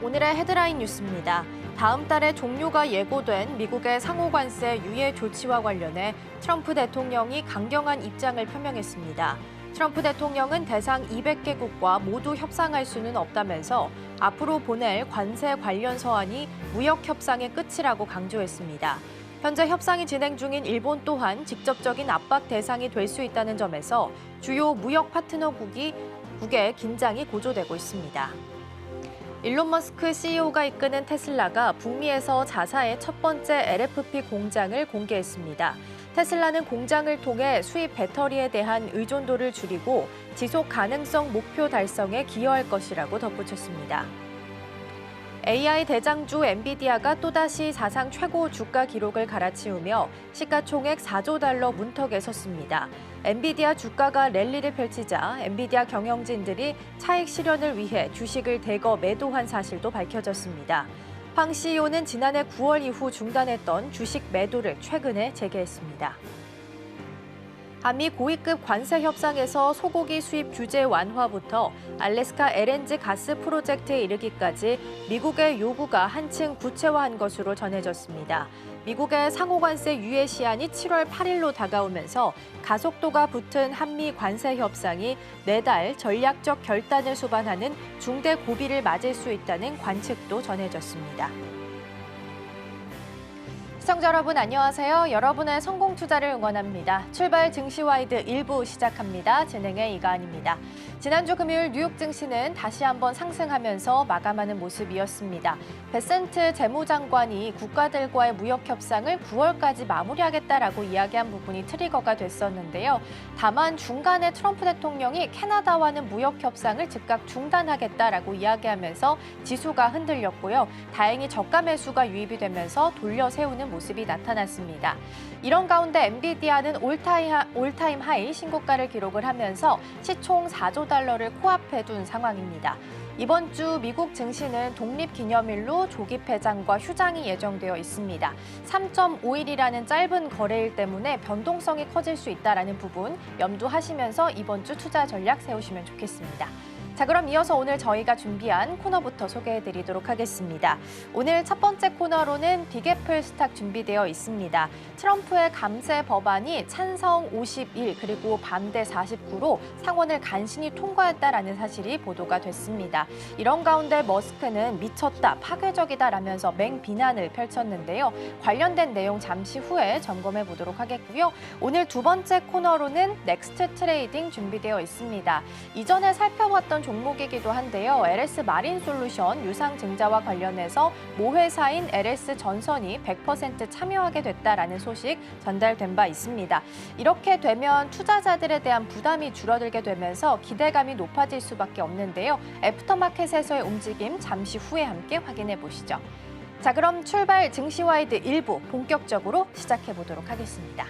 오늘의 헤드라인 뉴스입니다. 다음 달에 종료가 예고된 미국의 상호관세 유예 조치와 관련해 트럼프 대통령이 강경한 입장을 표명했습니다. 트럼프 대통령은 대상 200개국과 모두 협상할 수는 없다면서 앞으로 보낼 관세 관련 서한이 무역 협상의 끝이라고 강조했습니다. 현재 협상이 진행 중인 일본 또한 직접적인 압박 대상이 될 수 있다는 점에서 주요 무역 파트너국의 긴장이 고조되고 있습니다. 일론 머스크 CEO가 이끄는 테슬라가 북미에서 자사의 첫 번째 LFP 공장을 공개했습니다. 테슬라는 공장을 통해 수입 배터리에 대한 의존도를 줄이고 지속 가능성 목표 달성에 기여할 것이라고 덧붙였습니다. AI 대장주 엔비디아가 또다시 사상 최고 주가 기록을 갈아치우며 시가총액 4조 달러 문턱에 섰습니다. 엔비디아 주가가 랠리를 펼치자 엔비디아 경영진들이 차익 실현을 위해 주식을 대거 매도한 사실도 밝혀졌습니다. 황 CEO는 지난해 9월 이후 중단했던 주식 매도를 최근에 재개했습니다. 한미 고위급 관세 협상에서 소고기 수입 규제 완화부터 알래스카 LNG 가스 프로젝트에 이르기까지 미국의 요구가 한층 구체화한 것으로 전해졌습니다. 미국의 상호관세 유예 시한이 7월 8일로 다가오면서 가속도가 붙은 한미 관세 협상이 내달 전략적 결단을 수반하는 중대 고비를 맞을 수 있다는 관측도 전해졌습니다. 시청자 여러분 안녕하세요. 여러분의 성공 투자를 응원합니다. 출발 증시와이드 1부 시작합니다. 진행의 이가은입니다. 지난주 금요일 뉴욕 증시는 다시 한번 상승하면서 마감하는 모습이었습니다. 베센트 재무장관이 국가들과의 무역 협상을 9월까지 마무리하겠다라고 이야기한 부분이 트리거가 됐었는데요. 다만 중간에 트럼프 대통령이 캐나다와는 무역 협상을 즉각 중단하겠다라고 이야기하면서 지수가 흔들렸고요. 다행히 저가 매수가 유입이 되면서 돌려 세우는 모습이 나타났습니다. 이런 가운데 엔비디아는 올타임 하이 신고가를 기록을 하면서 시총 4조 달러를 코앞에 둔 상황입니다. 이번 주 미국 증시는 독립기념일로 조기 폐장과 휴장이 예정되어 있습니다. 3.5일이라는 짧은 거래일 때문에 변동성이 커질 수 있다는 부분 염두하시면서 이번 주 투자 전략 세우시면 좋겠습니다. 자, 그럼 이어서 오늘 저희가 준비한 코너부터 소개해드리도록 하겠습니다. 오늘 첫 번째 코너로는 빅애플 스탁 준비되어 있습니다. 트럼프의 감세 법안이 찬성 51 그리고 반대 49로 상원을 간신히 통과했다라는 사실이 보도가 됐습니다. 이런 가운데 머스크는 미쳤다, 파괴적이다라면서 맹비난을 펼쳤는데요. 관련된 내용 잠시 후에 점검해 보도록 하겠고요. 오늘 두 번째 코너로는 넥스트 트레이딩 준비되어 있습니다. 이전에 살펴봤던 종목이기도 한데요. LS 마린 솔루션 유상증자와 관련해서 모 회사인 LS 전선이 100% 참여하게 됐다라는 소식 전달된 바 있습니다. 이렇게 되면 투자자들에 대한 부담이 줄어들게 되면서 기대감이 높아질 수밖에 없는데요. 애프터마켓에서의 움직임 잠시 후에 함께 확인해 보시죠. 자, 그럼 출발 증시와이드 1부 본격적으로 시작해 보도록 하겠습니다.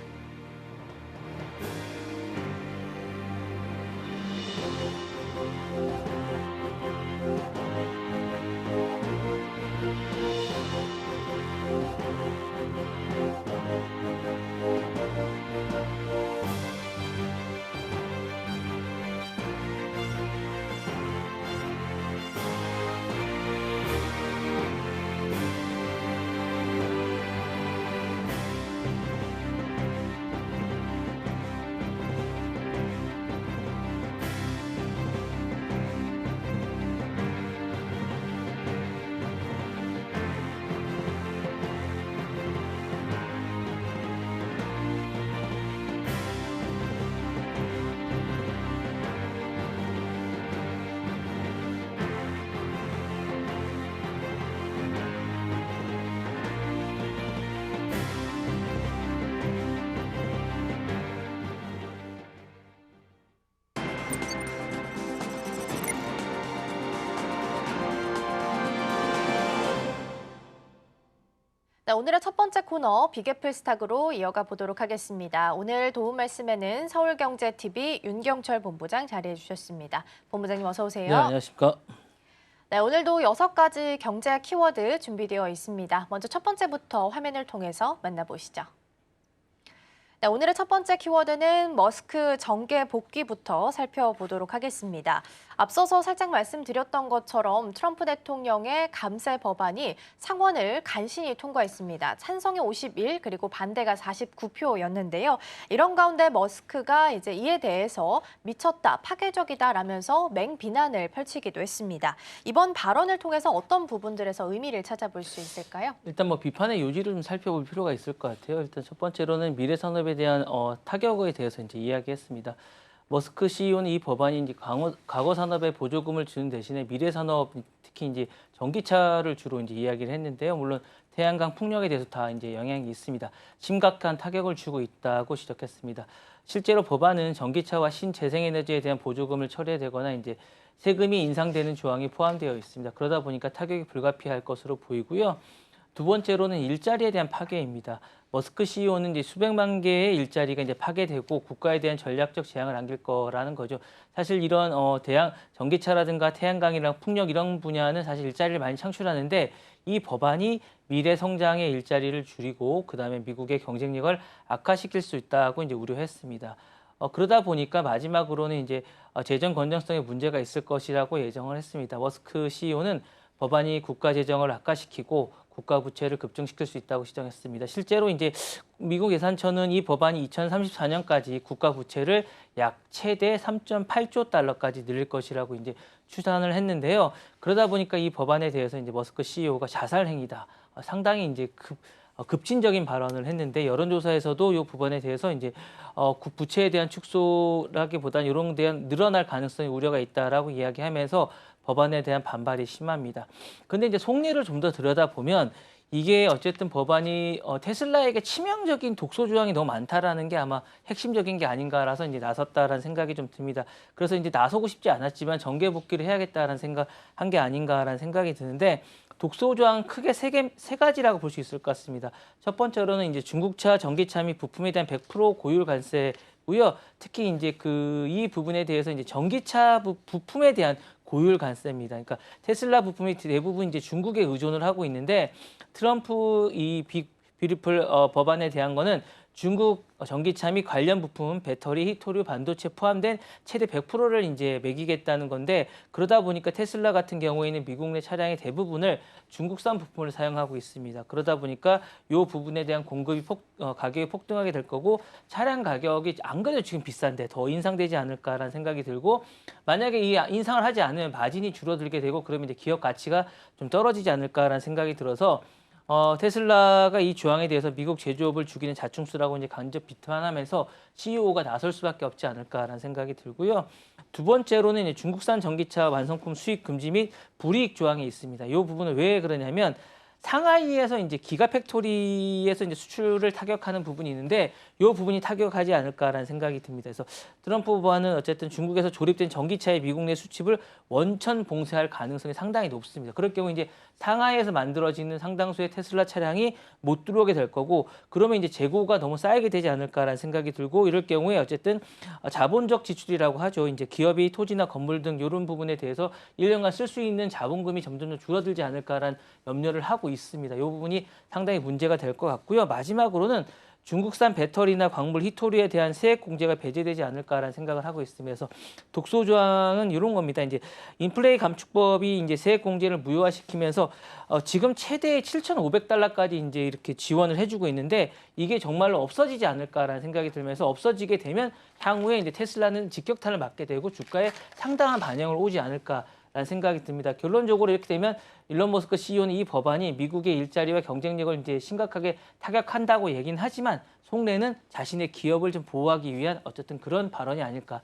네, 오늘의 첫 번째 코너 빅애플 스탁으로 이어가 보도록 하겠습니다. 오늘 도움 말씀에는 서울경제TV 윤경철 본부장 자리해 주셨습니다. 본부장님 어서 오세요. 네, 안녕하십니까. 네, 오늘도 6가지 경제 키워드 준비되어 있습니다. 먼저 첫 번째부터 화면을 통해서 만나보시죠. 네, 오늘의 첫 번째 키워드는 머스크 정계 복귀부터 살펴보도록 하겠습니다. 앞서서 살짝 말씀드렸던 것처럼 트럼프 대통령의 감세 법안이 상원을 간신히 통과했습니다. 찬성이 51 그리고 반대가 49표였는데요. 이런 가운데 머스크가 이제 이에 대해서 미쳤다, 파괴적이다라면서 맹비난을 펼치기도 했습니다. 이번 발언을 통해서 어떤 부분들에서 의미를 찾아볼 수 있을까요? 일단 뭐 비판의 요지를 좀 살펴볼 필요가 있을 것 같아요. 일단 첫 번째로는 미래 산업에 대한 타격에 대해서 이제 이야기했습니다. 머스크 CEO는 이 법안이 이제 과거 산업에 보조금을 주는 대신에 미래 산업, 특히 이제 전기차를 주로 이제 이야기를 했는데요. 물론 태양광 풍력에 대해서 다 이제 영향이 있습니다. 심각한 타격을 주고 있다고 지적했습니다. 실제로 법안은 전기차와 신재생에너지에 대한 보조금을 처리되거나 이제 세금이 인상되는 조항이 포함되어 있습니다. 그러다 보니까 타격이 불가피할 것으로 보이고요. 두 번째로는 일자리에 대한 파괴입니다. 머스크 CEO는 이제 수백만 개의 일자리가 이제 파괴되고 국가에 대한 전략적 재앙을 안길 거라는 거죠. 사실 이런 전기차라든가 태양광이랑 풍력 이런 분야는 사실 일자리를 많이 창출하는데 이 법안이 미래 성장의 일자리를 줄이고 그다음에 미국의 경쟁력을 악화시킬 수 있다고 이제 우려했습니다. 그러다 보니까 마지막으로는 이제 재정 건전성에 문제가 있을 것이라고 예정을 했습니다. 머스크 CEO는 법안이 국가 재정을 악화시키고 국가 부채를 급증시킬 수 있다고 시정했습니다. 실제로 이제 미국 예산처는 이 법안이 2034년까지 국가 부채를 약 최대 3.8조 달러까지 늘릴 것이라고 이제 추산을 했는데요. 그러다 보니까 이 법안에 대해서 이제 머스크 CEO가 자살 행위다. 상당히 이제 급진적인 발언을 했는데 여론조사에서도 이 부분에 대해서 이제 부채에 대한 축소라기보다는 이런 대한 늘어날 가능성이 우려가 있다라고 이야기하면서 법안에 대한 반발이 심합니다. 근데 이제 속내를 좀 더 들여다보면 이게 어쨌든 법안이 테슬라에게 치명적인 독소 조항이 너무 많다라는 게 아마 핵심적인 게 아닌가라서 이제 나섰다라는 생각이 좀 듭니다. 그래서 이제 나서고 싶지 않았지만 정계 복귀를 해야겠다라는 생각 한 게 아닌가라는 생각이 드는데 독소 조항 크게 세 가지라고 볼 수 있을 것 같습니다. 첫 번째로는 이제 중국차, 전기차 및 부품에 대한 100% 고율 관세고요. 특히 이제 이 부분에 대해서 이제 전기차 부품에 대한 고율 관세입니다. 그러니까 테슬라 부품이 대부분 이제 중국에 의존을 하고 있는데 트럼프 이 뷰티풀 법안에 대한 거는 중국 전기차 및 관련 부품, 배터리, 히토류, 반도체 포함된 최대 100%를 이제 매기겠다는 건데 그러다 보니까 테슬라 같은 경우에는 미국 내 차량의 대부분을 중국산 부품을 사용하고 있습니다. 그러다 보니까 이 부분에 대한 공급이 가격이 폭등하게 될 거고 차량 가격이 안 그래도 지금 비싼데 더 인상되지 않을까라는 생각이 들고 만약에 이 인상을 하지 않으면 마진이 줄어들게 되고 그러면 이제 기업 가치가 좀 떨어지지 않을까라는 생각이 들어서 테슬라가 이 조항에 대해서 미국 제조업을 죽이는 자충수라고 이제 간접 비판하면서 CEO가 나설 수밖에 없지 않을까라는 생각이 들고요. 두 번째로는 이제 중국산 전기차 완성품 수입 금지 및 불이익 조항이 있습니다. 이 부분은 왜 그러냐면 상하이에서 이제 기가팩토리에서 이제 수출을 타격하는 부분이 있는데 이 부분이 타격하지 않을까라는 생각이 듭니다. 그래서 트럼프 법안은 어쨌든 중국에서 조립된 전기차의 미국 내 수출을 원천 봉쇄할 가능성이 상당히 높습니다. 그럴 경우 이제 상하이에서 만들어지는 상당수의 테슬라 차량이 못 들어오게 될 거고 그러면 이제 재고가 너무 쌓이게 되지 않을까라는 생각이 들고 이럴 경우에 어쨌든 자본적 지출이라고 하죠. 이제 기업이 토지나 건물 등 이런 부분에 대해서 1년간 쓸 수 있는 자본금이 점점 줄어들지 않을까라는 염려를 하고 있습니다. 이 부분이 상당히 문제가 될 것 같고요. 마지막으로는 중국산 배터리나 광물, 히토류에 대한 세액 공제가 배제되지 않을까라는 생각을 하고 있으면서 독소 조항은 이런 겁니다. 이제 인플레이 감축법이 이제 세액 공제를 무효화시키면서 지금 최대 7,500달러까지 이제 이렇게 지원을 해주고 있는데 이게 정말로 없어지지 않을까라는 생각이 들면서 없어지게 되면 향후에 이제 테슬라는 직격탄을 맞게 되고 주가에 상당한 반영을 오지 않을까. 라는 생각이 듭니다. 결론적으로 이렇게 되면 일론 머스크 CEO는 이 법안이 미국의 일자리와 경쟁력을 이제 심각하게 타격한다고 얘기는 하지만 속내는 자신의 기업을 좀 보호하기 위한 어쨌든 그런 발언이 아닐까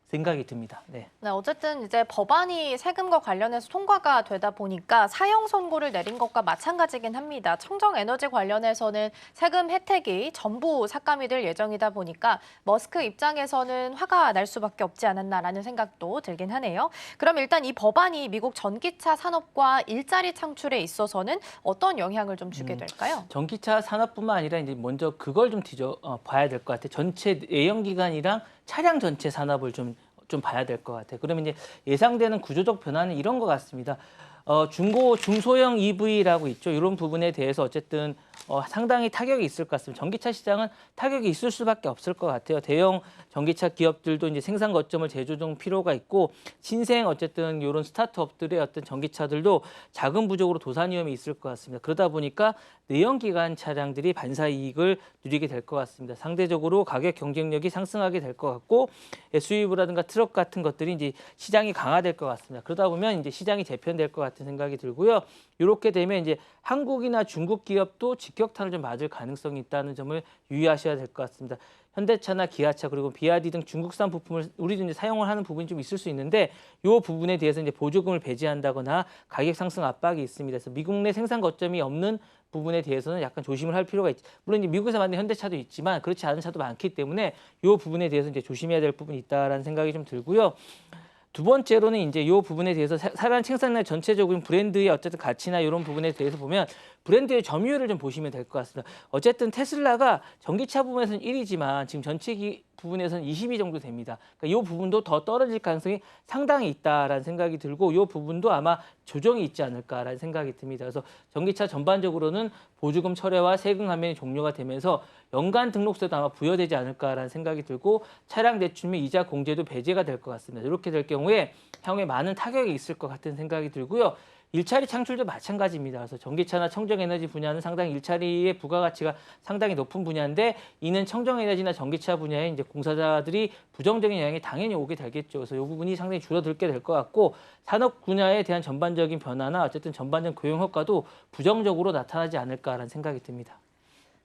생각이 듭니다. 네. 네, 어쨌든 이제 법안이 세금과 관련해서 통과가 되다 보니까 사형 선고를 내린 것과 마찬가지긴 합니다. 청정 에너지 관련해서는 세금 혜택이 전부 삭감이 될 예정이다 보니까 머스크 입장에서는 화가 날 수밖에 없지 않았나라는 생각도 들긴 하네요. 그럼 일단 이 법안이 미국 전기차 산업과 일자리 창출에 있어서는 어떤 영향을 좀 주게 될까요? 전기차 산업뿐만 아니라 이제 먼저 그걸 좀 봐야 될 것 같아요. 전체 내연 기관이랑 차량 전체 산업을 좀 봐야 될 것 같아요. 그러면 이제 예상되는 구조적 변화는 이런 것 같습니다. 중소형 EV라고 있죠. 이런 부분에 대해서 어쨌든 상당히 타격이 있을 것 같습니다. 전기차 시장은 타격이 있을 수밖에 없을 것 같아요. 대형 전기차 기업들도 이제 생산 거점을 재조정 필요가 있고 신생 어쨌든 이런 스타트업들의 어떤 전기차들도 자금 부족으로 도산 위험이 있을 것 같습니다. 그러다 보니까 내연기관 차량들이 반사 이익을 누리게 될 것 같습니다. 상대적으로 가격 경쟁력이 상승하게 될 것 같고 SUV라든가 트럭 같은 것들이 이제 시장이 강화될 것 같습니다. 그러다 보면 이제 시장이 재편될 것 같은 생각이 들고요. 이렇게 되면 이제 한국이나 중국 기업도 직격탄을 좀 맞을 가능성이 있다는 점을 유의하셔야 될 것 같습니다. 현대차나 기아차 그리고 비아디 등 중국산 부품을 우리도 이제 사용을 하는 부분이 좀 있을 수 있는데 이 부분에 대해서 이제 보조금을 배제한다거나 가격 상승 압박이 있습니다. 그래서 미국 내 생산 거점이 없는 부분에 대해서는 약간 조심을 할 필요가 있죠. 물론 이제 미국에서 만든 현대차도 있지만 그렇지 않은 차도 많기 때문에 이 부분에 대해서 이제 조심해야 될 부분이 있다라는 생각이 좀 들고요. 두 번째로는 이제 이 부분에 대해서 사람 생산량 전체적인 브랜드의 어쨌든 가치나 이런 부분에 대해서 보면 브랜드의 점유율을 좀 보시면 될 것 같습니다. 어쨌든 테슬라가 전기차 부분에서는 1위지만 지금 전체 부분에서는 20위 정도 됩니다. 그러니까 이 부분도 더 떨어질 가능성이 상당히 있다라는 생각이 들고 이 부분도 아마 조정이 있지 않을까라는 생각이 듭니다. 그래서 전기차 전반적으로는 보조금 철회와 세금 감면이 종료가 되면서 연간 등록세도 아마 부여되지 않을까라는 생각이 들고 차량 대출 및 이자 공제도 배제가 될 것 같습니다. 이렇게 될 경우에 향후에 많은 타격이 있을 것 같은 생각이 들고요. 일자리 창출도 마찬가지입니다. 그래서 전기차나 청정에너지 분야는 상당히 일자리의 부가가치가 상당히 높은 분야인데 이는 청정에너지나 전기차 분야에 이제 공사자들이 부정적인 영향이 당연히 오게 되겠죠. 그래서 이 부분이 상당히 줄어들게 될 것 같고 산업 분야에 대한 전반적인 변화나 어쨌든 전반적 고용 효과도 부정적으로 나타나지 않을까라는 생각이 듭니다.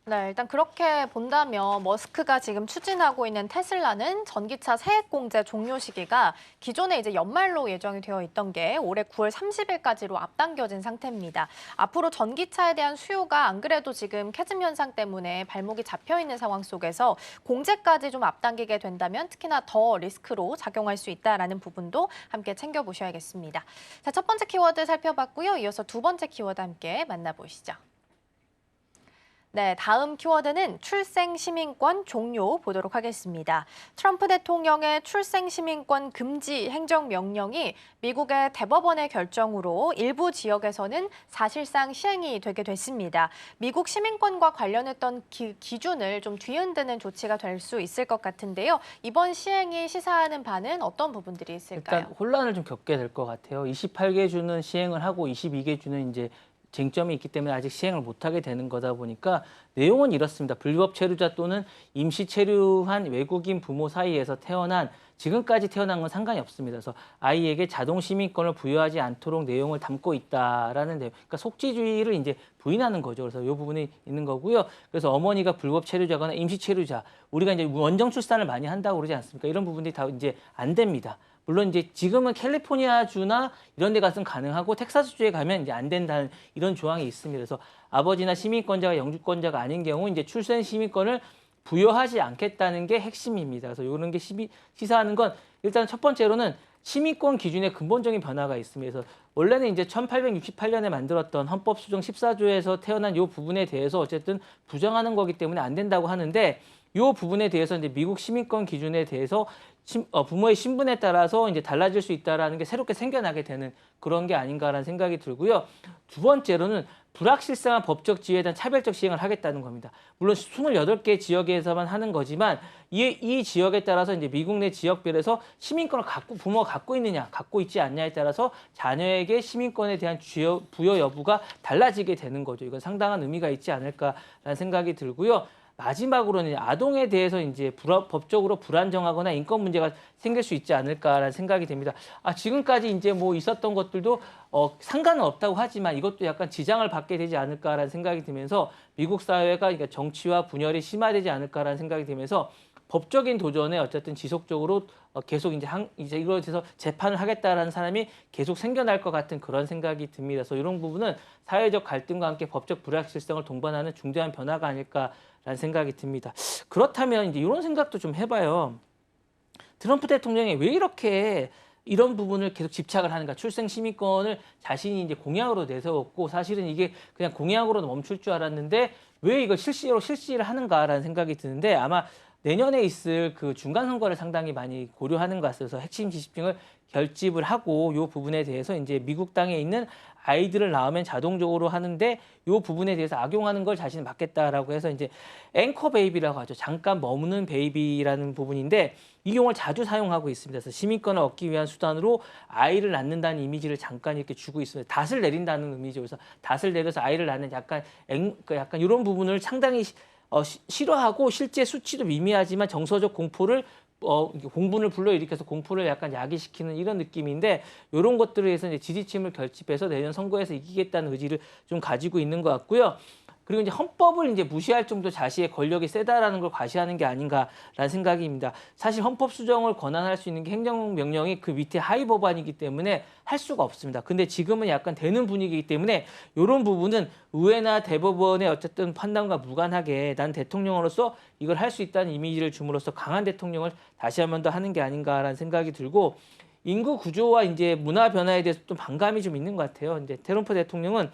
네, 일단 그렇게 본다면 머스크가 지금 추진하고 있는 테슬라는 전기차 세액 공제 종료 시기가 기존에 이제 연말로 예정이 되어 있던 게 올해 9월 30일까지로 앞당겨진 상태입니다. 앞으로 전기차에 대한 수요가 안 그래도 지금 캐즘 현상 때문에 발목이 잡혀 있는 상황 속에서 공제까지 좀 앞당기게 된다면 특히나 더 리스크로 작용할 수 있다라는 부분도 함께 챙겨보셔야겠습니다. 자, 첫 번째 키워드 살펴봤고요. 이어서 두 번째 키워드 함께 만나보시죠. 네, 다음 키워드는 출생 시민권 종료 보도록 하겠습니다. 트럼프 대통령의 출생 시민권 금지 행정명령이 미국의 대법원의 결정으로 일부 지역에서는 사실상 시행이 되게 됐습니다. 미국 시민권과 관련했던 기준을 좀 뒤흔드는 조치가 될 수 있을 것 같은데요. 이번 시행이 시사하는 바는 어떤 부분들이 있을까요? 일단 혼란을 좀 겪게 될 것 같아요. 28개 주는 시행을 하고 22개 주는 이제 쟁점이 있기 때문에 아직 시행을 못하게 되는 거다 보니까 내용은 이렇습니다. 불법 체류자 또는 임시 체류한 외국인 부모 사이에서 태어난 지금까지 태어난 건 상관이 없습니다. 그래서 아이에게 자동 시민권을 부여하지 않도록 내용을 담고 있다라는 내용. 그러니까 속지주의를 이제 부인하는 거죠. 그래서 이 부분이 있는 거고요. 그래서 어머니가 불법 체류자거나 임시 체류자, 우리가 이제 원정 출산을 많이 한다고 그러지 않습니까? 이런 부분들이 다 이제 안 됩니다. 물론 이제 지금은 캘리포니아 주나 이런 데 가서는 가능하고 텍사스 주에 가면 이제 안 된다는 이런 조항이 있습니다. 그래서 아버지나 시민권자가 영주권자가 아닌 경우 이제 출생 시민권을 부여하지 않겠다는 게 핵심입니다. 그래서 이런 게 시사하는 건 일단 첫 번째로는 시민권 기준에 근본적인 변화가 있습니다. 그래서 원래는 이제 1868년에 만들었던 헌법 수정 14조에서 태어난 이 부분에 대해서 어쨌든 부정하는 거기 때문에 안 된다고 하는데 이 부분에 대해서 이제 미국 시민권 기준에 대해서 부모의 신분에 따라서 이제 달라질 수 있다라는 게 새롭게 생겨나게 되는 그런 게 아닌가라는 생각이 들고요. 두 번째로는 불확실성한 법적 지위에 대한 차별적 시행을 하겠다는 겁니다. 물론 28개 지역에서만 하는 거지만 이 지역에 따라서 이제 미국 내 지역별에서 시민권을 부모가 갖고 있느냐, 갖고 있지 않냐에 따라서 자녀에게 시민권에 대한 부여 여부가 달라지게 되는 거죠. 이건 상당한 의미가 있지 않을까라는 생각이 들고요. 마지막으로는 아동에 대해서 이제 법적으로 불안정하거나 인권 문제가 생길 수 있지 않을까라는 생각이 됩니다. 지금까지 이제 뭐 있었던 것들도 상관은 없다고 하지만 이것도 약간 지장을 받게 되지 않을까라는 생각이 들면서 미국 사회가 그러니까 정치와 분열이 심화되지 않을까라는 생각이 들면서 법적인 도전에 어쨌든 지속적으로 계속 이제 이거에 대해서 재판을 하겠다라는 사람이 계속 생겨날 것 같은 그런 생각이 듭니다. 그래서 이런 부분은 사회적 갈등과 함께 법적 불확실성을 동반하는 중대한 변화가 아닐까라는 생각이 듭니다. 그렇다면 이제 이런 생각도 좀 해봐요. 트럼프 대통령이 왜 이렇게 이런 부분을 계속 집착을 하는가? 출생 시민권을 자신이 이제 공약으로 내세웠고 사실은 이게 그냥 공약으로 멈출 줄 알았는데 왜 이걸 실시를 하는가라는 생각이 드는데 아마 내년에 있을 그 중간 선거를 상당히 많이 고려하는 것 같아서 핵심 지지층을 결집을 하고 이 부분에 대해서 이제 미국 땅에 있는 아이들을 낳으면 자동적으로 하는데 이 부분에 대해서 악용하는 걸 자신은 막겠다라고 해서 이제 앵커 베이비라고 하죠. 잠깐 머무는 베이비라는 부분인데 이 용어를 자주 사용하고 있습니다. 그래서 시민권을 얻기 위한 수단으로 아이를 낳는다는 이미지를 잠깐 이렇게 주고 있습니다. 닷을 내린다는 의미죠. 그래서 닷을 내려서 아이를 낳는 약간 약간 이런 부분을 상당히 싫어하고 실제 수치도 미미하지만 정서적 공포를 공분을 불러일으켜서 공포를 약간 야기시키는 이런 느낌인데 이런 것들을 위해서 이제 지지층을 결집해서 내년 선거에서 이기겠다는 의지를 좀 가지고 있는 것 같고요. 그리고 이제 헌법을 이제 무시할 정도 자신의 권력이 세다라는 걸 과시하는 게 아닌가라는 생각입니다. 사실 헌법 수정을 권한할 수 있는 게 행정명령이 그 밑에 하위 법안이기 때문에 할 수가 없습니다. 근데 지금은 약간 되는 분위기이기 때문에 이런 부분은 의회나 대법원의 어쨌든 판단과 무관하게 난 대통령으로서 이걸 할 수 있다는 이미지를 줌으로써 강한 대통령을 다시 한 번 더 하는 게 아닌가라는 생각이 들고 인구 구조와 이제 문화 변화에 대해서 좀 반감이 좀 있는 것 같아요. 이제 트럼프 대통령은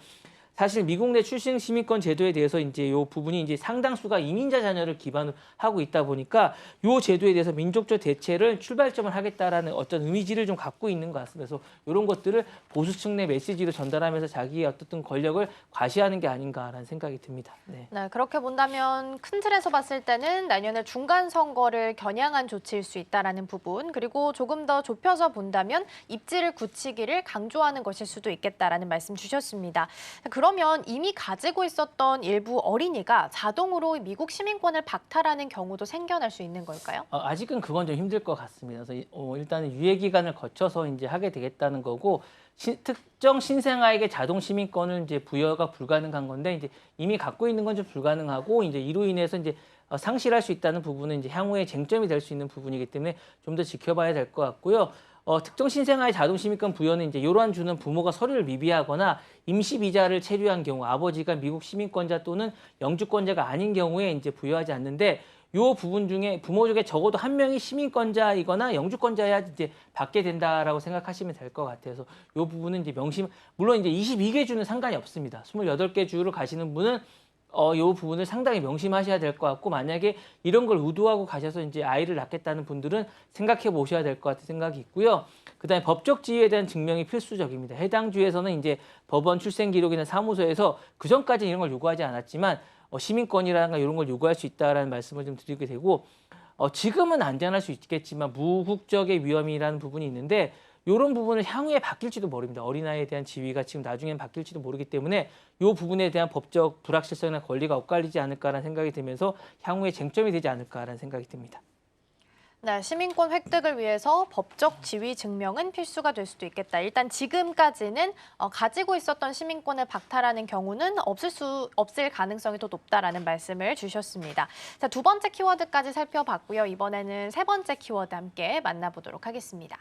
사실 미국 내 출생 시민권 제도에 대해서 이제 요 부분이 이제 상당수가 이민자 자녀를 기반으로 하고 있다 보니까 요 제도에 대해서 민족적 대체를 출발점을 하겠다라는 어떤 이미지를 좀 갖고 있는 것 같습니다. 그래서 이런 것들을 보수층 내 메시지로 전달하면서 자기의 어떤 권력을 과시하는 게 아닌가라는 생각이 듭니다. 네. 네, 그렇게 본다면 큰 틀에서 봤을 때는 내년에 중간 선거를 겨냥한 조치일 수 있다라는 부분, 그리고 조금 더 좁혀서 본다면 입지를 굳히기를 강조하는 것일 수도 있겠다라는 말씀 주셨습니다. 그러면 이미 가지고 있었던 일부 어린이가 자동으로 미국 시민권을 박탈하는 경우도 생겨날 수 있는 걸까요? 아직은 그건 좀 힘들 것 같습니다. 그래서 일단은 유예 기간을 거쳐서 이제 하게 되겠다는 거고 특정 신생아에게 자동 시민권을 이제 부여가 불가능한 건데 이제 이미 갖고 있는 건 좀 불가능하고 이제 이로 인해서 이제 상실할 수 있다는 부분은 이제 향후에 쟁점이 될 수 있는 부분이기 때문에 좀 더 지켜봐야 될 것 같고요. 특정 신생아의 자동 시민권 부여는 이제 요런 주는 부모가 서류를 미비하거나 임시 비자를 체류한 경우 아버지가 미국 시민권자 또는 영주권자가 아닌 경우에 이제 부여하지 않는데 요 부분 중에 부모 중에 적어도 한 명이 시민권자이거나 영주권자야 이제 받게 된다라고 생각하시면 될 것 같아서 요 부분은 이제 물론 이제 22개 주는 상관이 없습니다. 28개 주를 가시는 분은 요 부분을 상당히 명심하셔야 될 것 같고 만약에 이런 걸 의도하고 가셔서 이제 아이를 낳겠다는 분들은 생각해 보셔야 될 것 같은 생각이 있고요. 그다음에 법적 지위에 대한 증명이 필수적입니다. 해당 주에서는 이제 법원 출생 기록이나 사무소에서 그 전까지 이런 걸 요구하지 않았지만 시민권이라든가 이런 걸 요구할 수 있다라는 말씀을 좀 드리게 되고 지금은 안전할 수 있겠지만 무국적의 위험이라는 부분이 있는데 이런 부분을 향후에 바뀔지도 모릅니다. 어린아이에 대한 지위가 지금 나중엔 바뀔지도 모르기 때문에 이 부분에 대한 법적 불확실성이나 권리가 엇갈리지 않을까라는 생각이 들면서 향후에 쟁점이 되지 않을까라는 생각이 듭니다. 네, 시민권 획득을 위해서 법적 지위 증명은 필수가 될 수도 있겠다. 일단 지금까지는 가지고 있었던 시민권을 박탈하는 경우는 없을 가능성이 더 높다라는 말씀을 주셨습니다. 자, 두 번째 키워드까지 살펴봤고요. 이번에는 세 번째 키워드 함께 만나보도록 하겠습니다.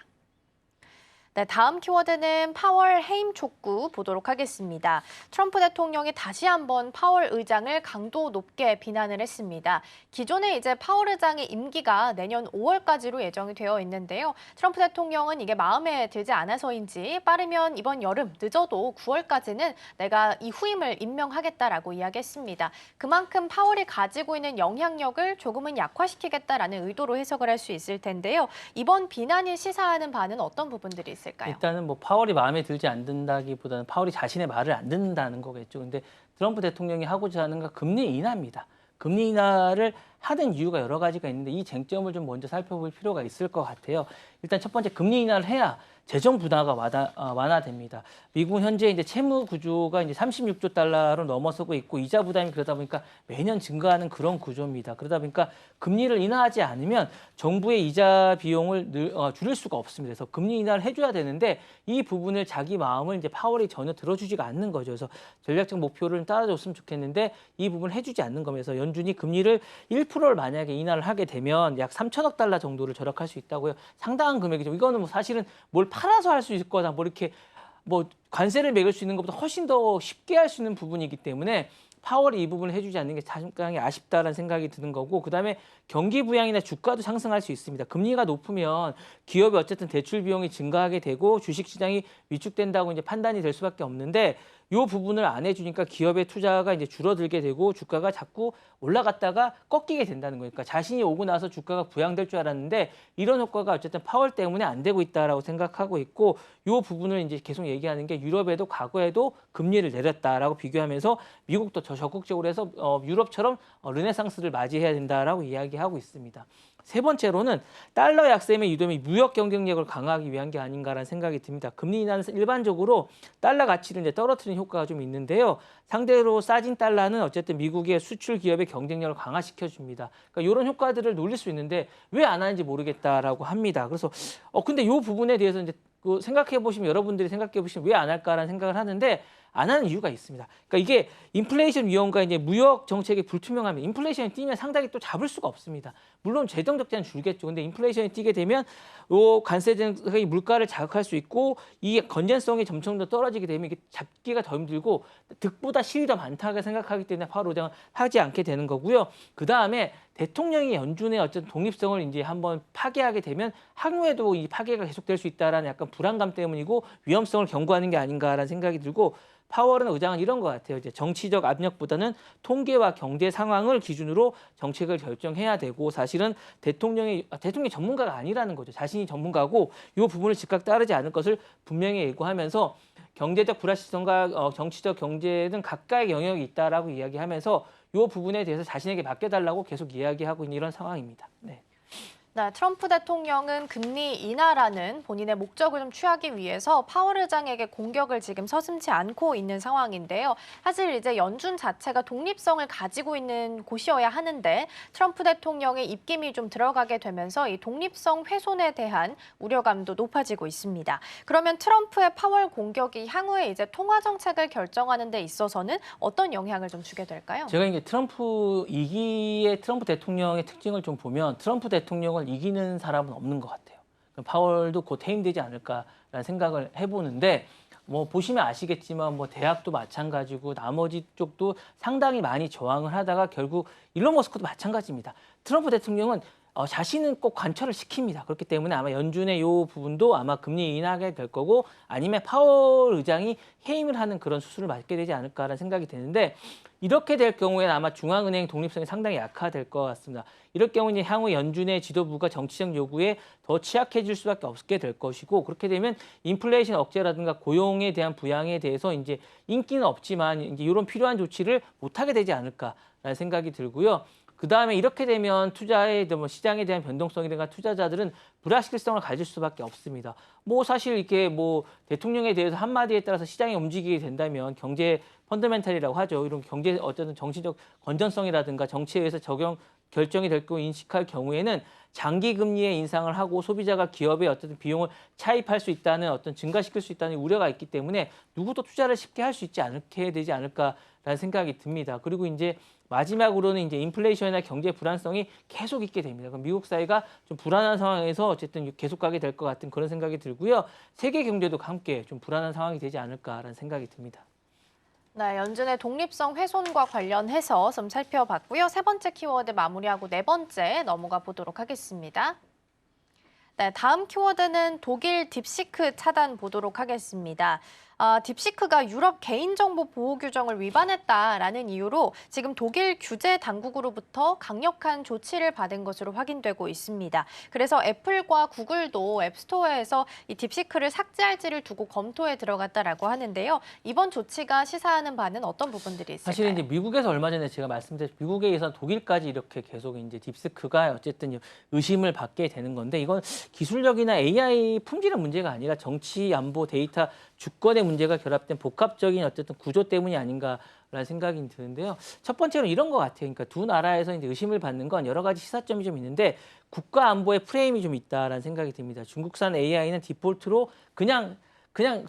네, 다음 키워드는 파월 해임 촉구 보도록 하겠습니다. 트럼프 대통령이 다시 한번 파월 의장을 강도 높게 비난을 했습니다. 기존에 이제 파월 의장의 임기가 내년 5월까지로 예정이 되어 있는데요. 트럼프 대통령은 이게 마음에 들지 않아서인지 빠르면 이번 여름, 늦어도 9월까지는 내가 이 후임을 임명하겠다라고 이야기했습니다. 그만큼 파월이 가지고 있는 영향력을 조금은 약화시키겠다라는 의도로 해석을 할 수 있을 텐데요. 이번 비난이 시사하는 바는 어떤 부분들이 있을까요? 일단은 뭐 파월이 마음에 들지 않는다기보다는 파월이 자신의 말을 안 듣는다는 거겠죠. 근데 트럼프 대통령이 하고자 하는 건 금리 인하입니다. 금리 인하를 하는 이유가 여러 가지가 있는데 이 쟁점을 좀 먼저 살펴볼 필요가 있을 것 같아요. 일단 첫 번째 금리 인하를 해야 재정 부담가 완화됩니다. 미국 현재 이제 채무 구조가 이제 36조 달러로 넘어서고 있고 이자 부담이 그러다 보니까 매년 증가하는 그런 구조입니다. 그러다 보니까 금리를 인하하지 않으면 정부의 이자 비용을 줄일 수가 없습니다. 그래서 금리 인하를 해줘야 되는데 이 부분을 자기 마음을 이제 파월이 전혀 들어주지가 않는 거죠. 그래서 전략적 목표를 따라줬으면 좋겠는데 이 부분을 해주지 않는 거면서 연준이 금리를 1%를 만약에 인하를 하게 되면 약 3천억 달러 정도를 절약할 수 있다고요. 상당한 금액이죠. 이거는 뭐 사실은 뭘 팔아서 할 수 있을 거다. 뭐 이렇게 뭐 관세를 매길 수 있는 것보다 훨씬 더 쉽게 할 수 있는 부분이기 때문에 파월이 이 부분을 해주지 않는 게 상당히 아쉽다라는 생각이 드는 거고 그다음에 경기 부양이나 주가도 상승할 수 있습니다. 금리가 높으면 기업이 어쨌든 대출 비용이 증가하게 되고 주식 시장이 위축된다고 이제 판단이 될 수밖에 없는데 요 부분을 안 해주니까 기업의 투자가 이제 줄어들게 되고 주가가 자꾸 올라갔다가 꺾이게 된다는 거니까 자신이 오고 나서 주가가 부양될 줄 알았는데 이런 효과가 어쨌든 파월 때문에 안 되고 있다라고 생각하고 있고 요 부분을 이제 계속 얘기하는 게 유럽에도 과거에도 금리를 내렸다라고 비교하면서 미국도 더 적극적으로 해서 유럽처럼 르네상스를 맞이해야 된다라고 이야기하고 있습니다. 세 번째로는 달러 약세의 유도미 무역 경쟁력을 강화하기 위한 게 아닌가라는 생각이 듭니다. 금리 인하는 일반적으로 달러 가치를 이제 떨어뜨리는 효과가 좀 있는데요. 상대로 싸진 달러는 어쨌든 미국의 수출 기업의 경쟁력을 강화시켜 줍니다. 그러니까 이런 효과들을 노릴 수 있는데 왜 안 하는지 모르겠다라고 합니다. 그래서 근데 이 부분에 대해서 이제 생각해 보시면 여러분들이 생각해 보시면 왜 안 할까라는 생각을 하는데 안 하는 이유가 있습니다. 그러니까 이게 인플레이션 위험과 이제 무역 정책의 불투명함이 인플레이션이 뛰면 상당히 또 잡을 수가 없습니다. 물론 재정 적자는 줄겠죠. 근데 인플레이션이 뛰게 되면 요 관세 정책이 물가를 자극할 수 있고 이 건전성이 점점 더 떨어지게 되면 이게 잡기가 더 힘들고 득보다 실이 더 많다고 생각하기 때문에 파월 의장은 하지 않게 되는 거고요. 그 다음에 대통령이 연준의 어쨌든 독립성을 이제 한번 파괴하게 되면 향후에도 이 파괴가 계속될 수 있다라는 약간 불안감 때문이고 위험성을 경고하는 게 아닌가라는 생각이 들고 파월은 의장은 이런 것 같아요. 이제 정치적 압력보다는 통계와 경제 상황을 기준으로 정책을 결정해야 되고 사실은 대통령이 전문가가 아니라는 거죠. 자신이 전문가고 이 부분을 즉각 따르지 않을 것을 분명히 예고하면서 경제적 불확실성과 정치적 경제는 각각의 영역이 있다라고 이야기하면서 이 부분에 대해서 자신에게 맡겨달라고 계속 이야기하고 있는 이런 상황입니다. 네. 네, 트럼프 대통령은 금리 인하라는 본인의 목적을 좀 취하기 위해서 파월 의장에게 공격을 지금 서슴지 않고 있는 상황인데요. 사실 이제 연준 자체가 독립성을 가지고 있는 곳이어야 하는데 트럼프 대통령의 입김이 좀 들어가게 되면서 이 독립성 훼손에 대한 우려감도 높아지고 있습니다. 그러면 트럼프의 파월 공격이 향후에 이제 통화 정책을 결정하는 데 있어서는 어떤 영향을 좀 주게 될까요? 제가 이제 트럼프 대통령의 특징을 좀 보면 트럼프 대통령을 이기는 사람은 없는 것 같아요. 파월도 곧 해임되지 않을까라는 생각을 해보는데 뭐 보시면 아시겠지만 뭐 대학도 마찬가지고 나머지 쪽도 상당히 많이 저항을 하다가 결국 일론 머스크도 마찬가지입니다. 트럼프 대통령은 자신은 꼭 관철을 시킵니다. 그렇기 때문에 아마 연준의 이 부분도 아마 금리 인하게 될 거고 아니면 파월 의장이 해임을 하는 그런 수순을 맞게 되지 않을까라는 생각이 드는데 이렇게 될 경우에는 아마 중앙은행 독립성이 상당히 약화될 것 같습니다. 이럴 경우 이제 향후 연준의 지도부가 정치적 요구에 더 취약해질 수밖에 없게 될 것이고 그렇게 되면 인플레이션 억제라든가 고용에 대한 부양에 대해서 이제 인기는 없지만 이제 이런 필요한 조치를 못하게 되지 않을까라는 생각이 들고요. 그 다음에 이렇게 되면 투자의 시장에 대한 변동성이든가 투자자들은 불확실성을 가질 수밖에 없습니다. 뭐 사실 이렇게 뭐 대통령에 대해서 한마디에 따라서 시장이 움직이게 된다면 경제 펀더멘탈이라고 하죠. 이런 경제 어쨌든 정치적 건전성이라든가 정치에 의해서 결정이 될 거 인식할 경우에는 장기 금리의 인상을 하고 소비자가 기업의 어떤 비용을 차입할 수 있다는 증가시킬 수 있다는 우려가 있기 때문에 누구도 투자를 쉽게 할 수 있지 않게 되지 않을까라는 생각이 듭니다. 그리고 이제 마지막으로는 이제 인플레이션이나 경제 불안성이 계속 있게 됩니다. 그럼 미국 사회가 좀 불안한 상황에서 어쨌든 계속 가게 될 것 같은 그런 생각이 들고요. 세계 경제도 함께 좀 불안한 상황이 되지 않을까라는 생각이 듭니다. 네, 연준의 독립성 훼손과 관련해서 좀 살펴봤고요. 세 번째 키워드 마무리하고 네 번째 넘어가 보도록 하겠습니다. 네, 다음 키워드는 독일 딥시크 차단 보도록 하겠습니다. 딥시크가 유럽 개인정보 보호 규정을 위반했다라는 이유로 지금 독일 규제 당국으로부터 강력한 조치를 받은 것으로 확인되고 있습니다. 그래서 애플과 구글도 앱스토어에서 이 딥시크를 삭제할지를 두고 검토에 들어갔다라고 하는데요. 이번 조치가 시사하는 바는 어떤 부분들이 있을까요? 사실 이제 미국에서 얼마 전에 제가 말씀드린 미국에 의해서 독일까지 이렇게 계속 이제 딥시크가 어쨌든 의심을 받게 되는 건데 이건 기술력이나 AI 품질의 문제가 아니라 정치, 안보, 데이터, 주권의 문제가 결합된 복합적인 어쨌든 구조 때문이 아닌가라는 생각이 드는데요. 첫 번째로 이런 것 같아요. 그러니까 두 나라에서 이제 의심을 받는 건 여러 가지 시사점이 좀 있는데 국가 안보의 프레임이 좀 있다라는 생각이 듭니다. 중국산 AI는 디폴트로 그냥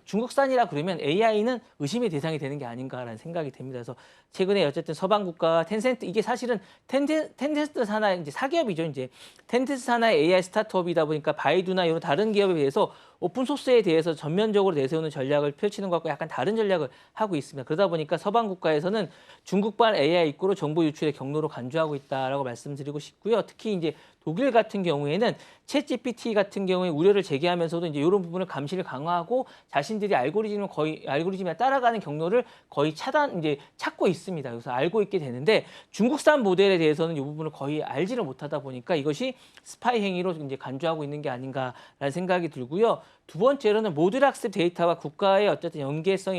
중국산이라 그러면 AI는 의심의 대상이 되는 게 아닌가라는 생각이 듭니다. 그래서 최근에 어쨌든 서방 국가 텐센트 이게 사실은 텐센트 산하의 이제 사기업이죠. 이제 텐센트 산하의 AI 스타트업이다 보니까 바이두나 이런 다른 기업에 비해서 오픈 소스에 대해서 전면적으로 내세우는 전략을 펼치는 것과 약간 다른 전략을 하고 있습니다. 그러다 보니까 서방 국가에서는 중국발 AI 입고로 정보 유출의 경로로 간주하고 있다라고 말씀드리고 싶고요. 특히 이제 독일 같은 경우에는 챗GPT 같은 경우에 우려를 제기하면서도 이제 이런 부분을 감시를 강화하고 자신들이 알고리즘에 따라가는 경로를 거의 찾고 있습니다. 그래서 알고 있게 되는데 중국산 모델에 대해서는 이 부분을 거의 알지를 못하다 보니까 이것이 스파이 행위로 이제 간주하고 있는 게 아닌가라는 생각이 들고요. 두 번째로는 모듈 학습 데이터와 국가의 어쨌든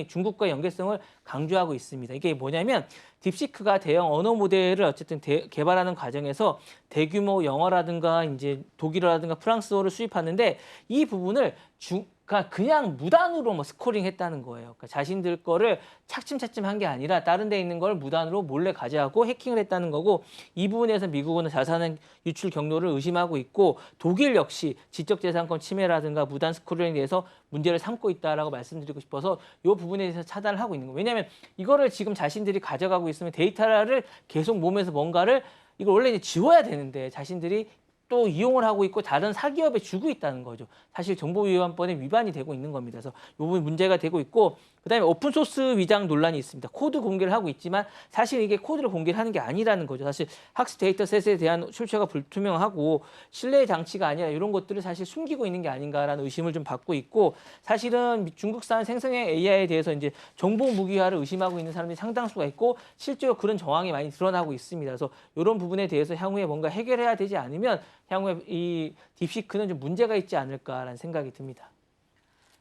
중국과의 연계성을 강조하고 있습니다. 이게 뭐냐면 딥시크가 대형 언어 모델을 어쨌든 개발하는 과정에서 대규모 영어라든가 이제 독일어라든가 프랑스어를 수입하는데 이 부분을 그러니까 그냥 무단으로 뭐 스코링했다는 거예요. 그러니까 자신들 거를 차츰차츰 한 게 아니라 다른 데 있는 걸 무단으로 몰래 가져가고 해킹을 했다는 거고 이 부분에서 미국은 자산 유출 경로를 의심하고 있고 독일 역시 지적재산권 침해라든가 무단 스코링에 대해서 문제를 삼고 있다라고 말씀드리고 싶어서 이 부분에 대해서 차단을 하고 있는 거예요. 왜냐하면 이거를 지금 자신들이 가져가고 있으면 데이터를 계속 몸에서 뭔가를 이걸 원래 이제 지워야 되는데 자신들이 또 이용을 하고 있고 다른 사기업에 주고 있다는 거죠. 사실 정보위반법에 위반이 되고 있는 겁니다. 그래서 이 부분 문제가 되고 있고 그다음에 오픈소스 위장 논란이 있습니다. 코드 공개를 하고 있지만 사실 이게 코드를 공개를 하는 게 아니라는 거죠. 사실 학습 데이터셋에 대한 출처가 불투명하고 신뢰의 장치가 아니라 이런 것들을 사실 숨기고 있는 게 아닌가라는 의심을 좀 받고 있고 사실은 중국산 생성형 AI에 대해서 이제 정보 무기화를 의심하고 있는 사람들이 상당수가 있고 실제로 그런 정황이 많이 드러나고 있습니다. 그래서 이런 부분에 대해서 향후에 뭔가 해결해야 되지 않으면 향후에 이 딥시크는 좀 문제가 있지 않을까라는 생각이 듭니다.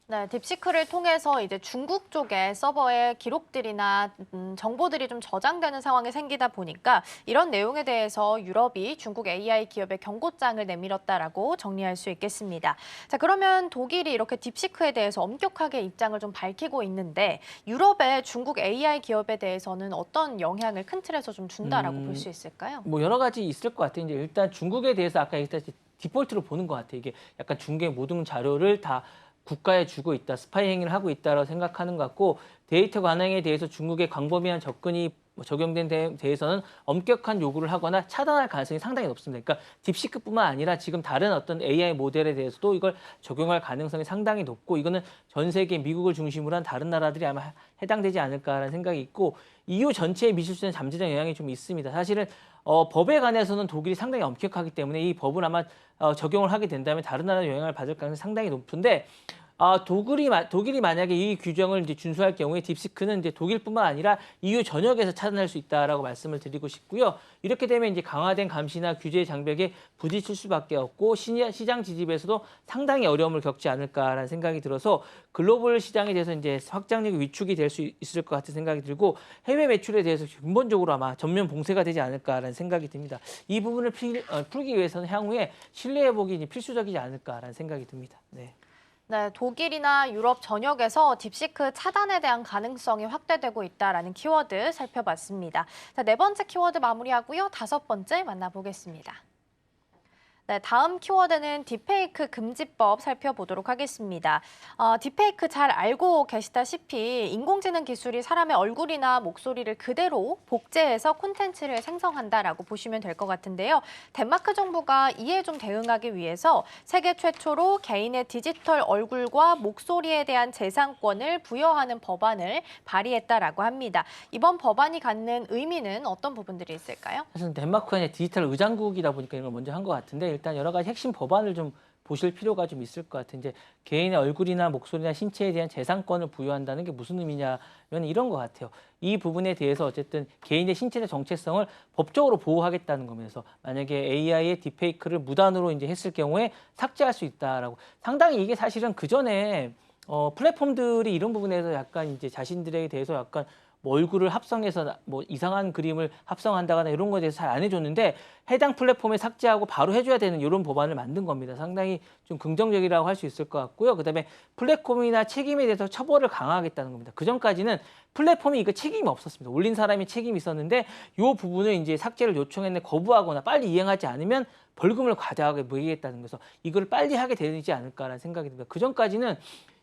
네, 딥시크를 통해서 이제 중국 쪽에 서버에 기록들이나 정보들이 좀 저장되는 상황이 생기다 보니까 이런 내용에 대해서 유럽이 중국 AI 기업에 경고장을 내밀었다라고 정리할 수 있겠습니다. 자, 그러면 독일이 이렇게 딥시크에 대해서 엄격하게 입장을 좀 밝히고 있는데 유럽의 중국 AI 기업에 대해서는 어떤 영향을 큰 틀에서 좀 준다라고 볼 수 있을까요? 뭐 여러 가지 있을 것 같아요. 이제 일단 중국에 대해서 아까 얘기했듯이 디폴트로 보는 것 같아요. 이게 약간 중국의 모든 자료를 다 국가에 주고 있다, 스파이 행위를 하고 있다라고 생각하는 것 같고 데이터 관행에 대해서 중국의 광범위한 접근이 적용된 데 대해서는 엄격한 요구를 하거나 차단할 가능성이 상당히 높습니다. 그러니까 딥시크뿐만 아니라 지금 다른 어떤 AI 모델에 대해서도 이걸 적용할 가능성이 상당히 높고 이거는 전 세계 미국을 중심으로 한 다른 나라들이 아마 해당되지 않을까라는 생각이 있고 EU 전체에 미칠 수 있는 잠재적 영향이 좀 있습니다. 사실은 법에 관해서는 독일이 상당히 엄격하기 때문에 이 법을 아마 적용을 하게 된다면 다른 나라에 영향을 받을 가능성이 상당히 높은데 독일이 만약에 이 규정을 이제 준수할 경우에 딥시크는 이제 독일뿐만 아니라 EU 전역에서 차단할 수 있다라고 말씀을 드리고 싶고요. 이렇게 되면 이제 강화된 감시나 규제 장벽에 부딪힐 수밖에 없고 시장 지집에서도 상당히 어려움을 겪지 않을까라는 생각이 들어서 글로벌 시장에 대해서 이제 확장력이 위축이 될 수 있을 것 같은 생각이 들고 해외 매출에 대해서 근본적으로 아마 전면 봉쇄가 되지 않을까라는 생각이 듭니다. 이 부분을 풀기 위해서는 향후에 신뢰 회복이 필수적이지 않을까라는 생각이 듭니다. 네. 네, 독일이나 유럽 전역에서 딥시크 차단에 대한 가능성이 확대되고 있다라는 키워드 살펴봤습니다. 자, 네 번째 키워드 마무리하고요. 다섯 번째 만나보겠습니다. 네, 다음 키워드는 딥페이크 금지법 살펴보도록 하겠습니다. 딥페이크 잘 알고 계시다시피 인공지능 기술이 사람의 얼굴이나 목소리를 그대로 복제해서 콘텐츠를 생성한다라고 보시면 될 것 같은데요. 덴마크 정부가 이에 좀 대응하기 위해서 세계 최초로 개인의 디지털 얼굴과 목소리에 대한 재산권을 부여하는 법안을 발의했다라고 합니다. 이번 법안이 갖는 의미는 어떤 부분들이 있을까요? 사실 덴마크가 이제 디지털 의장국이다 보니까 이걸 먼저 한 것 같은데 일단 여러 가지 핵심 법안을 좀 보실 필요가 좀 있을 것 같아요. 이제 개인의 얼굴이나 목소리나 신체에 대한 재산권을 부여한다는 게 무슨 의미냐면 이런 것 같아요. 이 부분에 대해서 어쨌든 개인의 신체의 정체성을 법적으로 보호하겠다는 거면서 만약에 AI의 딥페이크를 무단으로 이제 했을 경우에 삭제할 수 있다라고 상당히 이게 사실은 그 전에 플랫폼들이 이런 부분에서 약간 이제 자신들에 대해서 약간 뭐 얼굴을 합성해서 뭐 이상한 그림을 합성한다거나 이런 거에 대해서 잘 안 해줬는데 해당 플랫폼에 삭제하고 바로 해줘야 되는 이런 법안을 만든 겁니다. 상당히 좀 긍정적이라고 할 수 있을 것 같고요. 그다음에 플랫폼이나 책임에 대해서 처벌을 강화하겠다는 겁니다. 그 전까지는 플랫폼이 이거 책임이 없었습니다. 올린 사람이 책임이 있었는데 이 부분을 이제 삭제를 요청했는데 거부하거나 빨리 이행하지 않으면 벌금을 과다하게 매기겠다는 거서 이걸 빨리 하게 되지 않을까라는 생각이 듭니다. 그 전까지는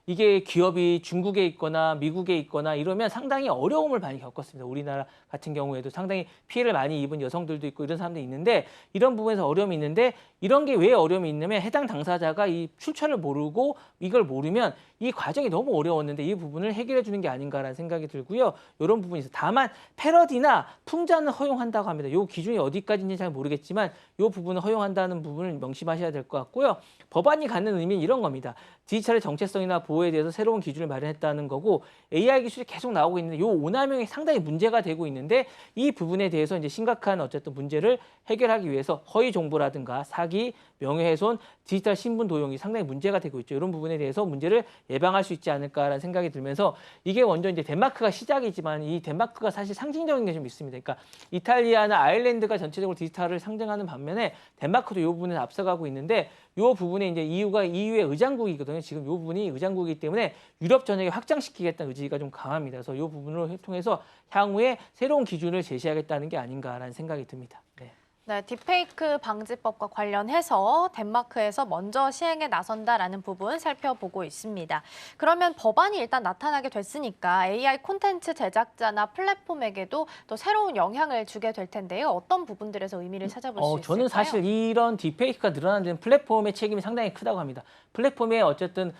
이게 기업이 중국에 있거나 미국에 있거나 이러면 상당히 어려움을 많이 겪었습니다. 우리나라 같은 경우에도 상당히 피해를 많이 입은 여성들도 있고 이런 사람들이 있는데 이런 부분에서 어려움이 있는데 이런 게 왜 어려움이 있냐면 해당 당사자가 이 출처를 모르고 이걸 모르면 이 과정이 너무 어려웠는데 이 부분을 해결해 주는 게 아닌가라는 생각이 들고요. 이런 부분이 있어요. 다만 패러디나 풍자는 허용한다고 합니다. 이 기준이 어디까지인지 잘 모르겠지만 이 부분을 허용한다는 부분을 명심하셔야 될 것 같고요. 법안이 갖는 의미는 이런 겁니다. 디지털의 정체성이나 보호에 대해서 새로운 기준을 마련했다는 거고 AI 기술이 계속 나오고 있는데 이 오남용이 상당히 문제가 되고 있는데 이 부분에 대해서 이제 심각한 어쨌든 문제를 해결하기 위해서 허위 정보라든가 사기, 명예훼손, 디지털 신분 도용이 상당히 문제가 되고 있죠. 이런 부분에 대해서 문제를 예방할 수 있지 않을까라는 생각이 들면서 이게 먼저 이제 덴마크가 시작이지만 이 덴마크가 사실 상징적인 게 좀 있습니다. 그러니까 이탈리아나 아일랜드가 전체적으로 디지털을 상징하는 반면에 덴마크도 이 부분에 앞서가고 있는데 이 부분에 이제 EU가 EU의 의장국이거든요. 지금 이 부분이 의장국이기 때문에 유럽 전역에 확장시키겠다는 의지가 좀 강합니다. 그래서 이 부분을 통해서 향후에 새로운 기준을 제시하겠다는 게 아닌가라는 생각이 듭니다. 네. 네, 딥페이크 방지법과 관련해서 덴마크에서 먼저 시행에 나선다라는 부분 살펴보고 있습니다. 그러면 법안이 일단 나타나게 됐으니까 AI 콘텐츠 제작자나 플랫폼에게도 또 새로운 영향을 주게 될 텐데요. 어떤 부분들에서 의미를 찾아볼 수 있을까요? 저는 사실 이런 딥페이크가 늘어나는 데는 플랫폼의 책임이 상당히 크다고 합니다. 플랫폼에 어쨌든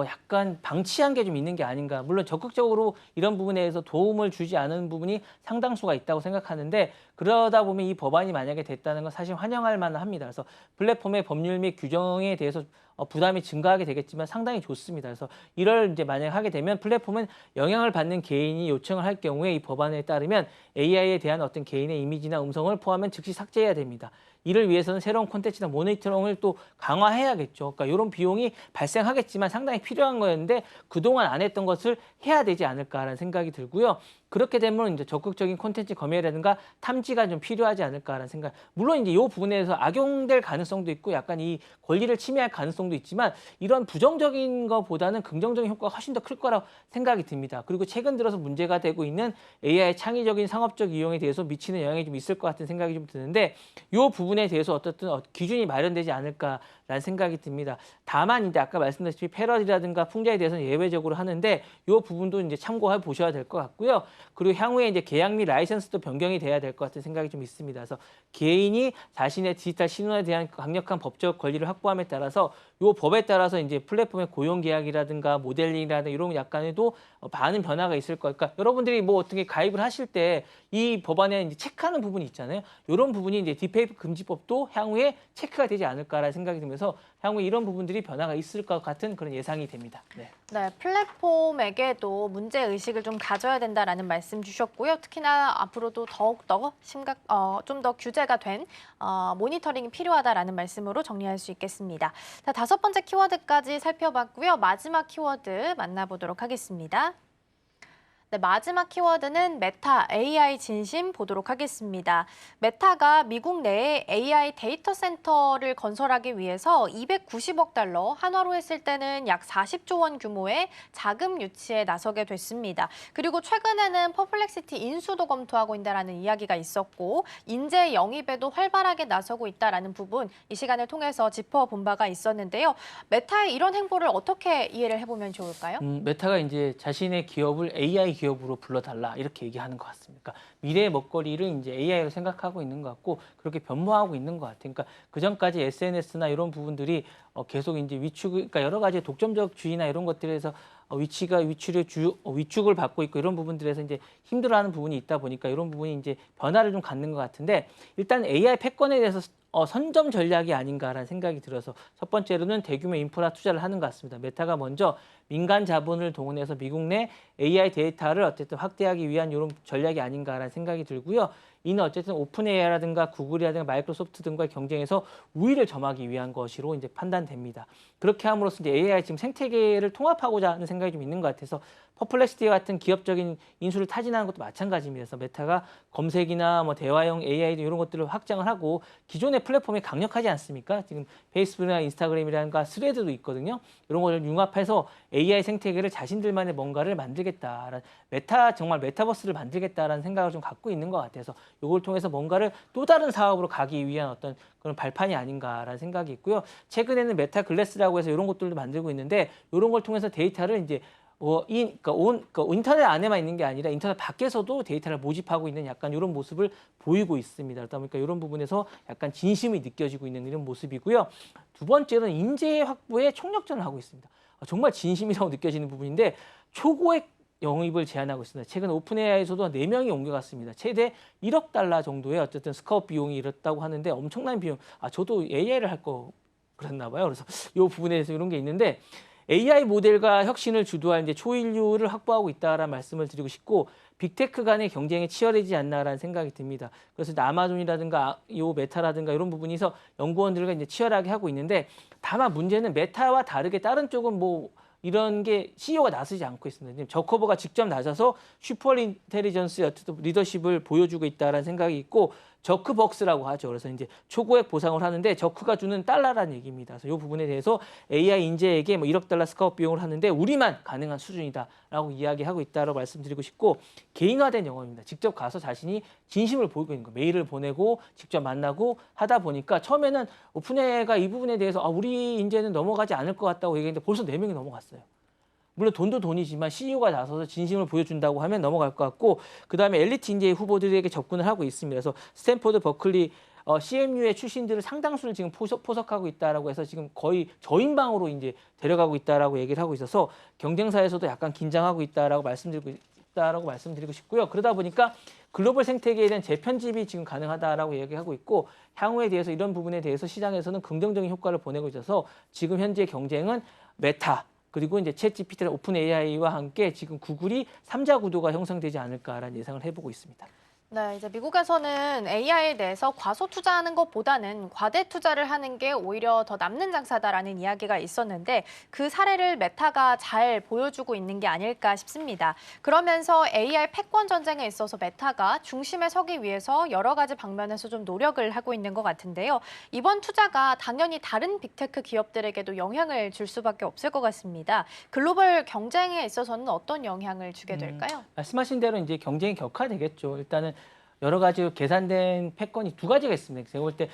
약간 방치한 게 좀 있는 게 아닌가. 물론 적극적으로 이런 부분에 대해서 도움을 주지 않은 부분이 상당수가 있다고 생각하는데 그러다 보면 이 법안이 만약에 됐다는 건 사실 환영할 만합니다. 그래서 플랫폼의 법률 및 규정에 대해서 부담이 증가하게 되겠지만 상당히 좋습니다. 그래서 이를 이제 만약 하게 되면 플랫폼은 영향을 받는 개인이 요청을 할 경우에 이 법안에 따르면 AI에 대한 어떤 개인의 이미지나 음성을 포함한 즉시 삭제해야 됩니다. 이를 위해서는 새로운 콘텐츠나 모니터링을 또 강화해야겠죠. 그러니까 이런 비용이 발생하겠지만 상당히 필요한 거였는데 그동안 안 했던 것을 해야 되지 않을까라는 생각이 들고요. 그렇게 되면 이제 적극적인 콘텐츠 검열이라든가 탐지가 좀 필요하지 않을까라는 생각. 물론 이제 이 부분에서 악용될 가능성도 있고 약간 이 권리를 침해할 가능성도 있지만 이런 부정적인 것보다는 긍정적인 효과가 훨씬 더 클 거라고 생각이 듭니다. 그리고 최근 들어서 문제가 되고 있는 AI 창의적인 상업적 이용에 대해서 미치는 영향이 좀 있을 것 같은 생각이 좀 드는데 이 부분에 대해서 어떻든 기준이 마련되지 않을까라는 생각이 듭니다. 다만 이제 아까 말씀드렸듯이 패러디라든가 풍자에 대해서는 예외적으로 하는데 이 부분도 이제 참고해 보셔야 될 것 같고요. 그리고 향후에 이제 계약 및 라이선스도 변경이 돼야 될 것 같은 생각이 좀 있습니다. 그래서 개인이 자신의 디지털 신원에 대한 강력한 법적 권리를 확보함에 따라서 이 법에 따라서 이제 플랫폼의 고용 계약이라든가 모델링이라든가 이런 약간에도 많은 변화가 있을 거니까 그러니까 여러분들이 뭐 어떻게 가입을 하실 때 이 법안에 이제 체크하는 부분이 있잖아요. 이런 부분이 이제 딥페이크 금지법도 향후에 체크가 되지 않을까라는 생각이 들면서 향후에 이런 부분들이 변화가 있을 것 같은 그런 예상이 됩니다. 네. 네, 플랫폼에게도 문제 의식을 좀 가져야 된다라는 말씀 주셨고요. 특히나 앞으로도 더욱더 좀 더 규제가 된 모니터링이 필요하다라는 말씀으로 정리할 수 있겠습니다. 자, 5번째 키워드까지 살펴봤고요. 마지막 키워드 만나보도록 하겠습니다. 네, 마지막 키워드는 메타 AI 진심 보도록 하겠습니다. 메타가 미국 내에 AI 데이터 센터를 건설하기 위해서 290억 달러, 한화로 했을 때는 약 40조 원 규모의 자금 유치에 나서게 됐습니다. 그리고 최근에는 퍼플렉시티 인수도 검토하고 있다는 이야기가 있었고 인재 영입에도 활발하게 나서고 있다는 부분 이 시간을 통해서 짚어본 바가 있었는데요. 메타의 이런 행보를 어떻게 이해를 해보면 좋을까요? 메타가 이제 자신의 기업을 AI 기업으로 불러달라 이렇게 얘기하는 것 같습니다. 그러니까 미래의 먹거리를 이제 AI로 생각하고 있는 것 같고 그렇게 변모하고 있는 것 같아요. 그러니까 그 전까지 SNS나 이런 부분들이 계속 이제 그러니까 여러 가지 독점적 주의나 이런 것들에서 위축을 받고 있고 이런 부분들에서 이제 힘들어하는 부분이 있다 보니까 이런 부분이 이제 변화를 좀 갖는 것 같은데 일단 AI 패권에 대해서 선점 전략이 아닌가라는 생각이 들어서 첫 번째로는 대규모 인프라 투자를 하는 것 같습니다. 메타가 먼저 민간 자본을 동원해서 미국 내 AI 데이터를 어쨌든 확대하기 위한 이런 전략이 아닌가라는 생각이 들고요. 이는 어쨌든 오픈 AI라든가 구글이라든가 마이크로소프트 등과의 경쟁에서 우위를 점하기 위한 것으로 이제 판단됩니다. 그렇게 함으로써 이제 AI 지금 생태계를 통합하고자 하는 생각이 좀 있는 것 같아서 퍼플렉시티 같은 기업적인 인수를 타진하는 것도 마찬가지입니다. 그래서 메타가 검색이나 뭐 대화형 AI 이런 것들을 확장을 하고 기존의 플랫폼이 강력하지 않습니까? 지금 페이스북이나 인스타그램이라든가 스레드도 있거든요. 이런 걸 융합해서 AI 생태계를 자신들만의 뭔가를 만들겠다라는 정말 메타버스를 만들겠다라는 생각을 좀 갖고 있는 것 같아서 이걸 통해서 뭔가를 또 다른 사업으로 가기 위한 어떤 그런 발판이 아닌가라는 생각이 있고요. 최근에는 메타 글래스라고 해서 이런 것들도 만들고 있는데 이런 걸 통해서 데이터를 이제 인터넷 안에만 있는 게 아니라 인터넷 밖에서도 데이터를 모집하고 있는 약간 이런 모습을 보이고 있습니다. 그러다 보니까 이런 부분에서 약간 진심이 느껴지고 있는 이런 모습이고요. 두 번째로는 인재 확보에 총력전을 하고 있습니다. 정말 진심이라고 느껴지는 부분인데 초고액 영입을 제한하고 있습니다. 최근 오픈 AI에서도 4명이 옮겨갔습니다. 최대 1억 달러 정도의 어쨌든 스카웃 비용이 이렇다고 하는데 엄청난 비용. 저도 AI를 할 거 그랬나 봐요. 그래서 이 부분에 대해서 이런 게 있는데 AI 모델과 혁신을 주도할 이제 초인류를 확보하고 있다라는 말씀을 드리고 싶고 빅테크 간의 경쟁이 치열해지지 않나라는 생각이 듭니다. 그래서 아마존이라든가 요 메타라든가 이런 부분에서 연구원들과 이제 치열하게 하고 있는데 다만 문제는 메타와 다르게 다른 쪽은 뭐 이런 게 CEO가 나서지 않고 있습니다. 지금 저커버가 직접 나서서 슈퍼 인텔리전스의 어쨌든 리더십을 보여주고 있다라는 생각이 있고 저크벅스라고 하죠. 그래서 이제 초고액 보상을 하는데 저크가 주는 달러라는 얘기입니다. 그래서 이 부분에 대해서 AI 인재에게 뭐 1억 달러 스카웃 비용을 하는데 우리만 가능한 수준이다라고 이야기하고 있다라고 말씀드리고 싶고 개인화된 영어입니다. 직접 가서 자신이 진심을 보이고 있는 거. 메일을 보내고 직접 만나고 하다 보니까 처음에는 오픈AI가 이 부분에 대해서 우리 인재는 넘어가지 않을 것 같다고 얘기했는데 벌써 4명이 넘어갔어요. 물론 돈도 돈이지만 CEO가 나서서 진심을 보여준다고 하면 넘어갈 것 같고 그다음에 엘리트 인재 후보들에게 접근을 하고 있습니다. 그래서 스탠포드, 버클리, CMU의 출신들을 상당수를 지금 포석하고 있다라고 해서 지금 거의 저인방으로 이제 데려가고 있다라고 얘기를 하고 있어서 경쟁사에서도 약간 긴장하고 있다라고 말씀드리고 싶고요. 그러다 보니까 글로벌 생태계에 대한 재편집이 지금 가능하다라고 얘기하고 있고 향후에 대해서 이런 부분에 대해서 시장에서는 긍정적인 효과를 보내고 있어서 지금 현재 경쟁은 메타 그리고 이제 챗GPT, 오픈 AI와 함께 지금 구글이 3자 구도가 형성되지 않을까라는 예상을 해보고 있습니다. 네, 이제 미국에서는 AI에 대해서 과소 투자하는 것보다는 과대 투자를 하는 게 오히려 더 남는 장사다라는 이야기가 있었는데 그 사례를 메타가 잘 보여주고 있는 게 아닐까 싶습니다. 그러면서 AI 패권 전쟁에 있어서 메타가 중심에 서기 위해서 여러 가지 방면에서 좀 노력을 하고 있는 것 같은데요. 이번 투자가 당연히 다른 빅테크 기업들에게도 영향을 줄 수밖에 없을 것 같습니다. 글로벌 경쟁에 있어서는 어떤 영향을 주게 될까요? 말씀하신 대로 이제 경쟁이 격화되겠죠. 일단은 여러 가지 계산된 패권이 두 가지가 있습니다. 제가 볼 때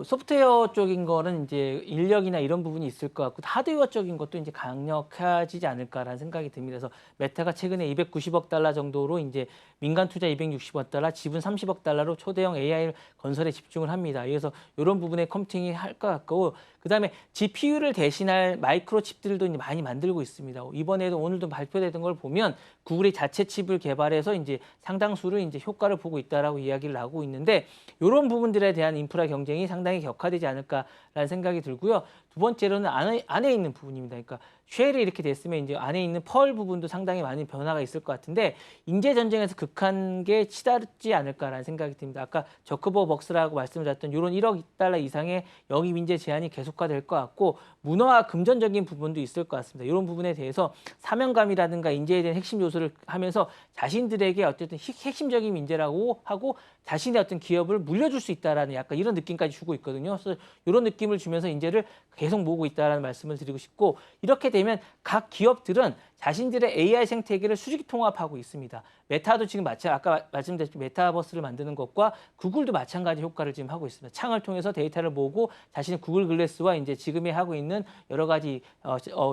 소프트웨어 쪽인 거는 이제 인력이나 이런 부분이 있을 것 같고 하드웨어 쪽인 것도 이제 강력해지지 않을까라는 생각이 듭니다. 그래서 메타가 최근에 290억 달러 정도로 이제 민간 투자 260억 달러, 지분 30억 달러로 초대형 AI 건설에 집중을 합니다. 그래서 이런 부분에 컴퓨팅이 할 것 같고 그다음에 GPU를 대신할 마이크로 칩들도 이제 많이 만들고 있습니다. 이번에도 오늘도 발표됐던 걸 보면 구글이 자체 칩을 개발해서 이제 상당수를 이제 효과를 보고 있다라고 이야기를 하고 있는데 이런 부분들에 대한 인프라 경쟁이 상당히 격화되지 않을까라는 생각이 들고요. 두 번째로는 안에 있는 부분입니다. 그러니까 쉘이 이렇게 됐으면 이제 안에 있는 펄 부분도 상당히 많은 변화가 있을 것 같은데 인재 전쟁에서 극한 게 치닫지 않을까라는 생각이 듭니다. 아까 저크버벅스라고 말씀드렸던 이런 1억 달러 이상의 영입 인재 제한이 계속화될 것 같고 문화와 금전적인 부분도 있을 것 같습니다. 이런 부분에 대해서 사명감이라든가 인재에 대한 핵심 요소를 하면서 자신들에게 어쨌든 핵심적인 인재라고 하고 자신의 어떤 기업을 물려줄 수 있다라는 약간 이런 느낌까지 주고 있거든요. 그래서 이런 느낌을 주면서 인재를 계속 모으고 있다라는 말씀을 드리고 싶고 이렇게 되면 각 기업들은 자신들의 AI 생태계를 수직 통합하고 있습니다. 메타도 지금 아까 말씀드렸던 메타버스를 만드는 것과 구글도 마찬가지 효과를 지금 하고 있습니다. 창을 통해서 데이터를 모으고 자신의 구글 글래스와 이제 지금에 하고 있는 여러 가지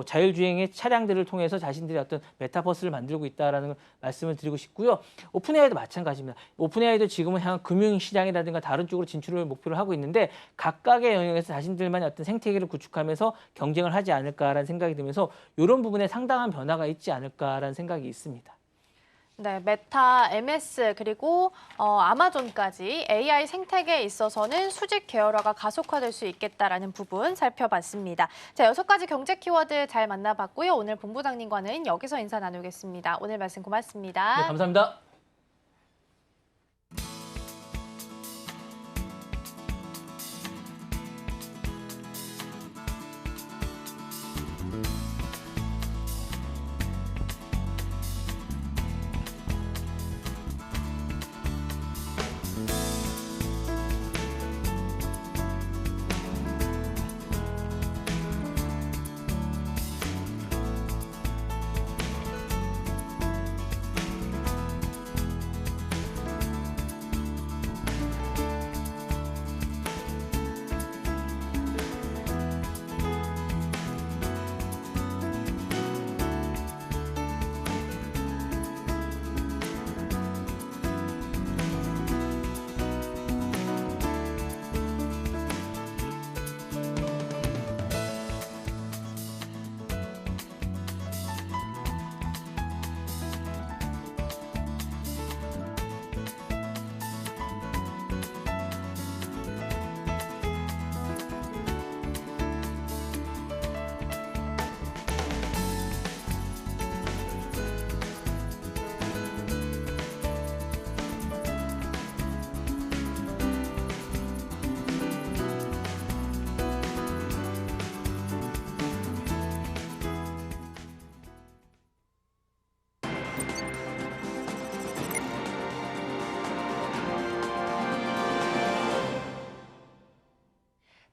자율주행의 차량들을 통해서 자신들의 어떤 메타버스를 만들고 있다라는 말씀을 드리고 싶고요. 오픈AI도 마찬가지입니다. 오픈AI도 지금은 향후 금융시장이라든가 다른 쪽으로 진출을 목표로 하고 있는데 각각의 영역에서 자신들만의 어떤 생태계를 구축하면서 경쟁을 하지 않을까라는 생각이 들면서 이런 부분에 상당한 변화가 있지 않을까라는 생각이 있습니다. 네, 메타, MS 그리고 아마존까지 AI 생태계에 있어서는 수직 계열화가 가속화될 수 있겠다라는 부분 살펴봤습니다. 자, 6가지 경제 키워드 잘 만나봤고요. 오늘 본부장님과는 여기서 인사 나누겠습니다. 오늘 말씀 고맙습니다. 네, 감사합니다.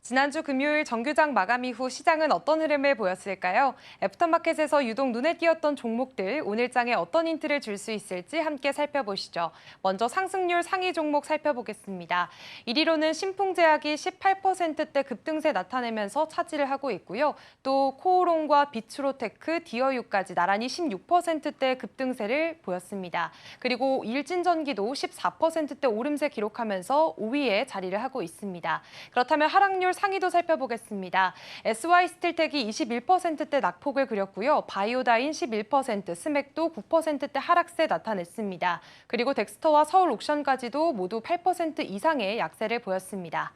지난주 금요일 정규장 마감 이후 시장은 어떤 흐름을 보였을까요? 애프터마켓에서 유독 눈에 띄었던 종목들, 오늘 장에 어떤 힌트를 줄 수 있을지 함께 살펴보시죠. 먼저 상승률 상위 종목 살펴보겠습니다. 1위로는 신풍제약이 18%대 급등세 나타내면서 차지를 하고 있고요. 또 코오롱과 비츠로테크, 디어유까지 나란히 16%대 급등세를 보였습니다. 그리고 일진전기도 14%대 오름세 기록하면서 5위에 자리를 하고 있습니다. 그렇다면 하락률 상위도 살펴보겠습니다. SY스틸텍이 21%대 낙폭을 그렸고요. 바이오다인 11%, 스맥도 9%대 하락세 나타냈습니다. 그리고 덱스터와 서울옥션까지도 모두 8% 이상의 약세를 보였습니다.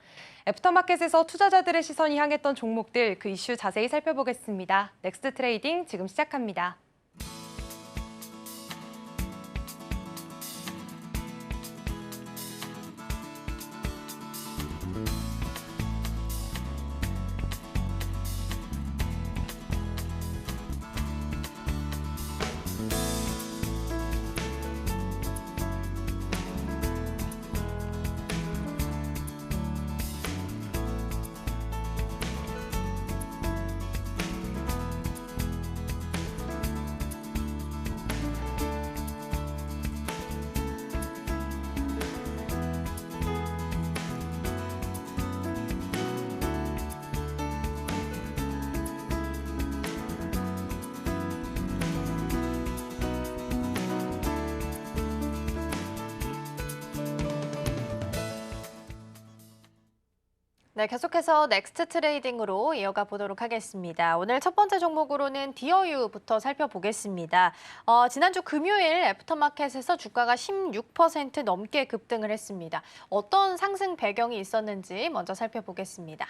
애프터마켓에서 투자자들의 시선이 향했던 종목들, 그 이슈 자세히 살펴보겠습니다. 넥스트 트레이딩 지금 시작합니다. 네, 계속해서 넥스트 트레이딩으로 이어가 보도록 하겠습니다. 오늘 첫 번째 종목으로는 디어유부터 살펴보겠습니다. 지난주 금요일 애프터마켓에서 주가가 16% 넘게 급등을 했습니다. 어떤 상승 배경이 있었는지 먼저 살펴보겠습니다.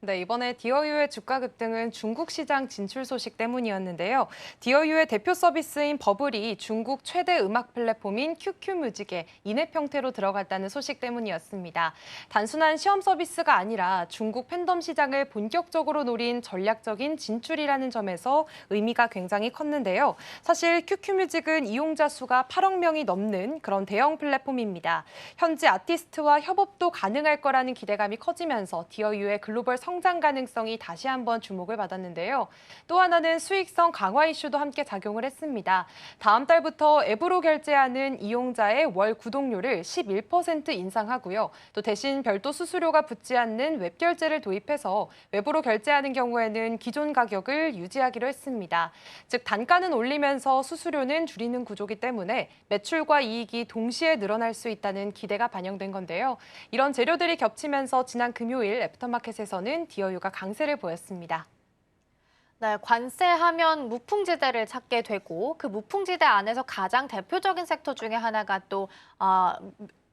네, 이번에 디어유의 주가 급등은 중국 시장 진출 소식 때문이었는데요. 디어유의 대표 서비스인 버블이 중국 최대 음악 플랫폼인 QQ뮤직에 인앱 형태로 들어갔다는 소식 때문이었습니다. 단순한 시험 서비스가 아니라 중국 팬덤 시장을 본격적으로 노린 전략적인 진출이라는 점에서 의미가 굉장히 컸는데요. 사실 QQ뮤직은 이용자 수가 8억 명이 넘는 그런 대형 플랫폼입니다. 현재 아티스트와 협업도 가능할 거라는 기대감이 커지면서 디어유의 글로벌 성장 가능성이 다시 한번 주목을 받았는데요. 또 하나는 수익성 강화 이슈도 함께 작용을 했습니다. 다음 달부터 앱으로 결제하는 이용자의 월 구독료를 11% 인상하고요. 또 대신 별도 수수료가 붙지 않는 웹 결제를 도입해서 웹으로 결제하는 경우에는 기존 가격을 유지하기로 했습니다. 즉 단가는 올리면서 수수료는 줄이는 구조기 때문에 매출과 이익이 동시에 늘어날 수 있다는 기대가 반영된 건데요. 이런 재료들이 겹치면서 지난 금요일 애프터마켓에서는 디어유가 강세를 보였습니다. 네, 관세하면 무풍지대를 찾게 되고 그 무풍지대 안에서 가장 대표적인 섹터 중에 하나가 또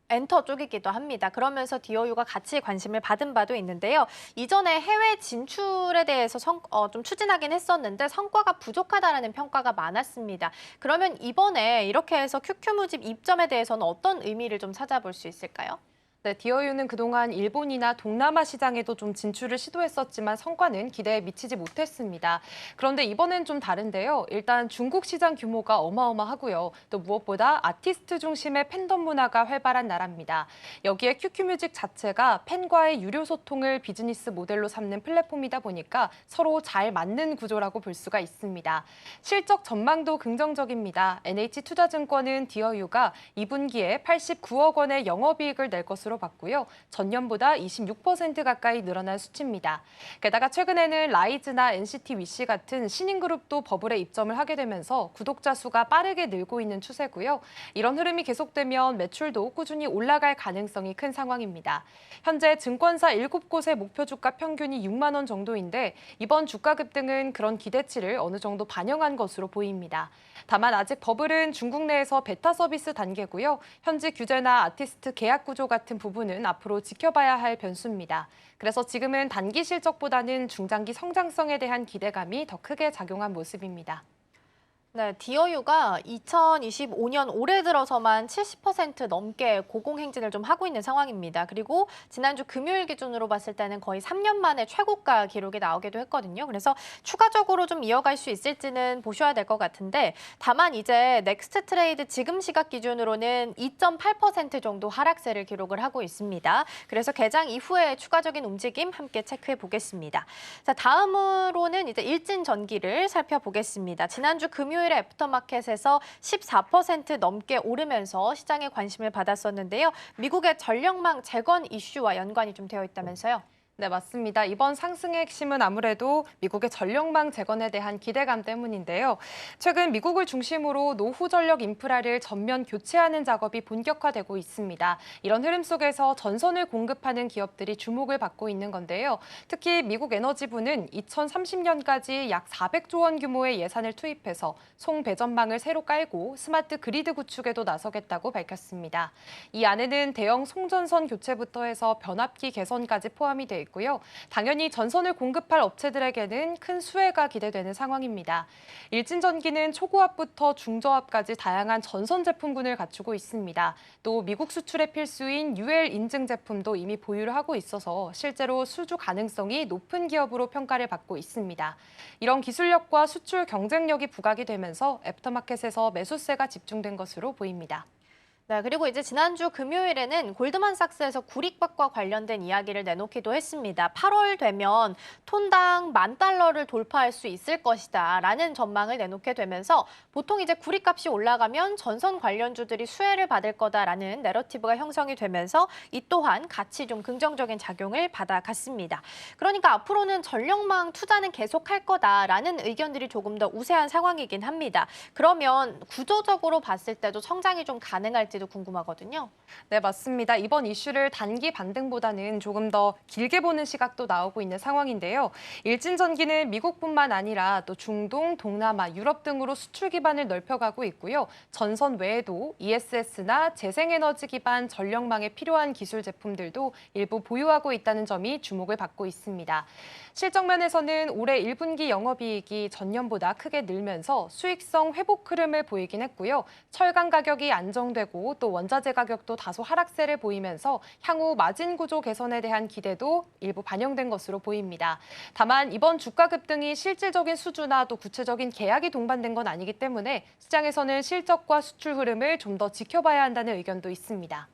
엔터 쪽이기도 합니다. 그러면서 디어유가 같이 관심을 받은 바도 있는데요. 이전에 해외 진출에 대해서 좀 추진하긴 했었는데 성과가 부족하다라는 평가가 많았습니다. 그러면 이번에 이렇게 해서 QQ뮤직 입점에 대해서는 어떤 의미를 좀 찾아볼 수 있을까요? 네, 디어유는 그동안 일본이나 동남아 시장에도 좀 진출을 시도했었지만 성과는 기대에 미치지 못했습니다. 그런데 이번엔 좀 다른데요. 일단 중국 시장 규모가 어마어마하고요. 또 무엇보다 아티스트 중심의 팬덤 문화가 활발한 나라입니다. 여기에 QQ뮤직 자체가 팬과의 유료 소통을 비즈니스 모델로 삼는 플랫폼이다 보니까 서로 잘 맞는 구조라고 볼 수가 있습니다. 실적 전망도 긍정적입니다. NH투자증권은 디어유가 2분기에 89억 원의 영업이익을 낼 것으로 봤고요. 전년보다 26% 가까이 늘어난 수치입니다. 게다가 최근에는 라이즈나 NCT 위시 같은 신인그룹도 버블에 입점을 하게 되면서 구독자 수가 빠르게 늘고 있는 추세고요. 이런 흐름이 계속되면 매출도 꾸준히 올라갈 가능성이 큰 상황입니다. 현재 증권사 7곳의 목표 주가 평균이 6만 원 정도인데 이번 주가 급등은 그런 기대치를 어느 정도 반영한 것으로 보입니다. 다만 아직 버블은 중국 내에서 베타 서비스 단계고요. 현지 규제나 아티스트 계약 구조 같은 부분은 앞으로 지켜봐야 할 변수입니다. 그래서 지금은 단기 실적보다는 중장기 성장성에 대한 기대감이 더 크게 작용한 모습입니다. 네, 디어유가 2025년 올해 들어서만 70% 넘게 고공행진을 좀 하고 있는 상황입니다. 그리고 지난주 금요일 기준으로 봤을 때는 거의 3년 만에 최고가 기록이 나오기도 했거든요. 그래서 추가적으로 좀 이어갈 수 있을지는 보셔야 될 것 같은데 다만 이제 넥스트 트레이드 지금 시각 기준으로는 2.8% 정도 하락세를 기록을 하고 있습니다. 그래서 개장 이후에 추가적인 움직임 함께 체크해 보겠습니다. 자, 다음으로는 이제 일진전기를 살펴보겠습니다. 지난주 금요일에 애프터마켓에서 14% 넘게 오르면서 시장의 관심을 받았었는데요. 미국의 전력망 재건 이슈와 연관이 좀 되어 있다면서요. 네, 맞습니다. 이번 상승의 핵심은 아무래도 미국의 전력망 재건에 대한 기대감 때문인데요. 최근 미국을 중심으로 노후 전력 인프라를 전면 교체하는 작업이 본격화되고 있습니다. 이런 흐름 속에서 전선을 공급하는 기업들이 주목을 받고 있는 건데요. 특히 미국 에너지부는 2030년까지 약 400조 원 규모의 예산을 투입해서 송배전망을 새로 깔고 스마트 그리드 구축에도 나서겠다고 밝혔습니다. 이 안에는 대형 송전선 교체부터 해서 변압기 개선까지 포함이 돼 있고요. 당연히 전선을 공급할 업체들에게는 큰 수혜가 기대되는 상황입니다. 일진전기는 초고압부터 중저압까지 다양한 전선 제품군을 갖추고 있습니다. 또 미국 수출의 필수인 UL 인증 제품도 이미 보유를 하고 있어서 실제로 수주 가능성이 높은 기업으로 평가를 받고 있습니다. 이런 기술력과 수출 경쟁력이 부각이 되면서 애프터마켓에서 매수세가 집중된 것으로 보입니다. 네, 그리고 이제 지난주 금요일에는 골드만삭스에서 구리값과 관련된 이야기를 내놓기도 했습니다. 8월 되면 톤당 $10,000를 돌파할 수 있을 것이다 라는 전망을 내놓게 되면서 보통 이제 구리값이 올라가면 전선 관련주들이 수혜를 받을 거다라는 내러티브가 형성이 되면서 이 또한 같이 좀 긍정적인 작용을 받아갔습니다. 그러니까 앞으로는 전력망 투자는 계속할 거다라는 의견들이 조금 더 우세한 상황이긴 합니다. 그러면 구조적으로 봤을 때도 성장이 좀 가능할지 도 궁금하거든요. 네, 맞습니다. 이번 이슈를 단기 반등보다는 조금 더 길게 보는 시각도 나오고 있는 상황인데요. 일진전기는 미국뿐만 아니라 또 중동, 동남아, 유럽 등으로 수출 기반을 넓혀가고 있고요. 전선 외에도 ESS나 재생에너지 기반 전력망에 필요한 기술 제품들도 일부 보유하고 있다는 점이 주목을 받고 있습니다. 실적 면에서는 올해 1분기 영업이익이 전년보다 크게 늘면서 수익성 회복 흐름을 보이긴 했고요. 철강 가격이 안정되고 또 원자재 가격도 다소 하락세를 보이면서 향후 마진 구조 개선에 대한 기대도 일부 반영된 것으로 보입니다. 다만 이번 주가 급등이 실질적인 수주나 또 구체적인 계약이 동반된 건 아니기 때문에 시장에서는 실적과 수출 흐름을 좀 더 지켜봐야 한다는 의견도 있습니다.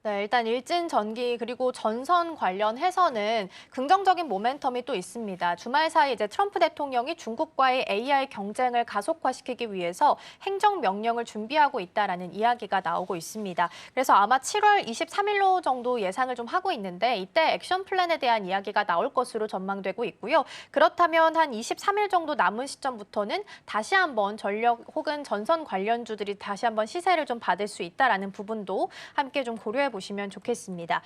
네, 일단 일진전기 그리고 전선 관련해서는 긍정적인 모멘텀이 또 있습니다. 주말 사이 이제 트럼프 대통령이 중국과의 AI 경쟁을 가속화시키기 위해서 행정명령을 준비하고 있다라는 이야기가 나오고 있습니다. 그래서 아마 7월 23일로 정도 예상을 좀 하고 있는데 이때 액션 플랜에 대한 이야기가 나올 것으로 전망되고 있고요. 그렇다면 한 23일 정도 남은 시점부터는 다시 한번 전력 혹은 전선 관련주들이 다시 한번 시세를 좀 받을 수 있다라는 부분도 함께 좀 고려해 보시면 좋겠습니다.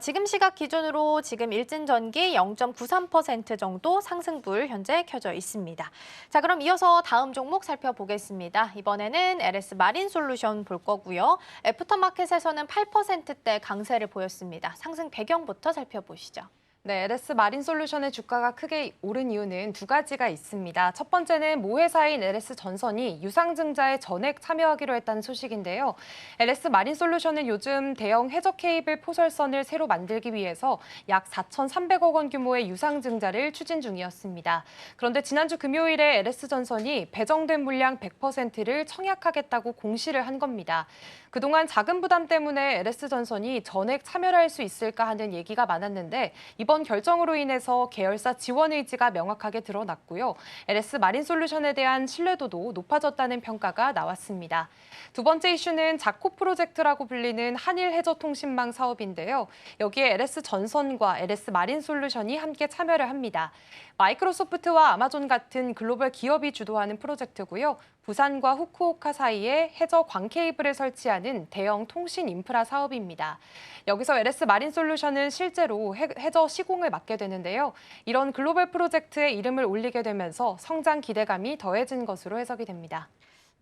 지금 시각 기준으로 지금 일진전기 0.93% 정도 상승불 현재 켜져 있습니다. 자, 그럼 이어서 다음 종목 살펴보겠습니다. 이번에는 LS 마린솔루션 볼 거고요. 애프터마켓에서는 8%대 강세를 보였습니다. 상승 배경부터 살펴보시죠. 네, LS 마린솔루션의 주가가 크게 오른 이유는 두 가지가 있습니다. 첫 번째는 모 회사인 LS 전선이 유상증자에 전액 참여하기로 했다는 소식인데요. LS 마린솔루션은 요즘 대형 해저 케이블 포설선을 새로 만들기 위해서 약 4,300억 원 규모의 유상증자를 추진 중이었습니다. 그런데 지난주 금요일에 LS 전선이 배정된 물량 100%를 청약하겠다고 공시를 한 겁니다. 그동안 자금 부담 때문에 LS 전선이 전액 참여를 할 수 있을까 하는 얘기가 많았는데 이번 결정으로 인해서 계열사 지원 의지가 명확하게 드러났고요. LS 마린솔루션에 대한 신뢰도도 높아졌다는 평가가 나왔습니다. 두 번째 이슈는 자코 프로젝트라고 불리는 한일 해저 통신망 사업인데요. 여기에 LS 전선과 LS 마린솔루션이 함께 참여를 합니다. 마이크로소프트와 아마존 같은 글로벌 기업이 주도하는 프로젝트고요. 부산과 후쿠오카 사이에 해저 광 케이블을 설치하는 대형 통신 인프라 사업입니다. 여기서 LS 마린솔루션은 실제로 해저 시공을 맡게 되는데요. 이런 글로벌 프로젝트에 이름을 올리게 되면서 성장 기대감이 더해진 것으로 해석이 됩니다.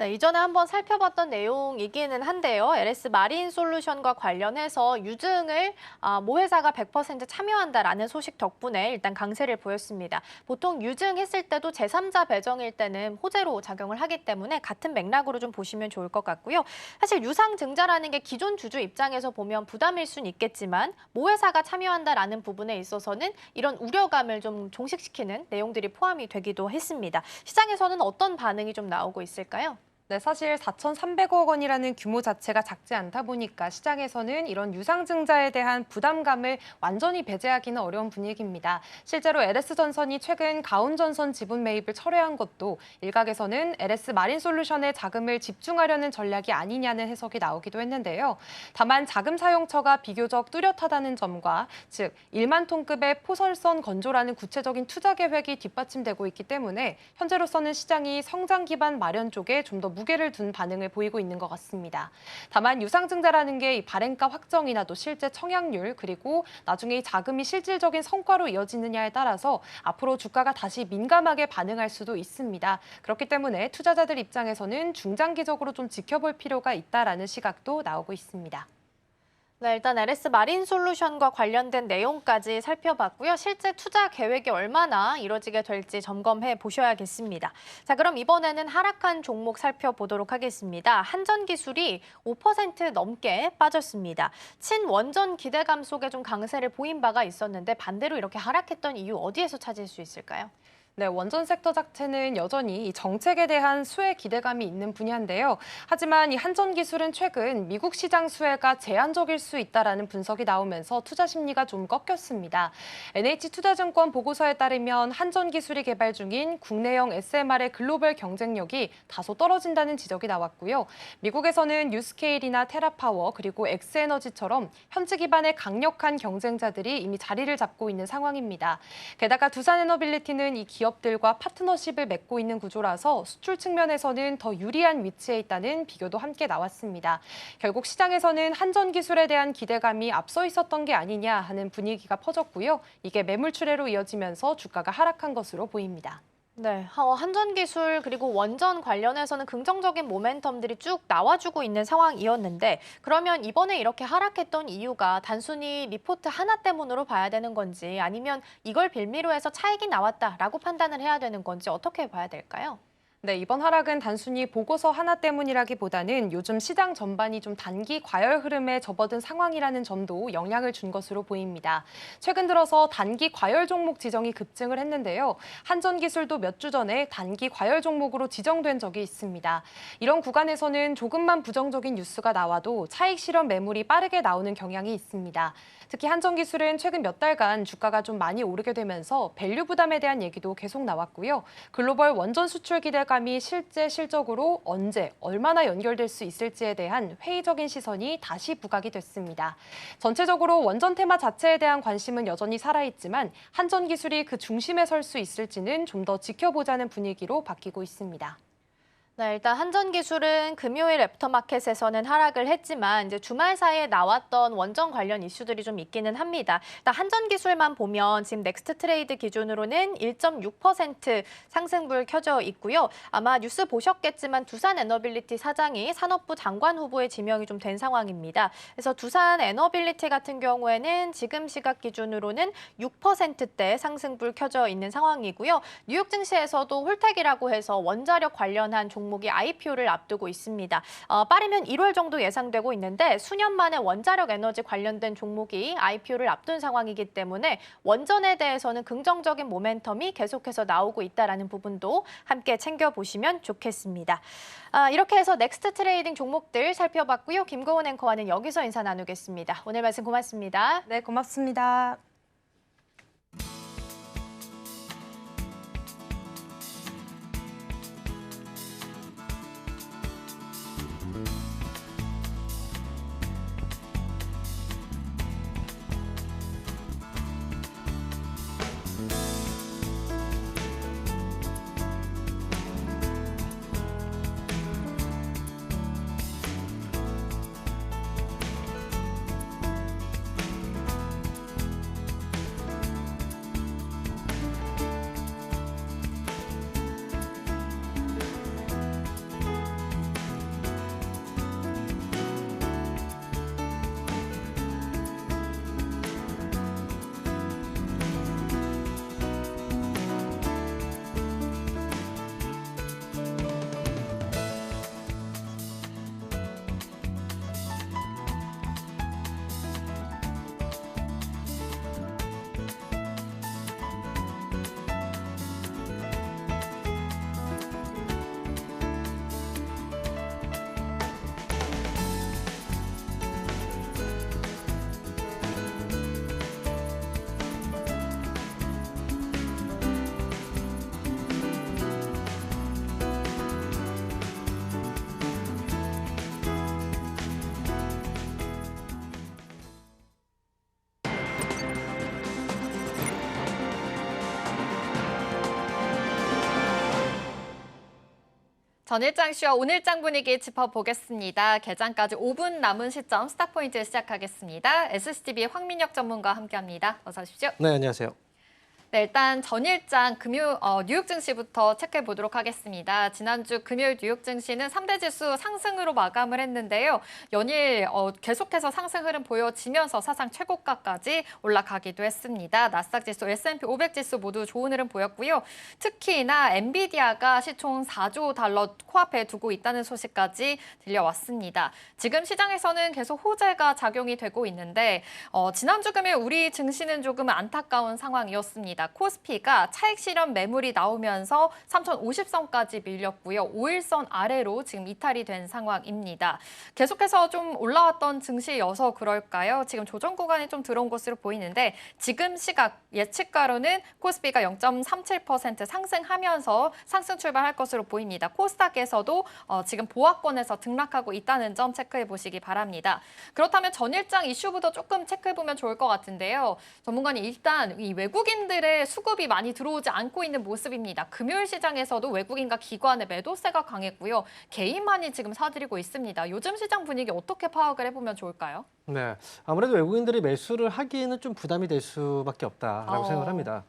네, 이전에 한번 살펴봤던 내용이기는 한데요. LS 마린 솔루션과 관련해서 유증을 모 회사가 100% 참여한다라는 소식 덕분에 일단 강세를 보였습니다. 보통 유증했을 때도 제3자 배정일 때는 호재로 작용을 하기 때문에 같은 맥락으로 좀 보시면 좋을 것 같고요. 사실 유상증자라는 게 기존 주주 입장에서 보면 부담일 수는 있겠지만 모 회사가 참여한다라는 부분에 있어서는 이런 우려감을 좀 종식시키는 내용들이 포함이 되기도 했습니다. 시장에서는 어떤 반응이 좀 나오고 있을까요? 네, 사실 4,300억 원이라는 규모 자체가 작지 않다 보니까 시장에서는 이런 유상증자에 대한 부담감을 완전히 배제하기는 어려운 분위기입니다. 실제로 LS전선이 최근 가온전선 지분 매입을 철회한 것도 일각에서는 LS 마린솔루션에 자금을 집중하려는 전략이 아니냐는 해석이 나오기도 했는데요. 다만 자금 사용처가 비교적 뚜렷하다는 점과 즉 1만 톤급의 포설선 건조라는 구체적인 투자 계획이 뒷받침되고 있기 때문에 현재로서는 시장이 성장 기반 마련 쪽에 좀 더 무게를 둔 반응을 보이고 있는 것 같습니다. 다만 유상증자라는 게 이 발행가 확정이나 또 실제 청약률 그리고 나중에 이 자금이 실질적인 성과로 이어지느냐에 따라서 앞으로 주가가 다시 민감하게 반응할 수도 있습니다. 그렇기 때문에 투자자들 입장에서는 중장기적으로 좀 지켜볼 필요가 있다라는 시각도 나오고 있습니다. 네, 일단 LS 마린 솔루션과 관련된 내용까지 살펴봤고요. 실제 투자 계획이 얼마나 이루어지게 될지 점검해 보셔야겠습니다. 자, 그럼 이번에는 하락한 종목 살펴보도록 하겠습니다. 한전기술이 5% 넘게 빠졌습니다. 친원전 기대감 속에 좀 강세를 보인 바가 있었는데 반대로 이렇게 하락했던 이유 어디에서 찾을 수 있을까요? 네, 원전 섹터 자체는 여전히 이 정책에 대한 수혜 기대감이 있는 분야인데요. 하지만 이 한전기술은 최근 미국 시장 수혜가 제한적일 수 있다라는 분석이 나오면서 투자 심리가 좀 꺾였습니다. NH투자증권 보고서에 따르면 한전기술이 개발 중인 국내형 SMR의 글로벌 경쟁력이 다소 떨어진다는 지적이 나왔고요. 미국에서는 뉴스케일이나 테라파워 그리고 엑스에너지처럼 현지 기반의 강력한 경쟁자들이 이미 자리를 잡고 있는 상황입니다. 게다가 두산에너빌리티는 이 기업들과 파트너십을 맺고 있는 구조라서 수출 측면에서는 더 유리한 위치에 있다는 비교도 함께 나왔습니다. 결국 시장에서는 한전기술에 대한 기대감이 앞서 있었던 게 아니냐 하는 분위기가 퍼졌고요. 이게 매물 출회로 이어지면서 주가가 하락한 것으로 보입니다. 네, 한전기술 그리고 원전 관련해서는 긍정적인 모멘텀들이 쭉 나와주고 있는 상황이었는데 그러면 이번에 이렇게 하락했던 이유가 단순히 리포트 하나 때문으로 봐야 되는 건지 아니면 이걸 빌미로 해서 차익이 나왔다라고 판단을 해야 되는 건지 어떻게 봐야 될까요? 네, 이번 하락은 단순히 보고서 하나 때문이라기보다는 요즘 시장 전반이 좀 단기 과열 흐름에 접어든 상황이라는 점도 영향을 준 것으로 보입니다. 최근 들어서 단기 과열 종목 지정이 급증을 했는데요. 한전기술도 몇 주 전에 단기 과열 종목으로 지정된 적이 있습니다. 이런 구간에서는 조금만 부정적인 뉴스가 나와도 차익 실현 매물이 빠르게 나오는 경향이 있습니다. 특히 한전기술은 최근 몇 달간 주가가 좀 많이 오르게 되면서 밸류 부담에 대한 얘기도 계속 나왔고요. 글로벌 원전 수출 기대감이 실제 실적으로 언제, 얼마나 연결될 수 있을지에 대한 회의적인 시선이 다시 부각이 됐습니다. 전체적으로 원전 테마 자체에 대한 관심은 여전히 살아있지만 한전기술이 그 중심에 설 수 있을지는 좀 더 지켜보자는 분위기로 바뀌고 있습니다. 네, 일단 한전기술은 금요일 애프터마켓에서는 하락을 했지만 이제 주말 사이에 나왔던 원전 관련 이슈들이 좀 있기는 합니다. 일단 한전기술만 보면 지금 넥스트 트레이드 기준으로는 1.6% 상승불 켜져 있고요. 아마 뉴스 보셨겠지만 두산에너빌리티 사장이 산업부 장관 후보에 지명이 좀 된 상황입니다. 그래서 두산에너빌리티 같은 경우에는 지금 시각 기준으로는 6%대 상승불 켜져 있는 상황이고요. 뉴욕 증시에서도 홀택이라고 해서 원자력 관련한 종목이 IPO를 앞두고 있습니다. 빠르면 1월 정도 예상되고 있는데 수년 만에 원자력 에너지 관련된 종목이 IPO를 앞둔 상황이기 때문에 원전에 대해서는 긍정적인 모멘텀이 계속해서 나오고 있다는 부분도 함께 챙겨보시면 좋겠습니다. 이렇게 해서 넥스트 트레이딩 종목들 살펴봤고요. 김고은 앵커와는 여기서 인사 나누겠습니다. 오늘 말씀 고맙습니다. 네, 고맙습니다. 전일장 시와 오늘장 분위기 짚어보겠습니다. 개장까지 5분 남은 시점 스타포인트 시작하겠습니다. SCTV의 황민혁 전문가와 함께합니다. 어서 오십시오. 네, 안녕하세요. 네, 일단 전일장 뉴욕 증시부터 체크해 보도록 하겠습니다. 지난주 금요일 뉴욕 증시는 3대 지수 상승으로 마감을 했는데요. 연일 계속해서 상승 흐름 보여지면서 사상 최고가까지 올라가기도 했습니다. 나스닥 지수, S&P 500 지수 모두 좋은 흐름 보였고요. 특히나 엔비디아가 시총 4조 달러 코앞에 두고 있다는 소식까지 들려왔습니다. 지금 시장에서는 계속 호재가 작용이 되고 있는데 지난주 금요일 우리 증시는 조금 안타까운 상황이었습니다. 코스피가 차익 실현 매물이 나오면서 3,050선까지 밀렸고요. 5일선 아래로 지금 이탈이 된 상황입니다. 계속해서 좀 올라왔던 증시여서 그럴까요? 지금 조정 구간이 좀 들어온 것으로 보이는데 지금 시각 예측가로는 코스피가 0.37% 상승하면서 상승 출발할 것으로 보입니다. 코스닥에서도 지금 보합권에서 등락하고 있다는 점 체크해 보시기 바랍니다. 그렇다면 전일장 이슈부터 조금 체크해 보면 좋을 것 같은데요. 전문가님 일단 이 외국인들의 수급이 많이 들어오지 않고 있는 모습입니다. 금요일 시장에서도 외국인과 기관의 매도세가 강했고요. 개인만이 지금 사들이고 있습니다. 요즘 시장 분위기 어떻게 파악을 해보면 좋을까요? 네, 아무래도 외국인들이 매수를 하기에는 좀 부담이 될 수밖에 없다라고 생각을 합니다.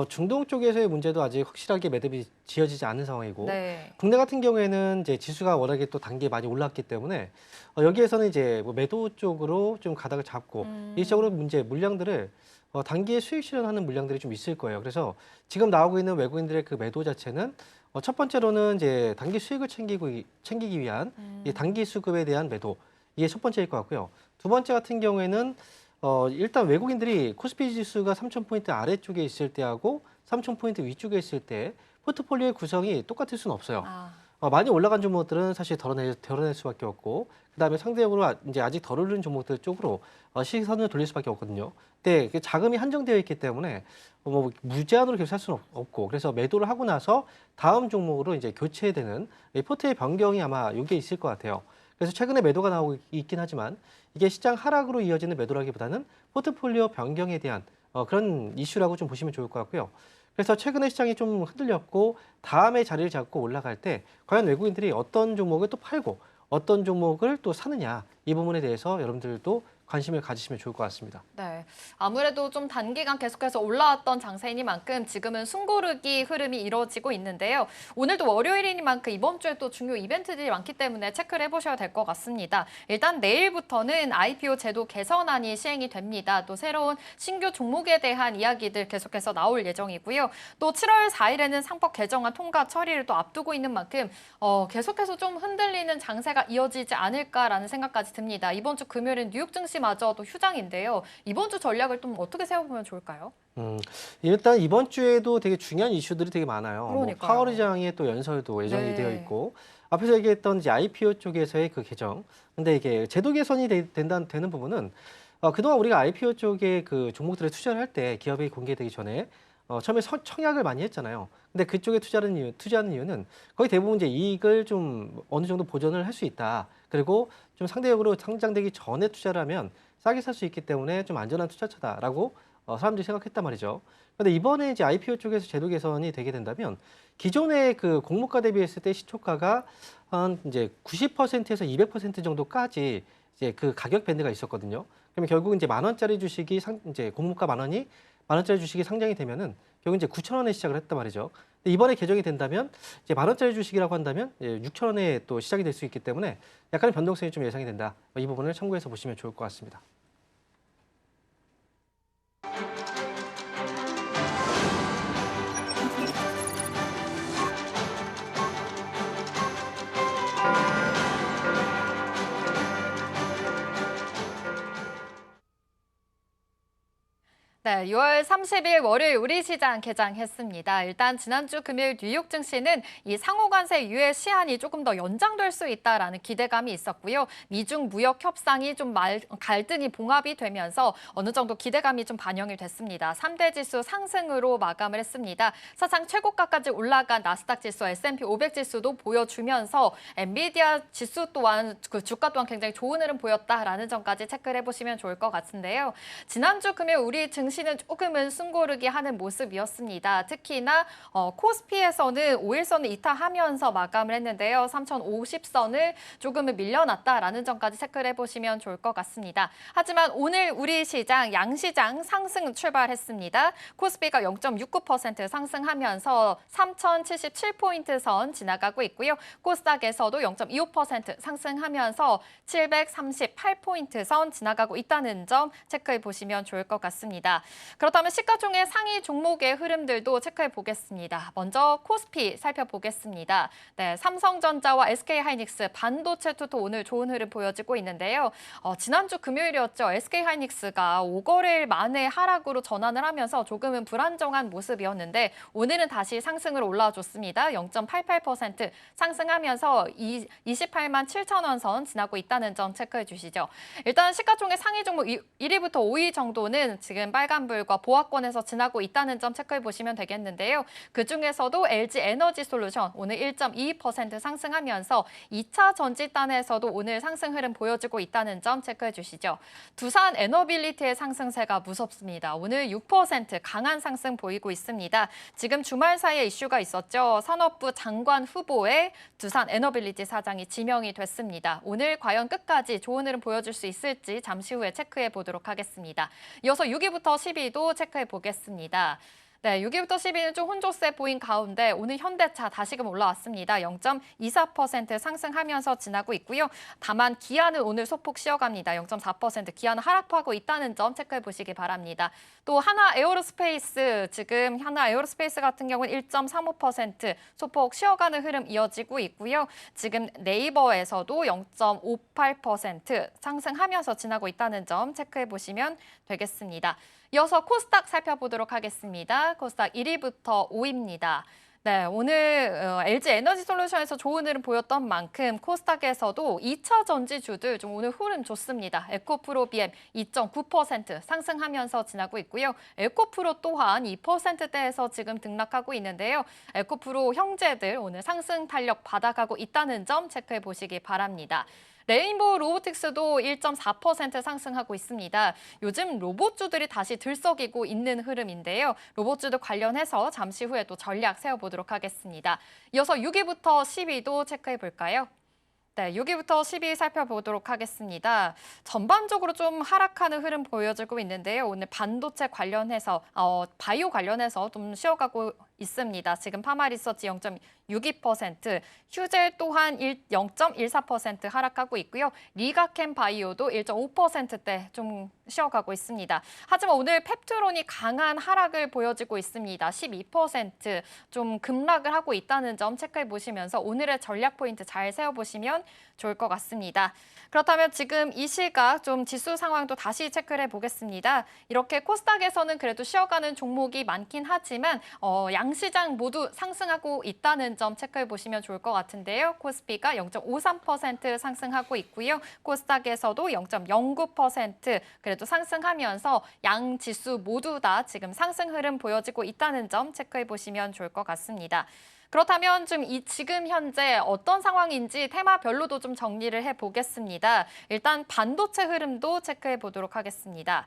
중동 쪽에서의 문제도 아직 확실하게 매듭이 지어지지 않은 상황이고, 네. 국내 같은 경우에는 이제 지수가 워낙에 또 단계 많이 올랐기 때문에 여기에서는 이제 뭐 매도 쪽으로 좀 가닥을 잡고 일시적으로 물량들을 단기에 수익 실현하는 물량들이 좀 있을 거예요. 그래서 지금 나오고 있는 외국인들의 그 매도 자체는 첫 번째로는 이제 단기 수익을 챙기기 위한 이 단기 수급에 대한 매도, 이게 첫 번째일 것 같고요. 두 번째 같은 경우에는 일단 외국인들이 코스피 지수가 3,000포인트 아래쪽에 있을 때하고 3,000포인트 위쪽에 있을 때 포트폴리오의 구성이 똑같을 수는 없어요. 많이 올라간 종목들은 사실 덜어낼 수밖에 없고, 그다음에 상대적으로 이제 아직 덜 오른 종목들 쪽으로 시선을 돌릴 수밖에 없거든요. 근데 자금이 한정되어 있기 때문에 뭐 무제한으로 계속 살 수는 없고, 그래서 매도를 하고 나서 다음 종목으로 이제 교체되는 이 포트의 변경이 아마 이게 있을 것 같아요. 그래서 최근에 매도가 나오고 있긴 하지만 이게 시장 하락으로 이어지는 매도라기보다는 포트폴리오 변경에 대한 그런 이슈라고 좀 보시면 좋을 것 같고요. 그래서 최근에 시장이 좀 흔들렸고 다음에 자리를 잡고 올라갈 때 과연 외국인들이 어떤 종목을 또 팔고 어떤 종목을 또 사느냐, 이 부분에 대해서 여러분들도 관심을 가지시면 좋을 것 같습니다. 네, 아무래도 좀 단기간 계속해서 올라왔던 장세이니만큼 지금은 숨고르기 흐름이 이루어지고 있는데요. 오늘도 월요일이니만큼 이번 주에 또 중요 이벤트들이 많기 때문에 체크를 해보셔야 될 것 같습니다. 일단 내일부터는 IPO 제도 개선안이 시행이 됩니다. 또 새로운 신규 종목에 대한 이야기들 계속해서 나올 예정이고요. 또 7월 4일에는 상법 개정안 통과 처리를 또 앞두고 있는 만큼 계속해서 좀 흔들리는 장세가 이어지지 않을까라는 생각까지 듭니다. 이번 주 금요일은 뉴욕 증시 마저도 휴장인데요. 이번 주 전략을 좀 어떻게 세워보면 좋을까요? 일단 이번 주에도 되게 중요한 이슈들이 되게 많아요. 그러니까요. 파월 의장의 또 연설도 예정이 네. 되어 있고, 앞에서 얘기했던 이제 IPO 쪽에서의 그 개정. 근데 이게 제도 개선이 되는 부분은 그동안 우리가 IPO 쪽에 그 종목들에 투자를 할 때 기업이 공개되기 전에 처음에 청약을 많이 했잖아요. 근데 그쪽에 투자하는 이유는 거의 대부분 이제 이익을 좀 어느 정도 보전을 할 수 있다. 그리고 좀 상대적으로 상장되기 전에 투자를 하면 싸게 살 수 있기 때문에 좀 안전한 투자처다라고 사람들이 생각했단 말이죠. 그런데 이번에 이제 IPO 쪽에서 제도 개선이 되게 된다면 기존의 그 공모가 대비했을 때 시초가가 한 이제 90%에서 200% 정도까지 이제 그 가격 밴드가 있었거든요. 그러면 결국 이제 10,000원짜리 주식이 이제 공모가 10,000원짜리 주식이 상장이 되면은 결국 이제 9,000원에 시작을 했단 말이죠. 근데 이번에 개정이 된다면 이제 10,000원짜리 주식이라고 한다면 6,000원에 또 시작이 될 수 있기 때문에 약간의 변동성이 좀 예상이 된다. 이 부분을 참고해서 보시면 좋을 것 같습니다. 네, 6월 30일 월요일 우리 시장 개장했습니다. 일단 지난주 금요일 뉴욕 증시는 이 상호관세 유예 시한이 조금 더 연장될 수 있다라는 기대감이 있었고요. 미중 무역 협상이 좀 갈등이 봉합이 되면서 어느 정도 기대감이 좀 반영이 됐습니다. 3대 지수 상승으로 마감을 했습니다. 사상 최고가까지 올라간 나스닥 지수, S&P 500 지수도 보여주면서 엔비디아 지수 또한 그 주가 또한 굉장히 좋은 흐름 보였다라는 점까지 체크를 해보시면 좋을 것 같은데요. 지난주 금요일 우리 증시 증시는 조금은 숨고르기 하는 모습이었습니다. 특히나 코스피에서는 5일선을 이탈하면서 마감을 했는데요. 3,050선을 조금은 밀려났다라는 점까지 체크를 해보시면 좋을 것 같습니다. 하지만 오늘 우리 시장, 양시장 상승 출발했습니다. 코스피가 0.69% 상승하면서 3,077포인트 선 지나가고 있고요. 코스닥에서도 0.25% 상승하면서 738포인트 선 지나가고 있다는 점 체크해 보시면 좋을 것 같습니다. 그렇다면 시가총액 상위 종목의 흐름들도 체크해 보겠습니다. 먼저 코스피 살펴보겠습니다. 네, 삼성전자와 SK하이닉스 반도체 투토 오늘 좋은 흐름 보여지고 있는데요. 지난주 금요일이었죠. SK하이닉스가 5거래일 만에 하락으로 전환을 하면서 조금은 불안정한 모습이었는데 오늘은 다시 상승으로 올라와줬습니다. 0.88% 상승하면서 28만 7천 원 선 지나고 있다는 점 체크해 주시죠. 일단 시가총액 상위 종목 1위부터 5위 정도는 지금 빨간불과 보합권에서 지나고 있다는 점 체크해 보시면 되겠는데요. 그중에서도 LG 에너지 솔루션 오늘 1.22% 상승하면서 2차 전지단에서도 오늘 상승 흐름 보여지고 있다는 점 체크해 주시죠. 두산 에너빌리티의 상승세가 무섭습니다. 오늘 6% 강한 상승 보이고 있습니다. 지금 주말 사이에 이슈가 있었죠. 산업부 장관 후보에 두산 에너빌리티 사장이 지명이 됐습니다. 오늘 과연 끝까지 좋은 흐름 보여줄 수 있을지 잠시 후에 체크해 보도록 하겠습니다. 이어서 6위부터 10위도 체크해 보겠습니다. 네, 6위부터 10위는 좀 혼조세 보인 가운데 오늘 현대차 다시금 올라왔습니다. 0.24% 상승하면서 지나고 있고요. 다만 기아는 오늘 소폭 쉬어갑니다. 0.4% 기아는 하락하고 있다는 점 체크해 보시기 바랍니다. 또 하나 에어로스페이스, 지금 하나 에어로스페이스 같은 경우는 1.35% 소폭 쉬어가는 흐름 이어지고 있고요. 지금 네이버에서도 0.58% 상승하면서 지나고 있다는 점 체크해 보시면 되겠습니다. 이어서 코스닥 살펴보도록 하겠습니다. 코스닥 1위부터 5위입니다. 네, 오늘 LG 에너지 솔루션에서 좋은 흐름 보였던 만큼 코스닥에서도 2차 전지주들 좀 오늘 흐름 좋습니다. 에코프로 BM 2.9% 상승하면서 지나고 있고요. 에코프로 또한 2%대에서 지금 등락하고 있는데요. 에코프로 형제들 오늘 상승 탄력 받아가고 있다는 점 체크해 보시기 바랍니다. 레인보우 로보틱스도 1.4% 상승하고 있습니다. 요즘 로봇주들이 다시 들썩이고 있는 흐름인데요. 로봇주들 관련해서 잠시 후에 또 전략 세워보도록 하겠습니다. 이어서 6위부터 10위도 체크해 볼까요? 네, 6위부터 10위 살펴보도록 하겠습니다. 전반적으로 좀 하락하는 흐름 보여지고 있는데요. 오늘 반도체 관련해서, 바이오 관련해서 좀 쉬어가고 있습니다. 지금 파마리서치 0.62%, 휴젤 또한 0.14% 하락하고 있고요. 리가캠 바이오도 1.5%대 좀 쉬어가고 있습니다. 하지만 오늘 펩트론이 강한 하락을 보여지고 있습니다. 12%좀 급락을 하고 있다는 점 체크해 보시면서 오늘의 전략 포인트 잘 세워보시면 좋을 것 같습니다. 그렇다면 지금 이 시각 좀 지수 상황도 다시 체크를 해보겠습니다. 이렇게 코스닥에서는 그래도 쉬어가는 종목이 많긴 하지만 양시장 모두 상승하고 있다는 점 체크해 보시면 좋을 것 같은데요. 코스피가 0.53% 상승하고 있고요. 코스닥에서도 0.09% 그래도 상승하면서 양 지수 모두 다 지금 상승 흐름 보여지고 있다는 점 체크해 보시면 좋을 것 같습니다. 그렇다면 지금 현재 어떤 상황인지 테마별로도 좀 정리를 해보겠습니다. 일단 반도체 흐름도 체크해 보도록 하겠습니다.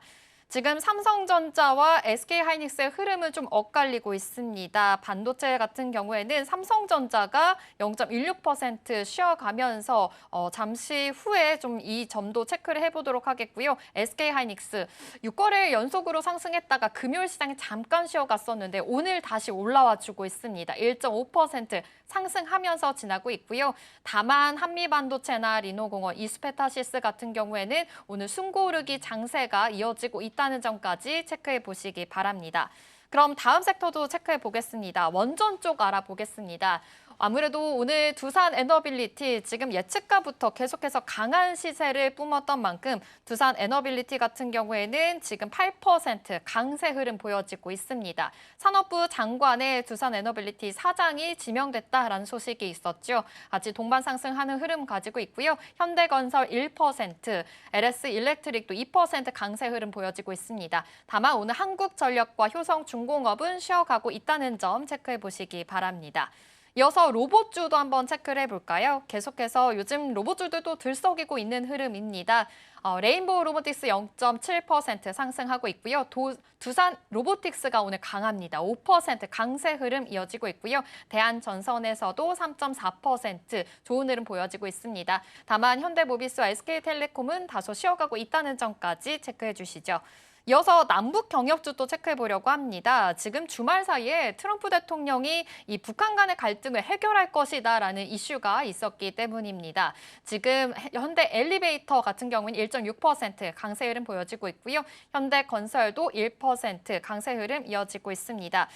지금 삼성전자와 SK하이닉스의 흐름은 좀 엇갈리고 있습니다. 반도체 같은 경우에는 삼성전자가 0.16% 쉬어가면서 잠시 후에 좀 이 점도 체크를 해보도록 하겠고요. SK하이닉스 6거래일 연속으로 상승했다가 금요일 시장에 잠깐 쉬어갔었는데 오늘 다시 올라와 주고 있습니다. 1.5% 상승하면서 지나고 있고요. 다만 한미반도체나 리노공업, 이스페타시스 같은 경우에는 오늘 숨고르기 장세가 이어지고 있다는 점까지 체크해 보시기 바랍니다. 그럼 다음 섹터도 체크해 보겠습니다. 원전 쪽 알아보겠습니다. 아무래도 오늘 두산 에너빌리티 지금 예측가부터 계속해서 강한 시세를 뿜었던 만큼 두산 에너빌리티 같은 경우에는 지금 8% 강세 흐름 보여지고 있습니다. 산업부 장관의 두산 에너빌리티 사장이 지명됐다라는 소식이 있었죠. 아직 동반 상승하는 흐름 가지고 있고요. 현대건설 1%, LS 일렉트릭도 2% 강세 흐름 보여지고 있습니다. 다만 오늘 한국전력과 효성중공업은 쉬어가고 있다는 점 체크해 보시기 바랍니다. 이어서 로봇주도 한번 체크를 해볼까요? 계속해서 요즘 로봇주들도 들썩이고 있는 흐름입니다. 레인보우 로보틱스 0.7% 상승하고 있고요. 두산 로보틱스가 오늘 강합니다. 5% 강세 흐름 이어지고 있고요. 대한전선에서도 3.4% 좋은 흐름 보여지고 있습니다. 다만 현대모비스와 SK텔레콤은 다소 쉬어가고 있다는 점까지 체크해 주시죠. 이어서 남북 경협주도 체크해 보려고 합니다. 지금 주말 사이에 트럼프 대통령이 이 북한 간의 갈등을 해결할 것이다라는 이슈가 있었기 때문입니다. 지금 현대 엘리베이터 같은 경우는 1.6% 강세 흐름 보여지고 있고요. 현대건설도 1% 강세 흐름 이어지고 있습니다.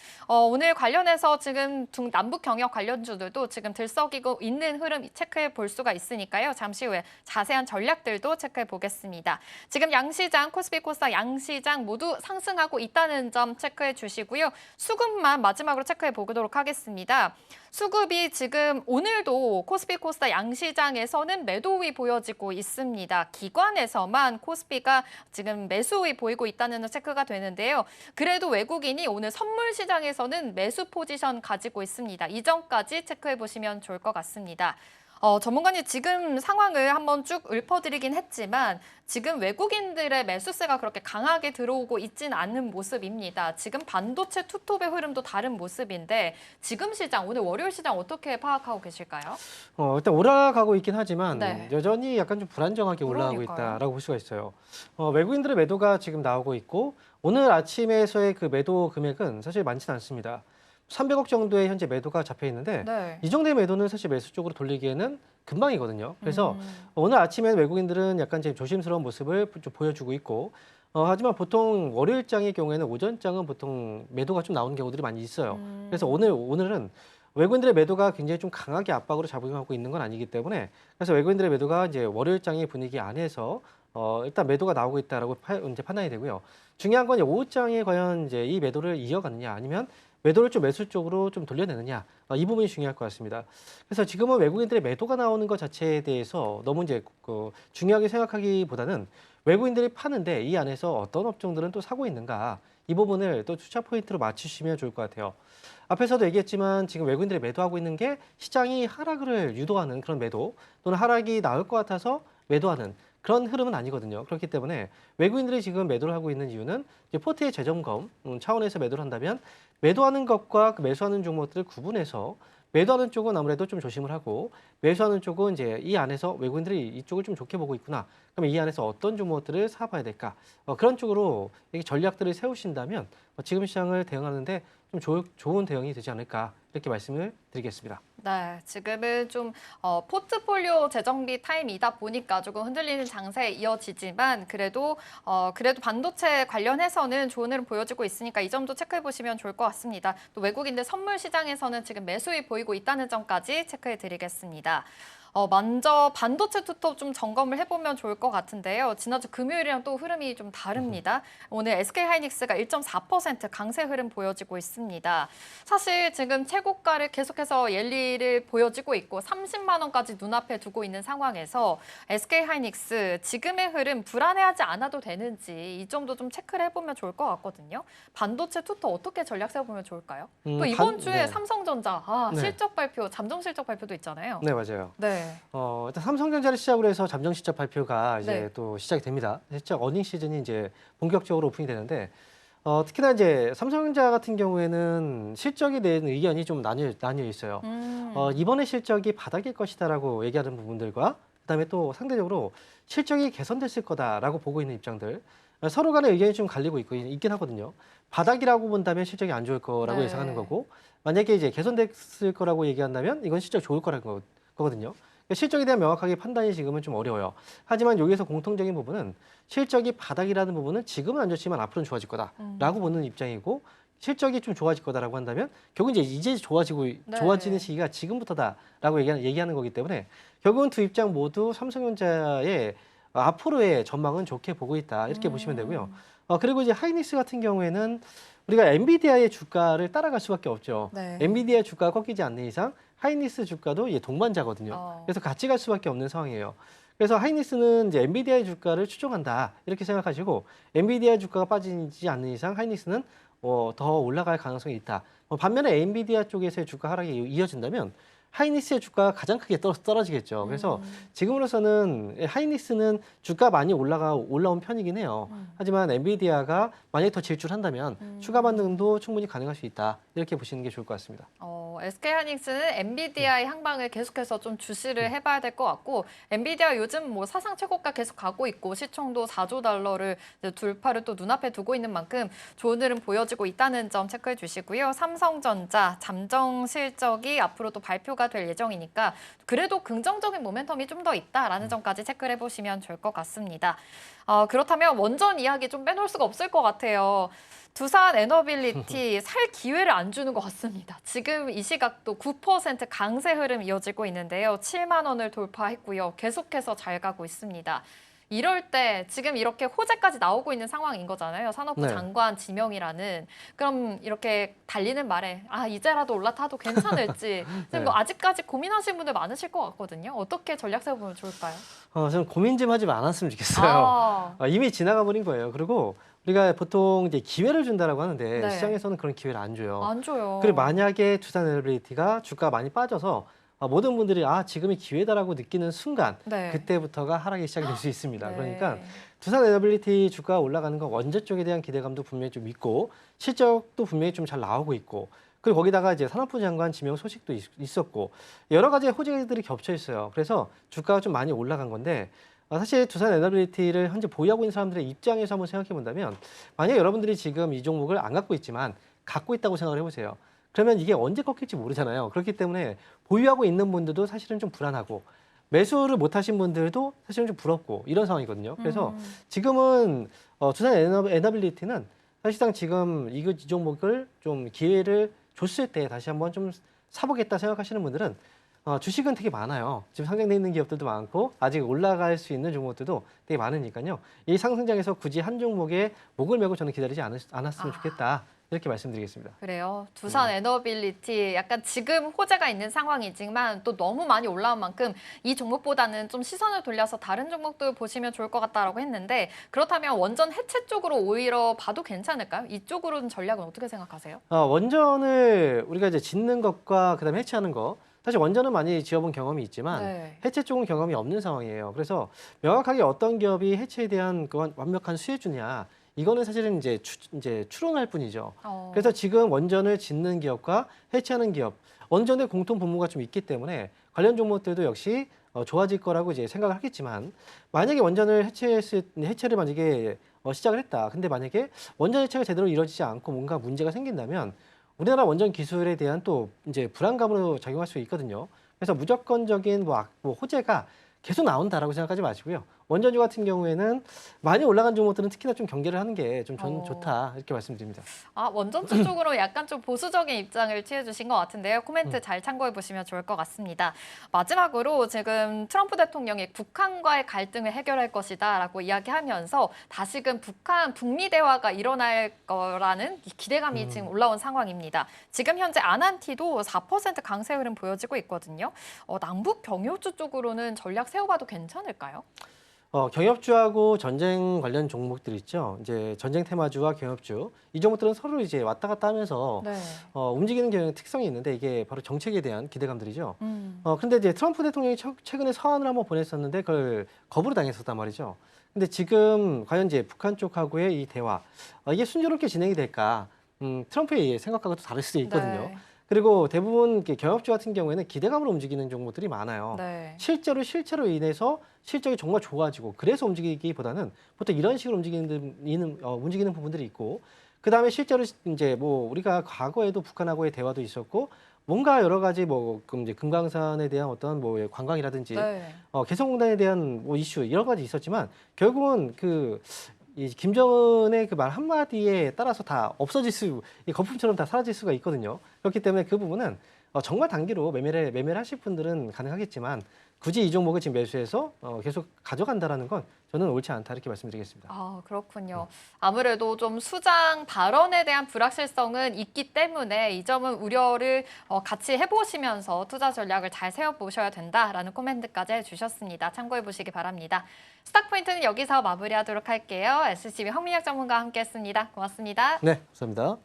오늘 관련해서 지금 남북 경협 관련주들도 지금 들썩이고 있는 흐름 체크해 볼 수가 있으니까요. 잠시 후에 자세한 전략들도 체크해 보겠습니다. 지금 양시장, 코스피 코스닥 양시장 모두 상승하고 있다는 점 체크해 주시고요. 수급만 마지막으로 체크해 보도록 하겠습니다. 수급이 지금 오늘도 코스피 코스닥 양시장에서는 매도우위 보여지고 있습니다. 기관에서만 코스피가 지금 매수우위 보이고 있다는 체크가 되는데요. 그래도 외국인이 오늘 선물 시장에서는 매수 포지션 가지고 있습니다. 이 점까지 체크해 보시면 좋을 것 같습니다. 전문가님 지금 상황을 한번 쭉 읊어드리긴 했지만 지금 외국인들의 매수세가 그렇게 강하게 들어오고 있지는 않는 모습입니다. 지금 반도체 투톱의 흐름도 다른 모습인데 지금 시장, 오늘 월요일 시장 어떻게 파악하고 계실까요? 일단 올라가고 있긴 하지만 네. 여전히 약간 좀 불안정하게 올라가고 그러니까요. 있다라고 볼 수가 있어요. 외국인들의 매도가 지금 나오고 있고 오늘 아침에서의 그 매도 금액은 사실 많지는 않습니다. 300억 정도의 현재 매도가 잡혀 있는데 네. 이 정도의 매도는 사실 매수 쪽으로 돌리기에는 금방이거든요. 그래서 오늘 아침에 외국인들은 약간 지금 조심스러운 모습을 좀 보여주고 있고 하지만 보통 월요일장의 경우에는 오전장은 보통 매도가 좀 나오는 경우들이 많이 있어요. 그래서 오늘은 외국인들의 매도가 굉장히 좀 강하게 압박으로 작용하고 있는 건 아니기 때문에 그래서 외국인들의 매도가 이제 월요일장의 분위기 안에서 일단 매도가 나오고 있다라고 이제 판단이 되고요. 중요한 건 이제 오후장에 과연 이제 이 매도를 이어가느냐 아니면 매도를 좀 매수 쪽으로 좀 돌려내느냐 이 부분이 중요할 것 같습니다. 그래서 지금은 외국인들의 매도가 나오는 것 자체에 대해서 너무 이제 중요하게 생각하기보다는 외국인들이 파는데 이 안에서 어떤 업종들은 또 사고 있는가 이 부분을 또 투자 포인트로 맞추시면 좋을 것 같아요. 앞에서도 얘기했지만 지금 외국인들이 매도하고 있는 게 시장이 하락을 유도하는 그런 매도 또는 하락이 나올 것 같아서 매도하는 그런 흐름은 아니거든요. 그렇기 때문에 외국인들이 지금 매도를 하고 있는 이유는 이제 포트의 재점검 차원에서 매도를 한다면 매도하는 것과 그 매수하는 종목들을 구분해서 매도하는 쪽은 아무래도 좀 조심을 하고 매수하는 쪽은 이제 이 안에서 외국인들이 이쪽을 좀 좋게 보고 있구나. 그러면 이 안에서 어떤 종목들을 사봐야 될까? 그런 쪽으로 전략들을 세우신다면 지금 시장을 대응하는데 좀 좋은 대응이 되지 않을까 이렇게 말씀을 드리겠습니다. 네, 지금은 좀 포트폴리오 재정비 타임이다 보니까 조금 흔들리는 장세에 이어지지만 그래도 반도체 관련해서는 좋은 흐름 보여주고 있으니까 이 점도 체크해 보시면 좋을 것 같습니다. 또 외국인들 선물 시장에서는 지금 매수이 보이고 있다는 점까지 체크해 드리겠습니다. 먼저 반도체 투톱 좀 점검을 해보면 좋을 것 같은데요. 지난주 금요일이랑 또 흐름이 좀 다릅니다. 오늘 SK하이닉스가 1.4% 강세 흐름 보여지고 있습니다. 사실 지금 최고가를 계속해서 랠리를 보여지고 있고 30만 원까지 눈앞에 두고 있는 상황에서 SK하이닉스 지금의 흐름 불안해하지 않아도 되는지 이 점도 좀 체크를 해보면 좋을 것 같거든요. 반도체 투톱 어떻게 전략 세워보면 좋을까요? 또 이번 주에 네. 삼성전자 네. 실적 발표, 잠정 실적 발표도 있잖아요. 네, 맞아요. 네. 일단 삼성전자를 시작으로 해서 잠정 실적 발표가 이제 네. 또 시작이 됩니다. 실적 어닝 시즌이 이제 본격적으로 오픈이 되는데 특히나 이제 삼성전자 같은 경우에는 실적에 대한 의견이 좀 나뉘어 있어요. 이번에 실적이 바닥일 것이다라고 얘기하는 부분들과 그다음에 또 상대적으로 실적이 개선됐을 거다라고 보고 있는 입장들 서로 간의 의견이 좀 갈리고 있긴 하거든요. 바닥이라고 본다면 실적이 안 좋을 거라고 네. 예상하는 거고 만약에 이제 개선됐을 거라고 얘기한다면 이건 실적 좋을 거라는 거거든요. 실적에 대한 명확하게 판단이 지금은 좀 어려워요. 하지만 여기에서 공통적인 부분은 실적이 바닥이라는 부분은 지금은 안 좋지만 앞으로는 좋아질 거다라고 보는 입장이고 실적이 좀 좋아질 거다라고 한다면 결국 이제 좋아지는 시기가 지금부터다라고 얘기하는 거기 때문에 결국은 두 입장 모두 삼성전자의 앞으로의 전망은 좋게 보고 있다 이렇게 보시면 되고요. 그리고 이제 하이닉스 같은 경우에는 우리가 엔비디아의 주가를 따라갈 수밖에 없죠. 네. 엔비디아 주가가 꺾이지 않는 이상 하이닉스 주가도 이제 동반자거든요. 그래서 같이 갈 수밖에 없는 상황이에요. 그래서 하이닉스는 이제 엔비디아의 주가를 추종한다 이렇게 생각하시고 엔비디아 주가가 빠지지 않는 이상 하이닉스는 더 올라갈 가능성이 있다. 반면에 엔비디아 쪽에서의 주가 하락이 이어진다면 하이닉스의 주가가 가장 크게 떨어지겠죠. 그래서 지금으로서는 하이닉스는 주가 많이 올라온 편이긴 해요. 하지만 엔비디아가 만약에 더 질출한다면 추가 반등도 충분히 가능할 수 있다. 이렇게 보시는 게 좋을 것 같습니다. SK하이닉스는 엔비디아의 향방을 계속해서 좀 주시를 해봐야 될 것 같고, 엔비디아 요즘 뭐 사상 최고가 계속 가고 있고 시총도 4조 달러를 이제 돌파를 또 눈앞에 두고 있는 만큼 좋은 흐름 보여지고 있다는 점 체크해 주시고요. 삼성전자 잠정 실적이 앞으로 또 발표가 될 예정이니까 그래도 긍정적인 모멘텀이 좀 더 있다라는 점까지 체크를 해보시면 좋을 것 같습니다. 그렇다면 원전 이야기 좀 빼놓을 수가 없을 것 같아요. 두산 에너빌리티 살 기회를 안 주는 것 같습니다. 지금 이 시각도 9% 강세 흐름 이어지고 있는데요. 7만 원을 돌파했고요. 계속해서 잘 가고 있습니다. 이럴 때 지금 이렇게 호재까지 나오고 있는 상황인 거잖아요. 산업부 네. 장관 지명이라는. 그럼 이렇게 달리는 말에 이제라도 올라타도 괜찮을지 지금 뭐 아직까지 고민하시는 분들 많으실 것 같거든요. 어떻게 전략 세워보면 좋을까요? 저는 고민 좀 하지 않았으면 좋겠어요. 이미 지나가 버린 거예요. 그리고 우리가 보통 이제 기회를 준다라고 하는데 네. 시장에서는 그런 기회를 안 줘요. 안 줘요. 그리고 만약에 두산 에너빌리티가 주가가 많이 빠져서 모든 분들이 지금이 기회다라고 느끼는 순간 네. 그때부터가 하락이 시작이 될 수 있습니다. 네. 그러니까 두산 에너빌리티 주가가 올라가는 건 원전 쪽에 대한 기대감도 분명히 좀 있고 실적도 분명히 좀 잘 나오고 있고 그리고 거기다가 이제 산업부 장관 지명 소식도 있었고 여러 가지 호재들이 겹쳐 있어요. 그래서 주가가 좀 많이 올라간 건데 사실 두산 에너빌리티를 현재 보유하고 있는 사람들의 입장에서 한번 생각해 본다면 만약 여러분들이 지금 이 종목을 안 갖고 있지만 갖고 있다고 생각을 해보세요. 그러면 이게 언제 꺾일지 모르잖아요. 그렇기 때문에 보유하고 있는 분들도 사실은 좀 불안하고 매수를 못 하신 분들도 사실은 좀 부럽고 이런 상황이거든요. 그래서 지금은 두산 에너빌리티는 사실상 지금 이 종목을 좀 기회를 줬을 때 다시 한번 좀 사보겠다 생각하시는 분들은 주식은 되게 많아요. 지금 상장돼 있는 기업들도 많고 아직 올라갈 수 있는 종목들도 되게 많으니까요. 이 상승장에서 굳이 한 종목에 목을 메고 저는 기다리지 않았으면 좋겠다. 이렇게 말씀드리겠습니다. 그래요. 두산 에너빌리티 약간 지금 호재가 있는 상황이지만 또 너무 많이 올라온 만큼 이 종목보다는 좀 시선을 돌려서 다른 종목들 보시면 좋을 것 같다라고 했는데 그렇다면 원전 해체 쪽으로 오히려 봐도 괜찮을까요? 이쪽으로는 전략은 어떻게 생각하세요? 원전을 우리가 이제 짓는 것과 그다음에 해체하는 거 사실 원전은 많이 지어본 경험이 있지만 네. 해체 쪽은 경험이 없는 상황이에요. 그래서 명확하게 어떤 기업이 해체에 대한 그 완벽한 수혜주냐 이거는 사실은 이제 추론할 뿐이죠. 그래서 지금 원전을 짓는 기업과 해체하는 기업 어느 정도의 공통 분모가 좀 있기 때문에 관련 종목들도 역시 좋아질 거라고 이제 생각을 하겠지만 만약에 원전을 해체를 만약에 시작을 했다. 근데 만약에 원전 해체가 제대로 이루어지지 않고 뭔가 문제가 생긴다면 우리나라 원전 기술에 대한 또 이제 불안감으로 작용할 수 있거든요. 그래서 무조건적인 뭐 호재가 계속 나온다라고 생각하지 마시고요. 원전주 같은 경우에는 많이 올라간 종목들은 특히나 좀 경계를 하는 게 좀 좋다 이렇게 말씀드립니다. 원전주 쪽으로 약간 좀 보수적인 입장을 취해주신 것 같은데요. 코멘트 잘 참고해 보시면 좋을 것 같습니다. 마지막으로 지금 트럼프 대통령이 북한과의 갈등을 해결할 것이다라고 이야기하면서 다시금 북미 대화가 일어날 거라는 기대감이 지금 올라온 상황입니다. 지금 현재 아난티도 4% 강세 흐름 보여지고 있거든요. 남북 경유주 쪽으로는 전략 세워봐도 괜찮을까요? 경협주하고 전쟁 관련 종목들 있죠. 이제 전쟁 테마주와 경협주 이 종목들은 서로 이제 왔다 갔다 하면서 네. 움직이는 특성이 있는데 이게 바로 정책에 대한 기대감들이죠. 그런데 이제 트럼프 대통령이 최근에 서한을 한번 보냈었는데 그걸 거부를 당했었단 말이죠. 근데 지금 과연 이제 북한 쪽하고의 이 대화 이게 순조롭게 진행이 될까? 트럼프의 생각과도 다를 수도 있거든요. 네. 그리고 대부분 경협주 같은 경우에는 기대감으로 움직이는 종목들이 많아요. 네. 실제로 인해서 실적이 정말 좋아지고 그래서 움직이기보다는 보통 이런 식으로 움직이는 부분들이 있고 그 다음에 실제로 이제 뭐 우리가 과거에도 북한하고의 대화도 있었고 뭔가 여러 가지 이제 금강산에 대한 어떤 관광이라든지 네. 개성공단에 대한 이슈 여러 가지 있었지만 결국은 이 김정은의 그 말 한마디에 따라서 다 거품처럼 다 사라질 수가 있거든요. 그렇기 때문에 그 부분은 정말 단기로 매매를 하실 분들은 가능하겠지만 굳이 이 종목을 지금 매수해서 계속 가져간다라는 건 저는 옳지 않다 이렇게 말씀드리겠습니다. 그렇군요. 아무래도 좀 수장 발언에 대한 불확실성은 있기 때문에 이 점은 우려를 같이 해보시면서 투자 전략을 잘 세워보셔야 된다라는 코멘트까지 해주셨습니다. 참고해 보시기 바랍니다. 스탁포인트는 여기서 마무리하도록 할게요. SCB 황민혁 전문가와 함께했습니다. 고맙습니다. 네, 감사합니다.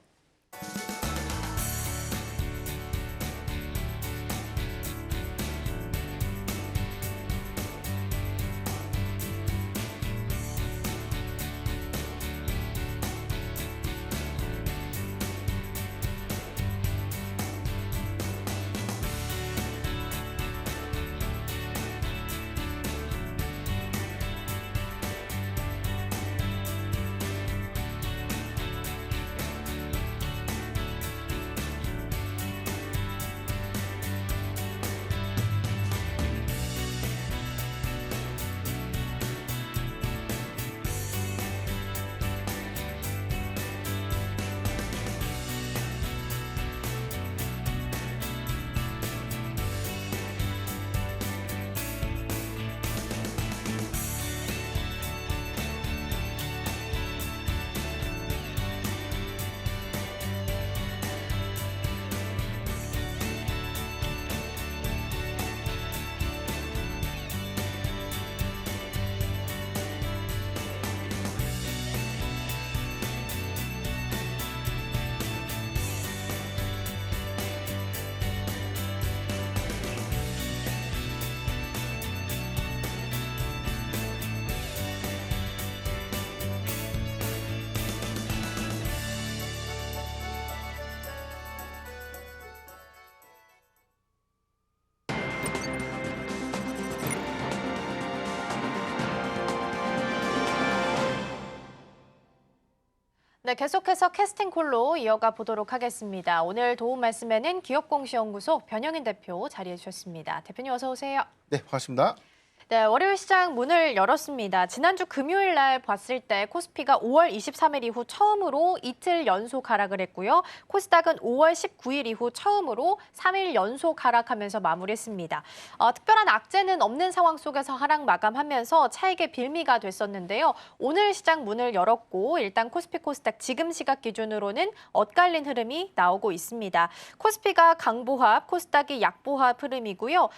네, 계속해서 캐스팅콜로 이어가 보도록 하겠습니다. 오늘 도움 말씀에는 기업공시연구소 변영인 대표 자리해 주셨습니다. 대표님 어서 오세요. 네, 반갑습니다. 네, 월요일 시장 문을 열었습니다. 지난주 금요일 날 봤을 때 코스피가 5월 23일 이후 처음으로 이틀 연속 하락을 했고요. 코스닥은 5월 19일 이후 처음으로 3일 연속 하락하면서 마무리했습니다. 특별한 악재는 없는 상황 속에서 하락 마감하면서 차익의 빌미가 됐었는데요. 오늘 시장 문을 열었고 일단 코스피 코스닥 지금 시각 기준으로는 엇갈린 흐름이 나오고 있습니다. 코스피가 강보합, 코스닥이 약보합 흐름이고요.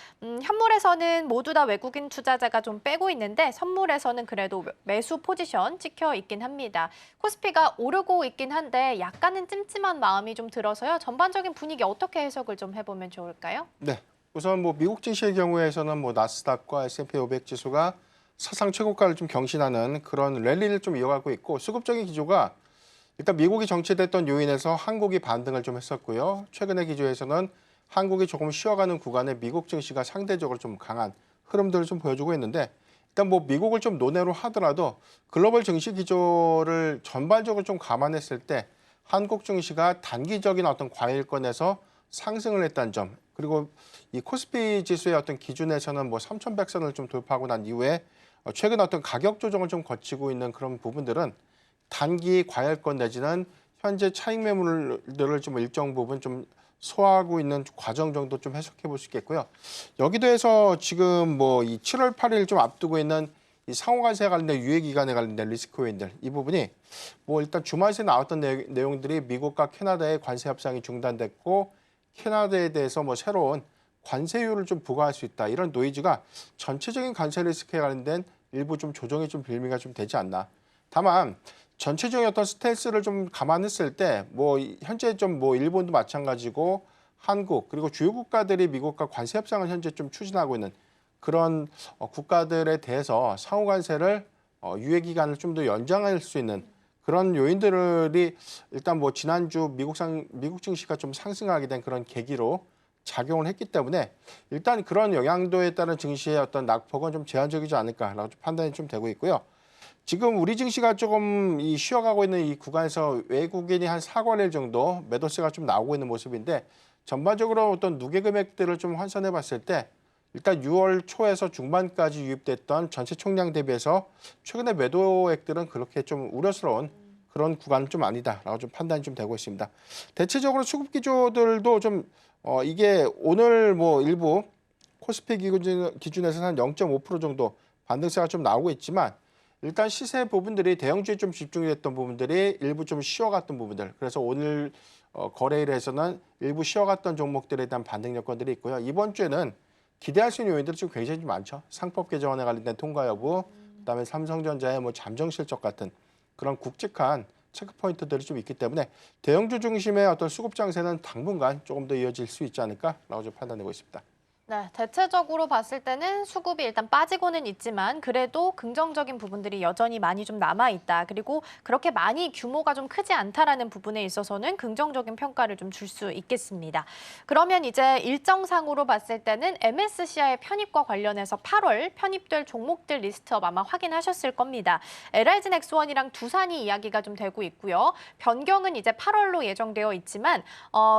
현물에서는 모두 다 외국인 투자자가 좀 빼고 있는데 선물에서는 그래도 매수 포지션 찍혀 있긴 합니다. 코스피가 오르고 있긴 한데 약간은 찜찜한 마음이 좀 들어서요. 전반적인 분위기 어떻게 해석을 좀 해보면 좋을까요? 네, 우선 미국 증시의 경우에서는 나스닥과 S&P 500 지수가 사상 최고가를 좀 경신하는 그런 랠리를 좀 이어가고 있고 수급적인 기조가 일단 미국이 정체됐던 요인에서 한국이 반등을 좀 했었고요. 최근의 기조에서는 한국이 조금 쉬어가는 구간에 미국 증시가 상대적으로 좀 강한 흐름들을 좀 보여주고 있는데 일단 미국을 좀 논외로 하더라도 글로벌 증시 기조를 전반적으로 좀 감안했을 때 한국 증시가 단기적인 어떤 과일권에서 상승을 했다는 점 그리고 이 코스피 지수의 어떤 기준에서는 3,100선을 좀 돌파하고 난 이후에 최근 어떤 가격 조정을 좀 거치고 있는 그런 부분들은 단기 과열권 내지는 현재 차익 매물들을 좀 일정 부분 좀 소화하고 있는 과정 정도 좀 해석해 볼 수 있겠고요. 여기도 해서 지금 이 7월 8일 좀 앞두고 있는 이 상호관세 관련된 유예기간에 관련된 리스크 요인들 이 부분이 일단 주말에 나왔던 내용들이 미국과 캐나다의 관세 협상이 중단됐고 캐나다에 대해서 새로운 관세율을 좀 부과할 수 있다 이런 노이즈가 전체적인 관세 리스크에 관련된 일부 좀 조정의 좀 빌미가 좀 되지 않나. 다만 전체적인 어떤 스탠스를 좀 감안했을 때 현재 좀 일본도 마찬가지고 한국 그리고 주요 국가들이 미국과 관세 협상을 현재 좀 추진하고 있는 그런 국가들에 대해서 상호 관세를 유예 기간을 좀 더 연장할 수 있는 그런 요인들이 일단 지난주 미국 증시가 좀 상승하게 된 그런 계기로 작용을 했기 때문에 일단 그런 영향도에 따른 증시의 어떤 낙폭은 좀 제한적이지 않을까라고 판단이 좀 되고 있고요. 지금 우리 증시가 조금 쉬어가고 있는 이 구간에서 외국인이 한 4거래일 정도 매도세가 좀 나오고 있는 모습인데 전반적으로 어떤 누계 금액들을 좀 환산해 봤을 때 일단 6월 초에서 중반까지 유입됐던 전체 총량 대비해서 최근에 매도액들은 그렇게 좀 우려스러운 그런 구간은 좀 아니다라고 좀 판단이 좀 되고 있습니다. 대체적으로 수급 기조들도 좀 이게 오늘 일부 코스피 기준에서는 한 0.5% 정도 반등세가 좀 나오고 있지만 일단 시세 부분들이 대형주에 좀 집중이 됐던 부분들이 일부 좀 쉬어갔던 부분들. 그래서 오늘 거래일에서는 일부 쉬어갔던 종목들에 대한 반등 여건들이 있고요. 이번 주에는 기대할 수 있는 요인들이 좀 굉장히 좀 많죠. 상법 개정안에 관련된 통과 여부, 그다음에 삼성전자의 잠정 실적 같은 그런 굵직한 체크 포인트들이 좀 있기 때문에 대형주 중심의 어떤 수급 장세는 당분간 조금 더 이어질 수 있지 않을까라고 좀 판단되고 있습니다. 네, 대체적으로 봤을 때는 수급이 일단 빠지고는 있지만 그래도 긍정적인 부분들이 여전히 많이 좀 남아있다. 그리고 그렇게 많이 규모가 좀 크지 않다라는 부분에 있어서는 긍정적인 평가를 좀 줄 수 있겠습니다. 그러면 이제 일정상으로 봤을 때는 MSCI 편입과 관련해서 8월 편입될 종목들 리스트업 아마 확인하셨을 겁니다. LIG 넥스원이랑 두산이 이야기가 좀 되고 있고요. 변경은 이제 8월로 예정되어 있지만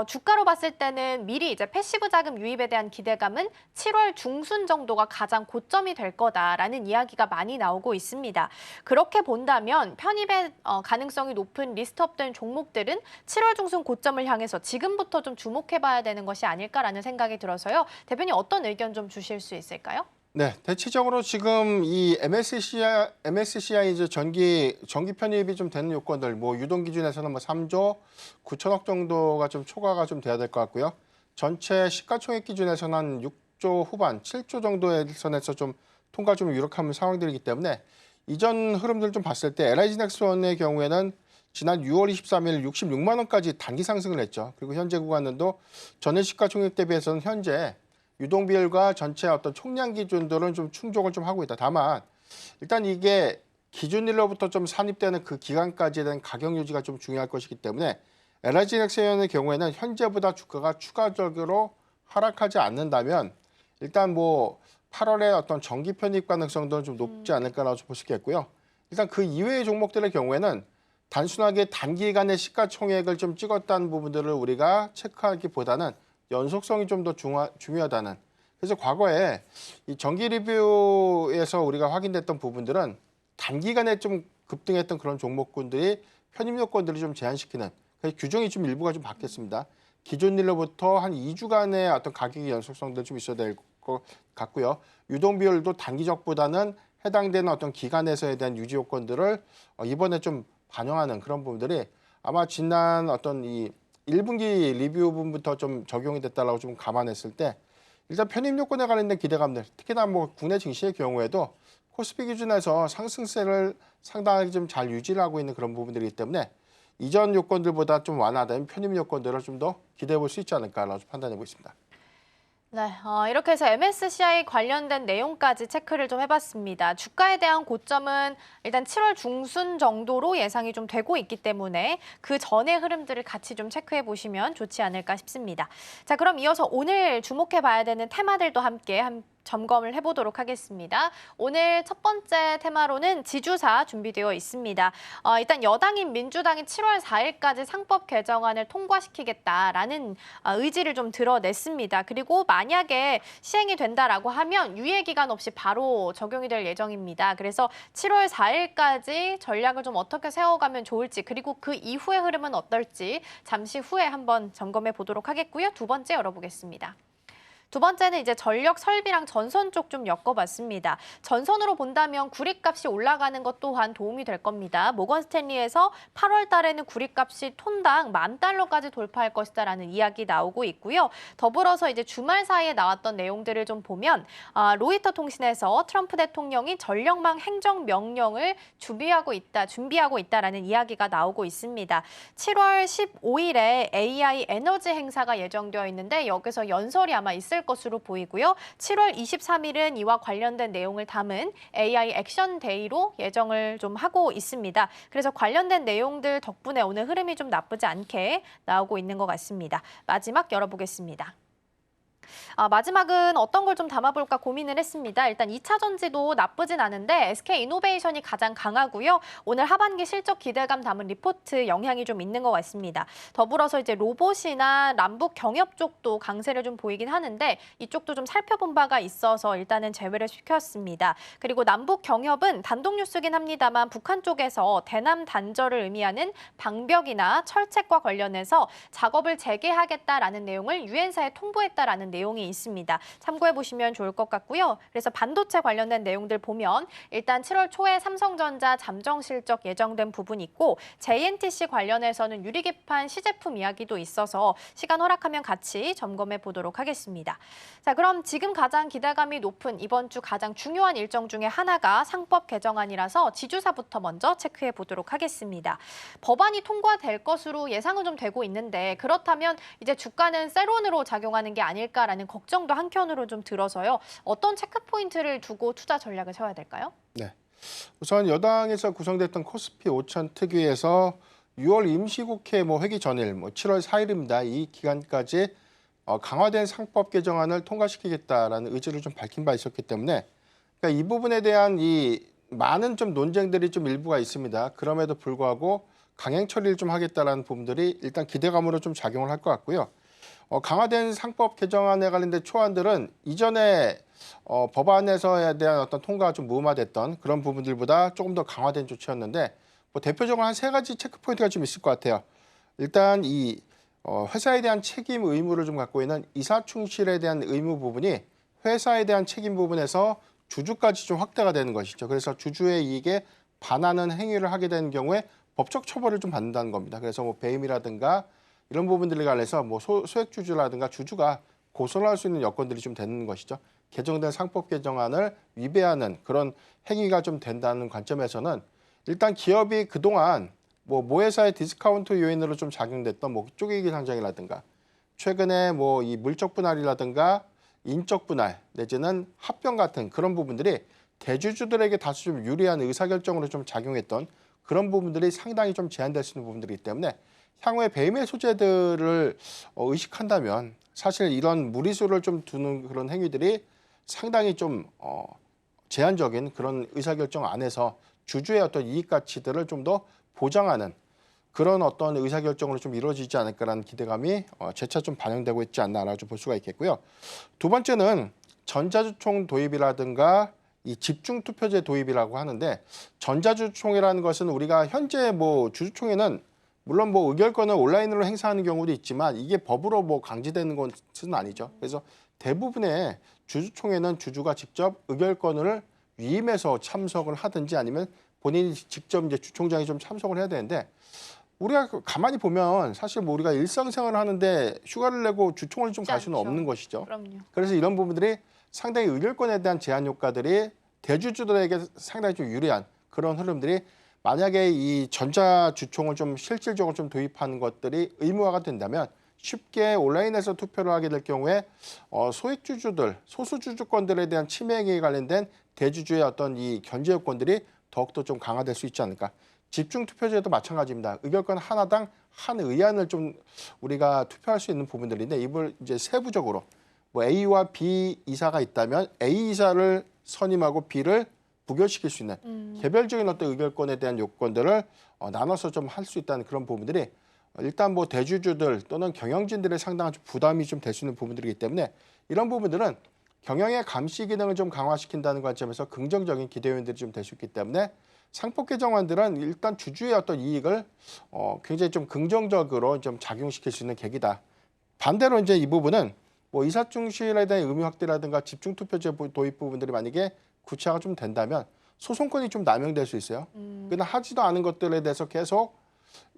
주가로 봤을 때는 미리 이제 패시브 자금 유입에 대한 기대감 7월 중순 정도가 가장 고점이 될 거다라는 이야기가 많이 나오고 있습니다. 그렇게 본다면 편입의 가능성이 높은 리스트업된 종목들은 7월 중순 고점을 향해서 지금부터 좀 주목해봐야 되는 것이 아닐까라는 생각이 들어서요. 대표님 어떤 의견 좀 주실 수 있을까요? 네, 대체적으로 지금 이 MSCI 이제 정기 편입이 좀 되는 요건들, 뭐 유동 기준에서는 뭐 3조 9천억 정도가 좀 초과가 좀 돼야 될 것 같고요. 전체 시가총액 기준에서는 한 6조 후반, 7조 정도의 선에서 좀 통과 좀 유력한 상황들이기 때문에 이전 흐름들 좀 봤을 때 LIG 넥스원의 경우에는 지난 6월 23일 66만 원까지 단기 상승을 했죠. 그리고 현재 구간도 전일 시가총액 대비해서는 현재 유동 비율과 전체 어떤 총량 기준들은 좀 충족을 좀 하고 있다. 다만 일단 이게 기준일로부터 좀 산입되는 그 기간까지에 대한 가격 유지가 좀 중요할 것이기 때문에 LIG 넥스원의 경우에는 현재보다 주가가 추가적으로 하락하지 않는다면 일단 뭐 8월에 어떤 정기 편입 가능성도 좀 높지 않을까라고 볼 수 있겠고요. 일단 그 이외의 종목들의 경우에는 단순하게 단기간의 시가총액을 좀 찍었다는 부분들을 우리가 체크하기보다는 연속성이 좀 더 중요하다는. 그래서 과거에 이 정기 리뷰에서 우리가 확인됐던 부분들은 단기간에 좀 급등했던 그런 종목군들이 편입 요건들을 좀 제한시키는 규정이 좀 일부가 좀 바뀌었습니다. 기존일로부터 한 2주간의 어떤 가격의 연속성들 좀 있어야 될 것 같고요. 유동 비율도 단기적보다는 해당되는 어떤 기간에서에 대한 유지 요건들을 이번에 좀 반영하는 그런 부분들이 아마 지난 어떤 이 1분기 리뷰 부분부터 좀 적용이 됐다라고 좀 감안했을 때 일단 편입 요건에 관련된 기대감들, 특히나 뭐 국내 증시의 경우에도 코스피 기준에서 상승세를 상당히 좀 잘 유지를 하고 있는 그런 부분들이기 때문에 이전 요건들보다 좀 완화된 편입 요건들을 좀 더 기대해 볼 수 있지 않을까라고 판단하고 있습니다. 네, 이렇게 해서 MSCI 관련된 내용까지 체크를 좀 해봤습니다. 주가에 대한 고점은 일단 7월 중순 정도로 예상이 좀 되고 있기 때문에 그 전의 흐름들을 같이 좀 체크해 보시면 좋지 않을까 싶습니다. 자, 그럼 이어서 오늘 주목해봐야 되는 테마들도 함께 점검을 해보도록 하겠습니다. 오늘 첫 번째 테마로는 지주사 준비되어 있습니다. 일단 여당인 민주당이 7월 4일까지 상법 개정안을 통과시키겠다라는 의지를 좀 드러냈습니다. 그리고 만약에 시행이 된다라고 하면 유예기간 없이 바로 적용이 될 예정입니다. 그래서 7월 4일까지 전략을 좀 어떻게 세워가면 좋을지 그리고 그 이후의 흐름은 어떨지 잠시 후에 한번 점검해 보도록 하겠고요. 두 번째 열어보겠습니다. 두 번째는 이제 전력 설비랑 전선 쪽 좀 엮어봤습니다. 전선으로 본다면 구리값이 올라가는 것 또한 도움이 될 겁니다. 모건 스탠리에서 8월 달에는 구리값이 톤당 $10,000까지 돌파할 것이다라는 이야기 나오고 있고요. 더불어서 이제 주말 사이에 나왔던 내용들을 좀 보면 로이터 통신에서 트럼프 대통령이 전력망 행정 명령을 준비하고 있다라는 이야기가 나오고 있습니다. 7월 15일에 AI 에너지 행사가 예정되어 있는데 여기서 연설이 아마 있을 것으로 보이고요. 7월 23일은 이와 관련된 내용을 담은 AI 액션 데이로 예정을 좀 하고 있습니다. 그래서 관련된 내용들 덕분에 오늘 흐름이 좀 나쁘지 않게 나오고 있는 것 같습니다. 마지막 열어보겠습니다. 마지막은 어떤 걸 좀 담아볼까 고민을 했습니다. 일단 2차 전지도 나쁘진 않은데 SK이노베이션이 가장 강하고요. 오늘 하반기 실적 기대감 담은 리포트 영향이 좀 있는 것 같습니다. 더불어서 이제 로봇이나 남북 경협 쪽도 강세를 좀 보이긴 하는데 이쪽도 좀 살펴본 바가 있어서 일단은 제외를 시켰습니다. 그리고 남북 경협은 단독 뉴스긴 합니다만 북한 쪽에서 대남 단절을 의미하는 방벽이나 철책과 관련해서 작업을 재개하겠다라는 내용을 유엔사에 통보했다라는 내용이 있습니다. 참고해 보시면 좋을 것 같고요. 그래서 반도체 관련된 내용들 보면 일단 7월 초에 삼성전자 잠정 실적 예정된 부분이 있고 JNTC 관련해서는 유리기판 시제품 이야기도 있어서 시간 허락하면 같이 점검해 보도록 하겠습니다. 자, 그럼 지금 가장 기대감이 높은 이번 주 가장 중요한 일정 중에 하나가 상법 개정안이라서 지주사부터 먼저 체크해 보도록 하겠습니다. 법안이 통과될 것으로 예상은 좀 되고 있는데 그렇다면 이제 주가는 세론으로 작용하는 게 아닐까라는 걱정도 한켠으로 좀 들어서요. 어떤 체크 포인트를 두고 투자 전략을 세워야 될까요? 네. 우선 여당에서 구성됐던 코스피 5천 특위에서 6월 임시국회 회기 전일 7월 4일입니다. 이 기간까지 강화된 상법 개정안을 통과시키겠다라는 의지를 좀 밝힌 바 있었기 때문에 그러니까 이 부분에 대한 이 많은 좀 논쟁들이 좀 일부가 있습니다. 그럼에도 불구하고 강행 처리를 좀 하겠다라는 부분들이 일단 기대감으로 좀 작용을 할 것 같고요. 강화된 상법 개정안에 관련된 초안들은 이전에 법안에서에 대한 어떤 통과가 좀 무음화됐던 그런 부분들보다 조금 더 강화된 조치였는데 대표적으로 한 3가지 체크 포인트가 좀 있을 것 같아요. 일단 이 회사에 대한 책임 의무를 좀 갖고 있는 이사 충실에 대한 의무 부분이 회사에 대한 책임 부분에서 주주까지 좀 확대가 되는 것이죠. 그래서 주주의 이익에 반하는 행위를 하게 되는 경우에 법적 처벌을 좀 받는다는 겁니다. 그래서 배임이라든가 이런 부분들에 관해서 소액 주주라든가 주주가 고소를 할 수 있는 여건들이 좀 되는 것이죠. 개정된 상법 개정안을 위배하는 그런 행위가 좀 된다는 관점에서는 일단 기업이 그동안 모회사의 디스카운트 요인으로 좀 작용됐던 쪼개기 상장이라든가 최근에 이 물적 분할이라든가 인적 분할 내지는 합병 같은 그런 부분들이 대주주들에게 다소 좀 유리한 의사결정으로 좀 작용했던 그런 부분들이 상당히 좀 제한될 수 있는 부분들이기 때문에 향후에 배임의 소재들을 의식한다면 사실 이런 무리수를 좀 두는 그런 행위들이 상당히 좀 제한적인 그런 의사결정 안에서 주주의 어떤 이익 가치들을 좀 더 보장하는 그런 어떤 의사결정으로 좀 이루어지지 않을까라는 기대감이 재차 좀 반영되고 있지 않나라고 볼 수가 있겠고요. 두 번째는 전자주총 도입이라든가 이 집중투표제 도입이라고 하는데 전자주총이라는 것은 우리가 현재 주주총회는 물론 의결권을 온라인으로 행사하는 경우도 있지만 이게 법으로 강제되는 것은 아니죠. 그래서 대부분의 주주총회는 주주가 직접 의결권을 위임해서 참석을 하든지 아니면 본인이 직접 이제 주총장이 좀 참석을 해야 되는데 우리가 가만히 보면 사실 우리가 일상생활을 하는데 휴가를 내고 주총을 좀 갈 수는 없는 것이죠. 그럼요. 그래서 이런 부분들이 상당히 의결권에 대한 제한 효과들이 대주주들에게 상당히 좀 유리한 그런 흐름들이 만약에 이 전자주총을 좀 실질적으로 좀 도입하는 것들이 의무화가 된다면 쉽게 온라인에서 투표를 하게 될 경우에 소액주주들, 소수주주권들에 대한 침해 행위에 관련된 대주주의 어떤 이 견제 요건들이 더욱더 좀 강화될 수 있지 않을까. 집중투표제도 마찬가지입니다. 의결권 하나당 한 의안을 좀 우리가 투표할 수 있는 부분들인데 이걸 이제 세부적으로 A와 B 이사가 있다면 A 이사를 선임하고 B를 부결시킬 수 있는 개별적인 어떤 의결권에 대한 요건들을 나눠서 좀 할 수 있다는 그런 부분들이 일단 대주주들 또는 경영진들의 상당한 부담이 좀 될 수 있는 부분들이기 때문에 이런 부분들은 경영의 감시 기능을 좀 강화시킨다는 관점에서 긍정적인 기대 요인들이 좀 될 수 있기 때문에 상법 개정안들은 일단 주주의 어떤 이익을 굉장히 좀 긍정적으로 좀 작용시킬 수 있는 계기다. 반대로 이제 이 부분은 이사충실에 대한 의무 확대라든가 집중투표제 도입 부분들이 만약에 구체화가 좀 된다면 소송권이 좀 남용될 수 있어요. 그러나 하지도 않은 것들에 대해서 계속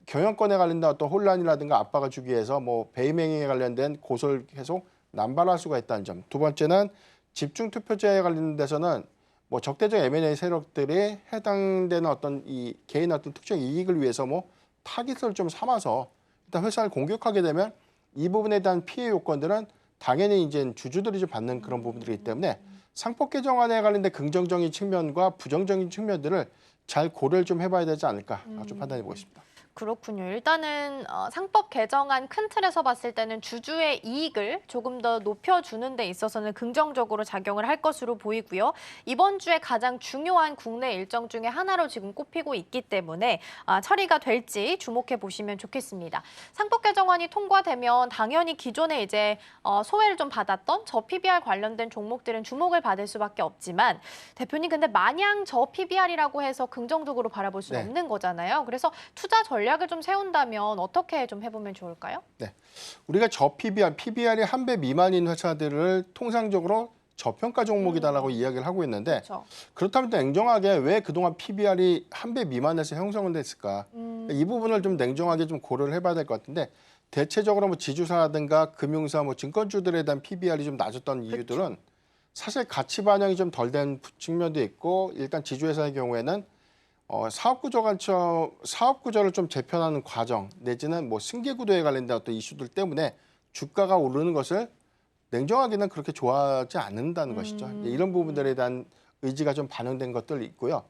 경영권에 관련된 어떤 혼란이라든가 압박을 주기 위해서 배임행위에 관련된 고소를 계속 남발할 수가 있다는 점. 두 번째는 집중투표제에 관련돼서는 적대적 M&A 세력들이 해당되는 어떤 이 개인 어떤 특정 이익을 위해서 타깃을 좀 삼아서 일단 회사를 공격하게 되면 이 부분에 대한 피해 요건들은 당연히 이제 주주들이 좀 받는 그런 부분들이기 때문에 상법 개정안에 관련된 긍정적인 측면과 부정적인 측면들을 잘 고려를 좀 해봐야 되지 않을까 좀 판단해 보겠습니다. 그렇군요. 일단은 상법 개정안 큰 틀에서 봤을 때는 주주의 이익을 조금 더 높여주는 데 있어서는 긍정적으로 작용을 할 것으로 보이고요. 이번 주에 가장 중요한 국내 일정 중에 하나로 지금 꼽히고 있기 때문에 처리가 될지 주목해 보시면 좋겠습니다. 상법 개정안이 통과되면 당연히 기존에 이제 소외를 좀 받았던 저 PBR 관련된 종목들은 주목을 받을 수밖에 없지만 대표님 근데 마냥 저 PBR이라고 해서 긍정적으로 바라볼 수는 네. 없는 거잖아요. 그래서 투자 전략 전략을 좀 세운다면 어떻게 좀 해보면 좋을까요? 우리가 PBR이 한 배 미만인 회사들을 통상적으로 저평가 종목이다라고 이야기를 하고 있는데 그렇죠. 그렇다면 또 냉정하게 왜 그동안 PBR이 한 배 미만에서 형성은 됐을까? 이 부분을 좀 냉정하게 좀 고려를 해봐야 될 것 같은데 대체적으로 뭐 지주사라든가 금융사, 뭐 증권주들에 대한 PBR이 좀 낮았던 이유들은 사실 가치 반영이 좀 덜 된 측면도 있고 일단 지주회사의 경우에는 사업 구조를 좀 재편하는 과정 내지는 뭐 승계 구도에 관련된 어떤 이슈들 때문에 주가가 오르는 것을 냉정하게는 그렇게 좋아하지 않는다는 것이죠. 이런 부분들에 대한 의지가 좀 반영된 것들 있고요.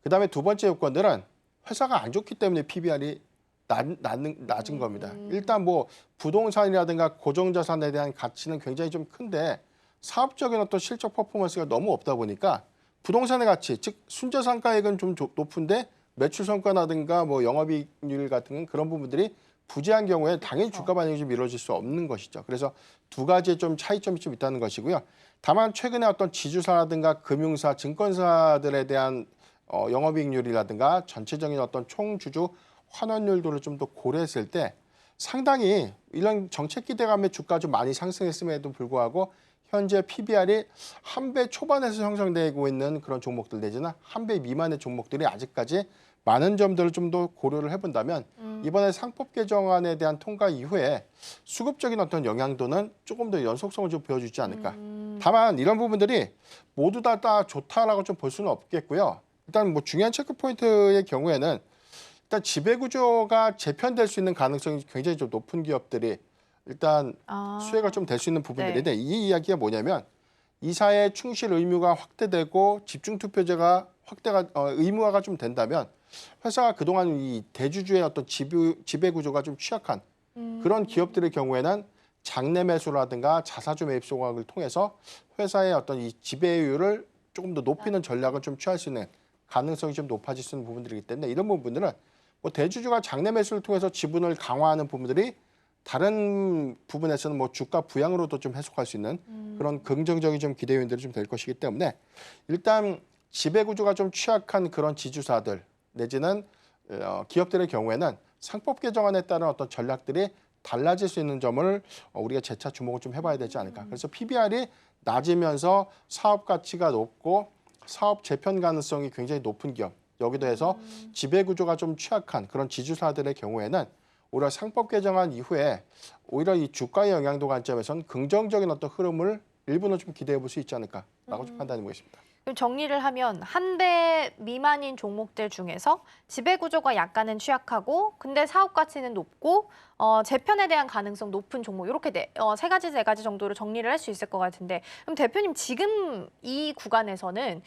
그다음에 두 번째 요건들은 회사가 안 좋기 때문에 PBR이 낮은 겁니다. 일단 뭐 부동산이라든가 고정자산에 대한 가치는 굉장히 좀 큰데 사업적인 어떤 실적 퍼포먼스가 너무 없다 보니까 부동산의 가치, 즉 순자산가액은 좀 높은데 매출 성과라든가 뭐 영업이익률 같은 그런 부분들이 부재한 경우에 당연히 주가 반영이 좀 이루어질 수 없는 것이죠. 그래서 두 가지의 좀 차이점이 좀 있다는 것이고요. 다만 최근에 어떤 지주사라든가 금융사, 증권사들에 대한 영업이익률이라든가 전체적인 어떤 총주주 환원율도를 좀 더 고려했을 때 상당히 이런 정책 기대감에 주가 좀 많이 상승했음에도 불구하고 현재 PBR이 한 배 초반에서 형성되고 있는 그런 종목들 내지는 한 배 미만의 종목들이 아직까지 많은 점들을 좀 더 고려를 해본다면 이번에 상법 개정안에 대한 통과 이후에 수급적인 어떤 영향도는 조금 더 연속성을 좀 보여주지 않을까. 다만 이런 부분들이 모두 다 좋다라고 좀 볼 수는 없겠고요. 일단 뭐 중요한 체크 포인트의 경우에는 일단 지배구조가 재편될 수 있는 가능성이 굉장히 좀 높은 기업들이 일단 수혜가 좀 될 수 있는 부분들인데 이 이야기가 뭐냐면 이사의 충실 의무가 확대되고 집중투표제가 의무화가 좀 된다면 회사가 그동안 이 대주주의 어떤 지배구조가 좀 취약한 그런 기업들의 경우에는 장내 매수라든가 자사주 매입 소각을 통해서 회사의 어떤 이 지배율을 조금 더 높이는 전략을 좀 취할 수 있는 가능성이 좀 높아질 수 있는 부분들이기 때문에 이런 부분들은 뭐 대주주가 장내 매수를 통해서 지분을 강화하는 부분들이 다른 부분에서는 뭐 주가 부양으로도 좀 해석할 수 있는 그런 긍정적인 좀 기대 요인들이 좀 될 것이기 때문에 일단 지배 구조가 좀 취약한 그런 지주사들 내지는 기업들의 경우에는 상법 개정안에 따른 어떤 전략들이 달라질 수 있는 점을 우리가 재차 주목을 좀 해봐야 되지 않을까. 그래서 PBR이 낮으면서 사업 가치가 높고 사업 재편 가능성이 굉장히 높은 기업 여기도 해서 지배 구조가 좀 취약한 그런 지주사들의 경우에는 오히려 상법 개정안 이후에 오히려 이 주가의 영향도 관점에서는 긍정적인 어떤 흐름을 일부는 좀 기대해 볼 수 있지 않을까라고 좀 판단해 보겠습니다. 그럼 정리를 하면 한 배 미만인 종목들 중에서 지배 구조가 약간은 취약하고 근데 사업 가치는 높고 재편에 대한 가능성 높은 종목 이렇게 세 가지 정도로 정리를 할 수 있을 것 같은데 그럼 대표님 지금 이 구간에서는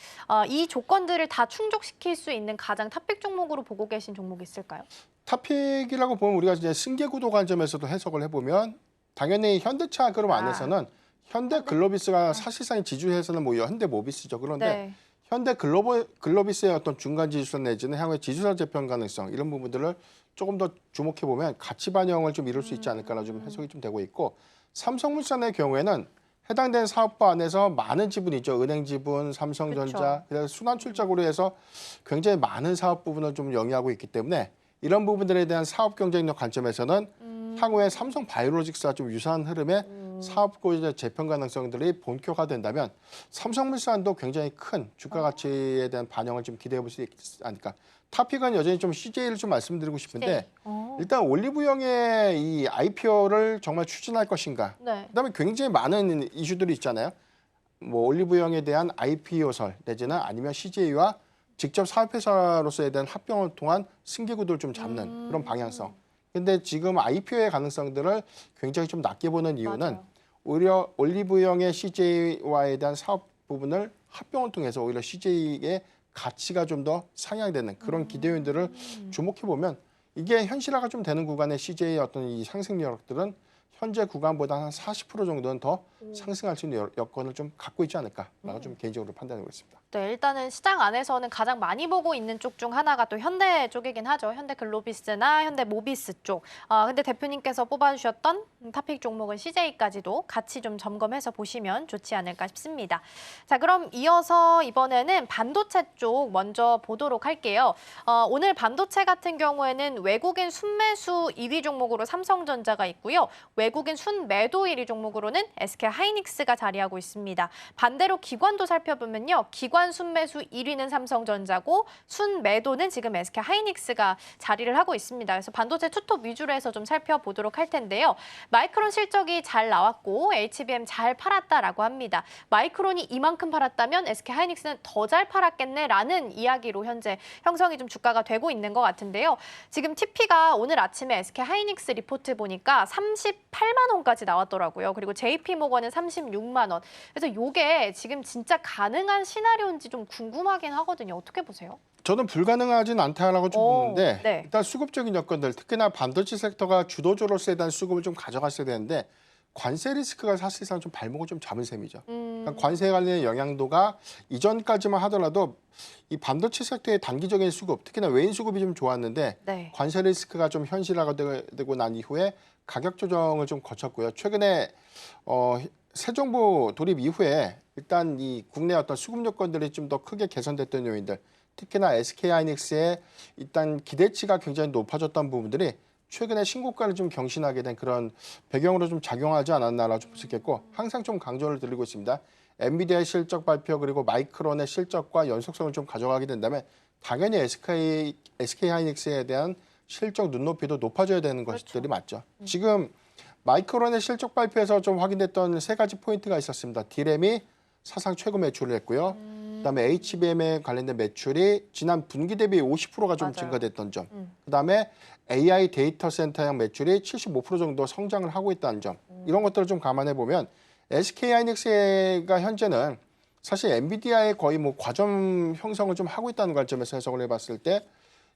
이 조건들을 다 충족시킬 수 있는 가장 탑픽 종목으로 보고 계신 종목이 있을까요? 탑픽이라고 보면 우리가 이제 승계구도 관점에서도 해석을 해보면 당연히 현대차 그룹 안에서는 현대글로비스가 사실상 지주회사는 뭐 현대모비스죠. 그런데 현대글로비스의 어떤 중간 지주사 내지는 향후에 지주사 재편 가능성 이런 부분들을 조금 더 주목해 보면 가치 반영을 좀 이룰 수 있지 않을까라는 좀 해석이 좀 되고 있고 삼성물산의 경우에는 해당된 사업부 안에서 많은 지분이죠. 은행 지분, 삼성전자, 그래서 순환출자구로 해서 굉장히 많은 사업 부분을 좀 영위하고 있기 때문에 이런 부분들에 대한 사업 경쟁력 관점에서는 향후에 삼성바이오로직스와 좀 유사한 흐름의 사업 구조 재편 가능성들이 본격화된다면 삼성물산도 굉장히 큰 주가 가치에 대한 반영을 좀 기대해 볼 수 있지 않을까. 탑픽은 여전히 좀 CJ를 좀 말씀드리고 싶은데 일단 올리브영의 이 IPO를 정말 추진할 것인가. 그다음에 굉장히 많은 이슈들이 있잖아요. 뭐 올리브영에 대한 IPO설 내지는 아니면 CJ와 직접 사업회사로서에 대한 합병을 통한 승계구도를 좀 잡는 그런 방향성. 근데 지금 IPO의 가능성들을 굉장히 좀 낮게 보는 이유는 오히려 올리브영의 CJ와에 대한 사업 부분을 합병을 통해서 오히려 CJ의 가치가 좀 더 상향되는 그런 기대 요인들을 주목해 보면 이게 현실화가 좀 되는 구간의 CJ의 어떤 이 상승 여력들은 현재 구간보다 한 40% 정도는 더 상승할 수 있는 여건을 좀 갖고 있지 않을까라고 좀 개인적으로 판단하고 있습니다. 네, 일단은 시장 안에서는 가장 많이 보고 있는 쪽 중 하나가 또 현대 쪽이긴 하죠. 현대글로비스나 현대모비스 쪽. 근데 대표님께서 뽑아주셨던 탑픽 종목은 CJ까지도 같이 좀 점검해서 보시면 좋지 않을까 싶습니다. 자, 그럼 이어서 이번에는 반도체 쪽 먼저 보도록 할게요. 오늘 반도체 같은 경우에는 외국인 순매수 2위 종목으로 삼성전자가 있고요. 외국인 순매도 1위 종목으로는 SK하이닉스가 자리하고 있습니다. 반대로 기관도 살펴보면요. 기관 순매수 1위는 삼성전자고 순매도는 지금 SK하이닉스가 자리를 하고 있습니다. 그래서 반도체 투톱 위주로 해서 좀 살펴보도록 할 텐데요. 마이크론 실적이 잘 나왔고 HBM 잘 팔았다라고 합니다. 마이크론이 이만큼 팔았다면 SK하이닉스는 더 잘 팔았겠네라는 이야기로 현재 형성이 좀 주가가 되고 있는 것 같은데요. 지금 TP가 오늘 아침에 SK하이닉스 리포트 보니까 38만 원까지 나왔더라고요. 그리고 JP모건은 36만 원. 그래서 이게 지금 진짜 가능한 시나리오인지 좀 궁금하긴 하거든요. 어떻게 보세요? 저는 불가능하진 않다라고 좀 보는데 네. 일단 수급적인 여건들 특히나 반도체 섹터가 주도주로서에 대한 수급을 좀 가져갔어야 되는데 관세 리스크가 사실상 좀 발목을 좀 잡은 셈이죠. 그러니까 관세 관련의 영향도가 이전까지만 하더라도 이 반도체 섹터의 단기적인 수급, 특히나 외인 수급이 좀 좋았는데 네. 관세 리스크가 좀 현실화가 되고 난 이후에 가격 조정을 좀 거쳤고요. 최근에 새 정부 돌입 이후에 일단 이 국내 어떤 수급 여건들이 좀 더 크게 개선됐던 요인들, 특히나 SK하이닉스의 일단 기대치가 굉장히 높아졌던 부분들이 최근에 신고가를 좀 경신하게 된 그런 배경으로 좀 작용하지 않았나라고 볼 수 있겠고 항상 좀 강조를 드리고 있습니다. 엔비디아의 실적 발표 그리고 마이크론의 실적과 연속성을 좀 가져가게 된다면 당연히 SK하이닉스에 대한 실적 눈높이도 높아져야 되는 것들이 맞죠. 지금 마이크론의 실적 발표에서 좀 확인됐던 세 가지 포인트가 있었습니다. D램이 사상 최고 매출을 했고요. 그다음에 HBM에 관련된 매출이 지난 분기 대비 50%가 좀 맞아요. 증가됐던 점. 그다음에 AI 데이터 센터형 매출이 75% 정도 성장을 하고 있다는 점. 이런 것들을 좀 감안해 보면 SK하이닉스가 현재는 사실 엔비디아의 거의 뭐 과점 형성을 좀 하고 있다는 관점에서 해석을 해봤을 때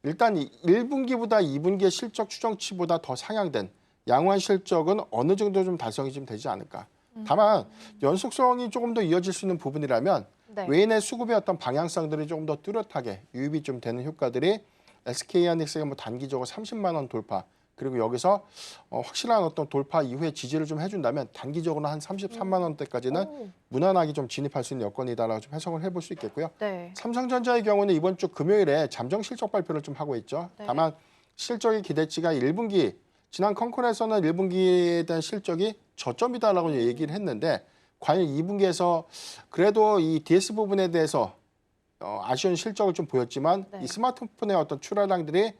일단 1분기보다 2분기의 실적 추정치보다 더 상향된 양호한 실적은 어느 정도 좀 달성이 좀 되지 않을까. 다만 연속성이 조금 더 이어질 수 있는 부분이라면 네. 외인의 수급의 어떤 방향성들이 조금 더 뚜렷하게 유입이 좀 되는 효과들이 SK하이닉스가 뭐 단기적으로 30만 원 돌파 그리고 여기서 확실한 어떤 돌파 이후에 지지를 좀 해준다면 단기적으로 한 33만 원대까지는 무난하게 좀 진입할 수 있는 여건이다라고 좀 해석을 해볼 수 있겠고요. 네. 삼성전자의 경우는 이번 주 금요일에 잠정 실적 발표를 좀 하고 있죠. 네. 다만 실적의 기대치가 1분기 지난 컨콜에서는 1분기에 대한 실적이 저점이다라고 얘기를 했는데 과연 2분기에서 그래도 이 DS 부분에 대해서 아쉬운 실적을 좀 보였지만 네. 이 스마트폰의 어떤 출하량들이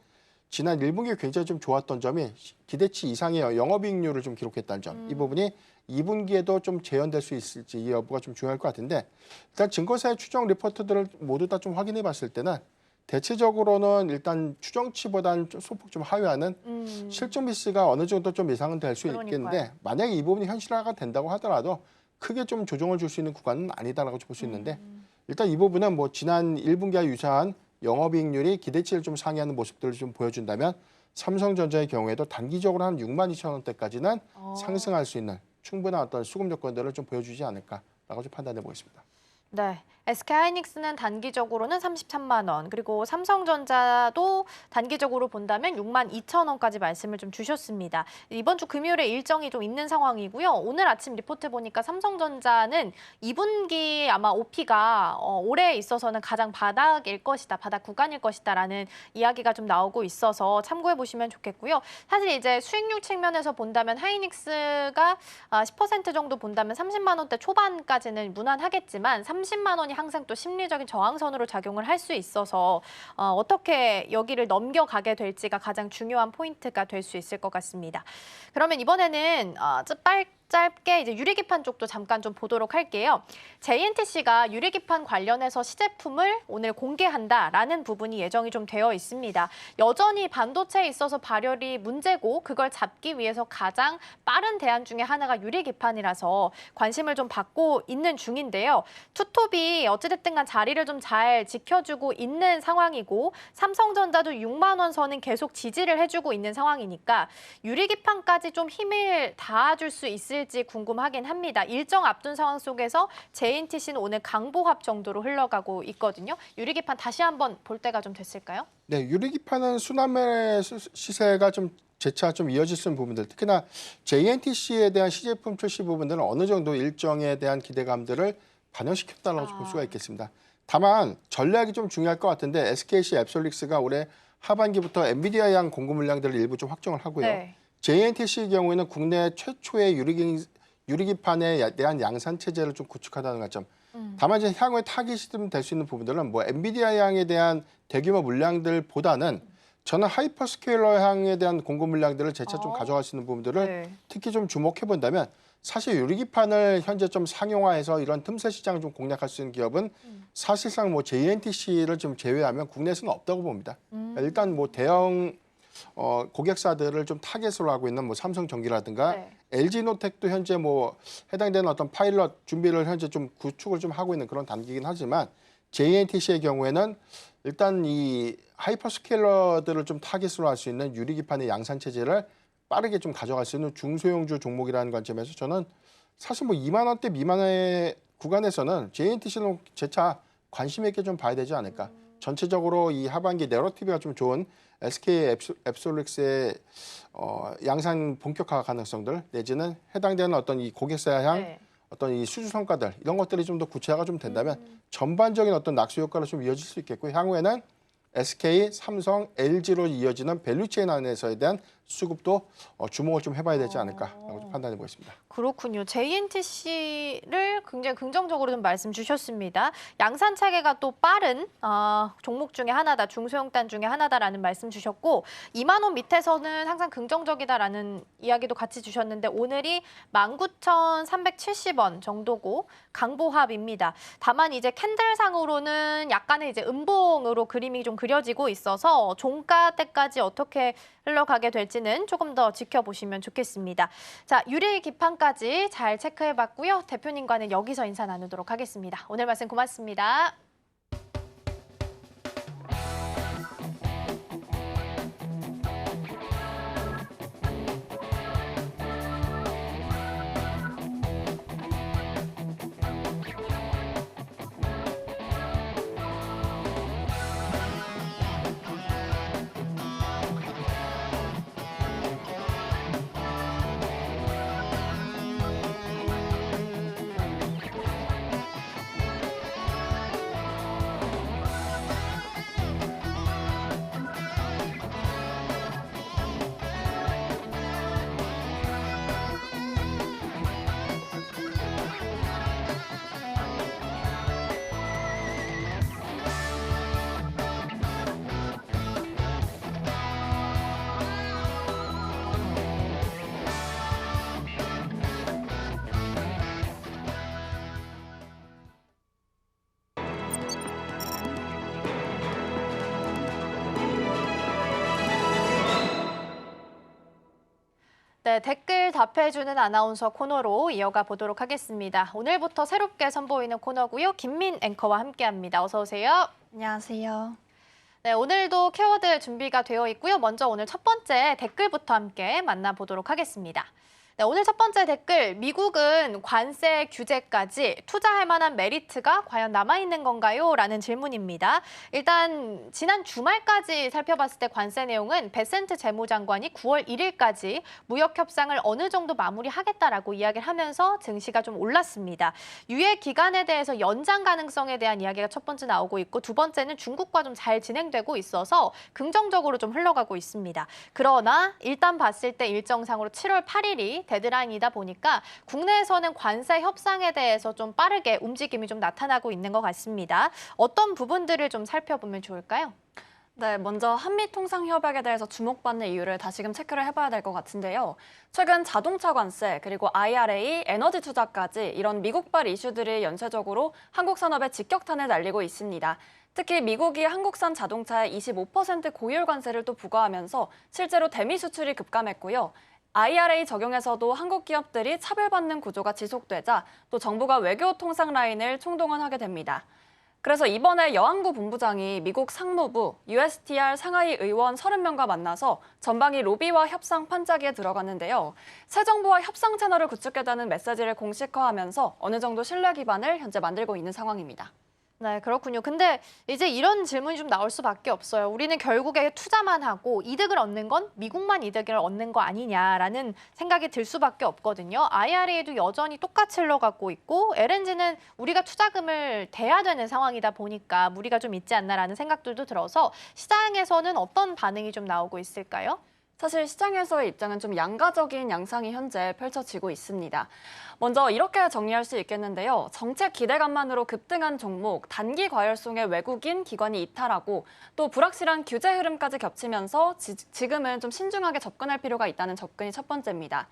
지난 1분기에 굉장히 좀 좋았던 점이 기대치 이상의 영업이익률을 좀 기록했다는 점. 이 부분이 2분기에도 좀 재현될 수 있을지 이 여부가 좀 중요할 것 같은데 일단 증거사의 추정 리포트들을 모두 다 좀 확인해 봤을 때는 대체적으로는 일단 추정치보다는 좀 소폭 좀 하회하는 실적 미스가 어느 정도 좀 예상은 될 수 그러니까요. 있겠는데 만약에 이 부분이 현실화가 된다고 하더라도 크게 좀 조정을 줄 수 있는 구간은 아니다라고 볼 수 있는데 일단 이 부분은 뭐 지난 1분기와 유사한 영업이익률이 기대치를 좀 상회하는 모습들을 좀 보여준다면 삼성전자의 경우에도 단기적으로 한 62,000원대까지는 상승할 수 있는 충분한 어떤 수급 여건들을 좀 보여주지 않을까라고 좀 판단해 보겠습니다. 네. SK하이닉스는 단기적으로는 33만 원, 그리고 삼성전자도 단기적으로 본다면 62,000원까지 말씀을 좀 주셨습니다. 이번 주 금요일에 일정이 좀 있는 상황이고요. 오늘 아침 리포트 보니까 삼성전자는 2분기 아마 OP가 올해에 있어서는 가장 바닥일 것이다, 바닥 구간일 것이다라는 이야기가 좀 나오고 있어서 참고해 보시면 좋겠고요. 사실 이제 수익률 측면에서 본다면 하이닉스가 10% 정도 본다면 30만 원대 초반까지는 무난하겠지만 30만 원이 항상 또 심리적인 저항선으로 작용을 할 수 있어서 어떻게 여기를 넘겨가게 될지가 가장 중요한 포인트가 될 수 있을 것 같습니다. 그러면 이번에는 짧게 이제 유리기판 쪽도 잠깐 좀 보도록 할게요. JNTC가 유리기판 관련해서 시제품을 오늘 공개한다라는 부분이 예정이 좀 되어 있습니다. 여전히 반도체에 있어서 발열이 문제고 그걸 잡기 위해서 가장 빠른 대안 중에 하나가 유리기판이라서 관심을 좀 받고 있는 중인데요. 투톱이 어찌됐든 간 자리를 좀 잘 지켜주고 있는 상황이고 삼성전자도 6만 원 선은 계속 지지를 해주고 있는 상황이니까 유리기판까지 좀 힘을 다해줄 수 있을 있을지 궁금하긴 합니다. 일정 앞둔 상황 속에서 JNTC는 오늘 강보합 정도로 흘러가고 있거든요. 유리기판 다시 한번 볼 때가 좀 됐을까요? 네, 유리기판은 순환매 시세가 좀 재차 좀 이어질 수 있는 부분들, 특히나 JNTC에 대한 시제품 출시 부분들은 어느 정도 일정에 대한 기대감들을 반영시켰다고 볼 수가 있겠습니다. 다만 전략이 좀 중요할 것 같은데 SKC 앱솔릭스가 올해 하반기부터 엔비디아양 공급 물량들을 일부 좀 확정을 하고요. 네. JNTC의 경우에는 국내 최초의 유리기판에 대한 양산 체제를 좀 구축하다는 관점. 다만 이제 향후에 타깃이 좀 될 수 있는 부분들은 뭐 엔비디아 향에 대한 대규모 물량들보다는 저는 하이퍼스케일러 향에 대한 공급 물량들을 재차 좀 가져갈 수 있는 부분들을 네. 특히 좀 주목해 본다면 사실 유리기판을 현재 좀 상용화해서 이런 틈새 시장을 좀 공략할 수 있는 기업은 사실상 뭐 JNTC를 좀 제외하면 국내에서는 없다고 봅니다. 일단 뭐 대형 고객사들을 좀 타겟으로 하고 있는 뭐 삼성전기라든가 네. LG노텍도 현재 뭐 해당되는 어떤 파일럿 준비를 현재 좀 구축을 좀 하고 있는 그런 단계이긴 하지만 JNTC의 경우에는 일단 이 하이퍼스케일러들을 좀 타겟으로 할 수 있는 유리기판의 양산 체제를 빠르게 좀 가져갈 수 있는 중소형주 종목이라는 관점에서 저는 사실 뭐 2만 원대 미만의 구간에서는 JNTC는 재차 관심 있게 좀 봐야 되지 않을까. 전체적으로 이 하반기 내러티브가 좀 좋은 SK 앱솔릭스의 양산 본격화 가능성들 내지는 해당되는 어떤 이 고객사 향 네. 어떤 이 수주 성과들 이런 것들이 좀 더 구체화가 좀 된다면 전반적인 어떤 낙수 효과로 좀 이어질 수 있겠고 향후에는 SK, 삼성, LG로 이어지는 밸류체인 안에서에 대한 수급도 주목을 좀 해봐야 되지 않을까라고 좀 판단해 보겠습니다. 그렇군요. JNTC를 굉장히 긍정적으로 좀 말씀 주셨습니다. 양산 체계가 또 빠른 종목 중에 하나다, 중소형단 중에 하나다라는 말씀 주셨고 2만 원 밑에서는 항상 긍정적이다라는 이야기도 같이 주셨는데 오늘이 19,370원 정도고 강보합입니다. 다만 이제 캔들상으로는 약간의 이제 음봉으로 그림이 좀 그려지고 있어서 종가 때까지 어떻게 흘러가게 될지는 조금 더 지켜보시면 좋겠습니다. 자, 유리 기판까지 잘 체크해봤고요. 대표님과는 여기서 인사 나누도록 하겠습니다. 오늘 말씀 고맙습니다. 네, 댓글 답해주는 아나운서 코너로 이어가 보도록 하겠습니다. 오늘부터 새롭게 선보이는 코너고요. 김민 앵커와 함께합니다. 어서 오세요. 안녕하세요. 네, 오늘도 키워드 준비가 되어 있고요. 먼저 오늘 첫 번째 댓글부터 함께 만나보도록 하겠습니다. 네, 오늘 첫 번째 댓글, 미국은 관세 규제까지 투자할 만한 메리트가 과연 남아있는 건가요? 라는 질문입니다. 일단 지난 주말까지 살펴봤을 때 관세 내용은 베센트 재무장관이 9월 1일까지 무역 협상을 어느 정도 마무리하겠다라고 이야기를 하면서 증시가 좀 올랐습니다. 유예 기간에 대해서 연장 가능성에 대한 이야기가 첫 번째 나오고 있고 두 번째는 중국과 좀 잘 진행되고 있어서 긍정적으로 좀 흘러가고 있습니다. 그러나 일단 봤을 때 일정상으로 7월 8일이 데드라인이다 보니까 국내에서는 관세 협상에 대해서 좀 빠르게 움직임이 좀 나타나고 있는 것 같습니다. 어떤 부분들을 좀 살펴보면 좋을까요? 네, 먼저 한미통상협약에 대해서 주목받는 이유를 다시금 체크를 해봐야 될 것 같은데요. 최근 자동차 관세, 그리고 IRA, 에너지 투자까지 이런 미국발 이슈들이 연쇄적으로 한국 산업에 직격탄을 날리고 있습니다. 특히 미국이 한국산 자동차에 25% 고율 관세를 또 부과하면서 실제로 대미 수출이 급감했고요. IRA 적용에서도 한국 기업들이 차별받는 구조가 지속되자 또 정부가 외교 통상 라인을 총동원하게 됩니다. 그래서 이번에 여항구 본부장이 미국 상무부, USTR 상하이 의원 30명과 만나서 전방위 로비와 협상 판짜기에 들어갔는데요. 새 정부와 협상 채널을 구축하자는 메시지를 공식화하면서 어느 정도 신뢰 기반을 현재 만들고 있는 상황입니다. 네, 그렇군요. 근데 이제 이런 질문이 좀 나올 수밖에 없어요. 우리는 결국에 투자만 하고 이득을 얻는 건 미국만 이득을 얻는 거 아니냐라는 생각이 들 수밖에 없거든요. IRA도 여전히 똑같이 흘러가고 있고 LNG는 우리가 투자금을 대야 되는 상황이다 보니까 무리가 좀 있지 않나라는 생각들도 들어서 시장에서는 어떤 반응이 좀 나오고 있을까요? 사실 시장에서의 입장은 좀 양가적인 양상이 현재 펼쳐지고 있습니다. 먼저 이렇게 정리할 수 있겠는데요. 정책 기대감만으로 급등한 종목, 단기 과열송에 외국인 기관이 이탈하고 또 불확실한 규제 흐름까지 겹치면서 지금은 좀 신중하게 접근할 필요가 있다는 접근이 첫 번째입니다.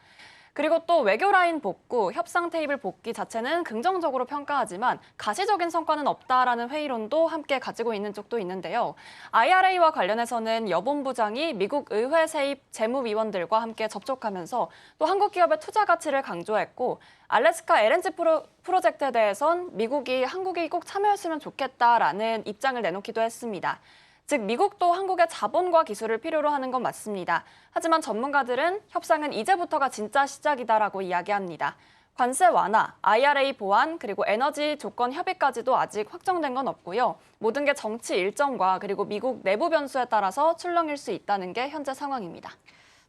그리고 또 외교 라인 복구, 협상 테이블 복귀 자체는 긍정적으로 평가하지만 가시적인 성과는 없다라는 회의론도 함께 가지고 있는 쪽도 있는데요. IRA와 관련해서는 여 본부장이 미국 의회 세입 재무위원들과 함께 접촉하면서 또 한국 기업의 투자 가치를 강조했고 알래스카 LNG 프로젝트에 대해선 미국이 한국이 꼭 참여했으면 좋겠다라는 입장을 내놓기도 했습니다. 즉 미국도 한국의 자본과 기술을 필요로 하는 건 맞습니다. 하지만 전문가들은 협상은 이제부터가 진짜 시작이다라고 이야기합니다. 관세 완화, IRA 보완, 그리고 에너지 조건 협의까지도 아직 확정된 건 없고요. 모든 게 정치 일정과 그리고 미국 내부 변수에 따라서 출렁일 수 있다는 게 현재 상황입니다.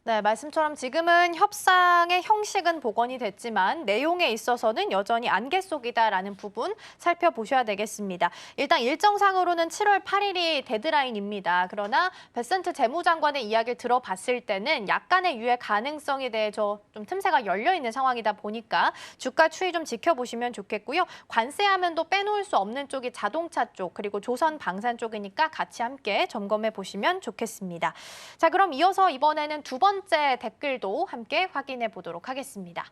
네, 말씀처럼 지금은 협상의 형식은 복원이 됐지만 내용에 있어서는 여전히 안개 속이다라는 부분 살펴보셔야 되겠습니다. 일단 일정상으로는 7월 8일이 데드라인입니다. 그러나 베센트 재무장관의 이야기를 들어봤을 때는 약간의 유예 가능성에 대해서 좀 틈새가 열려있는 상황이다 보니까 주가 추이 좀 지켜보시면 좋겠고요. 관세하면 또 빼놓을 수 없는 쪽이 자동차 쪽 그리고 조선 방산 쪽이니까 같이 함께 점검해 보시면 좋겠습니다. 자, 그럼 이어서 이번에는 두 번째 댓글도 함께 확인해 보도록 하겠습니다.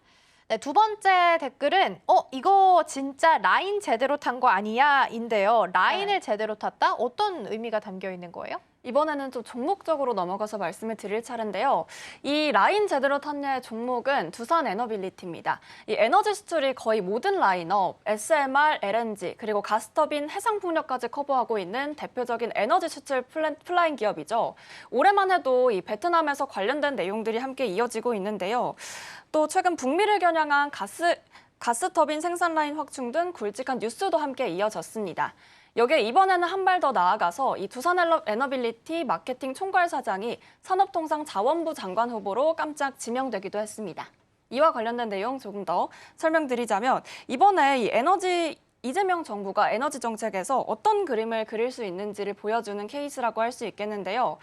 네, 두 번째 댓글은 이거 진짜 라인 제대로 탄 거 아니야? 인데요. 라인을 제대로 탔다? 어떤 의미가 담겨 있는 거예요? 이번에는 좀 종목적으로 넘어가서 말씀을 드릴 차례인데요. 이 라인 제대로 탔냐의 종목은 두산 에너빌리티입니다. 이 에너지 수출이 거의 모든 라인업, SMR, LNG, 그리고 가스터빈, 해상풍력까지 커버하고 있는 대표적인 에너지 수출 플라인 기업이죠. 올해만 해도 이 베트남에서 관련된 내용들이 함께 이어지고 있는데요. 또 최근 북미를 겨냥한 가스터빈 생산 라인 확충 등 굵직한 뉴스도 함께 이어졌습니다. 여기에 이번에는 한 발 더 나아가서 이 두산 에너빌리티 마케팅 총괄사장이 산업통상자원부 장관 후보로 깜짝 지명되기도 했습니다. 이와 관련된 내용 조금 더 설명드리자면 이번에 이 이재명 정부가 에너지 정책에서 어떤 그림을 그릴 수 있는지를 보여주는 케이스라고 할 수 있겠는데요.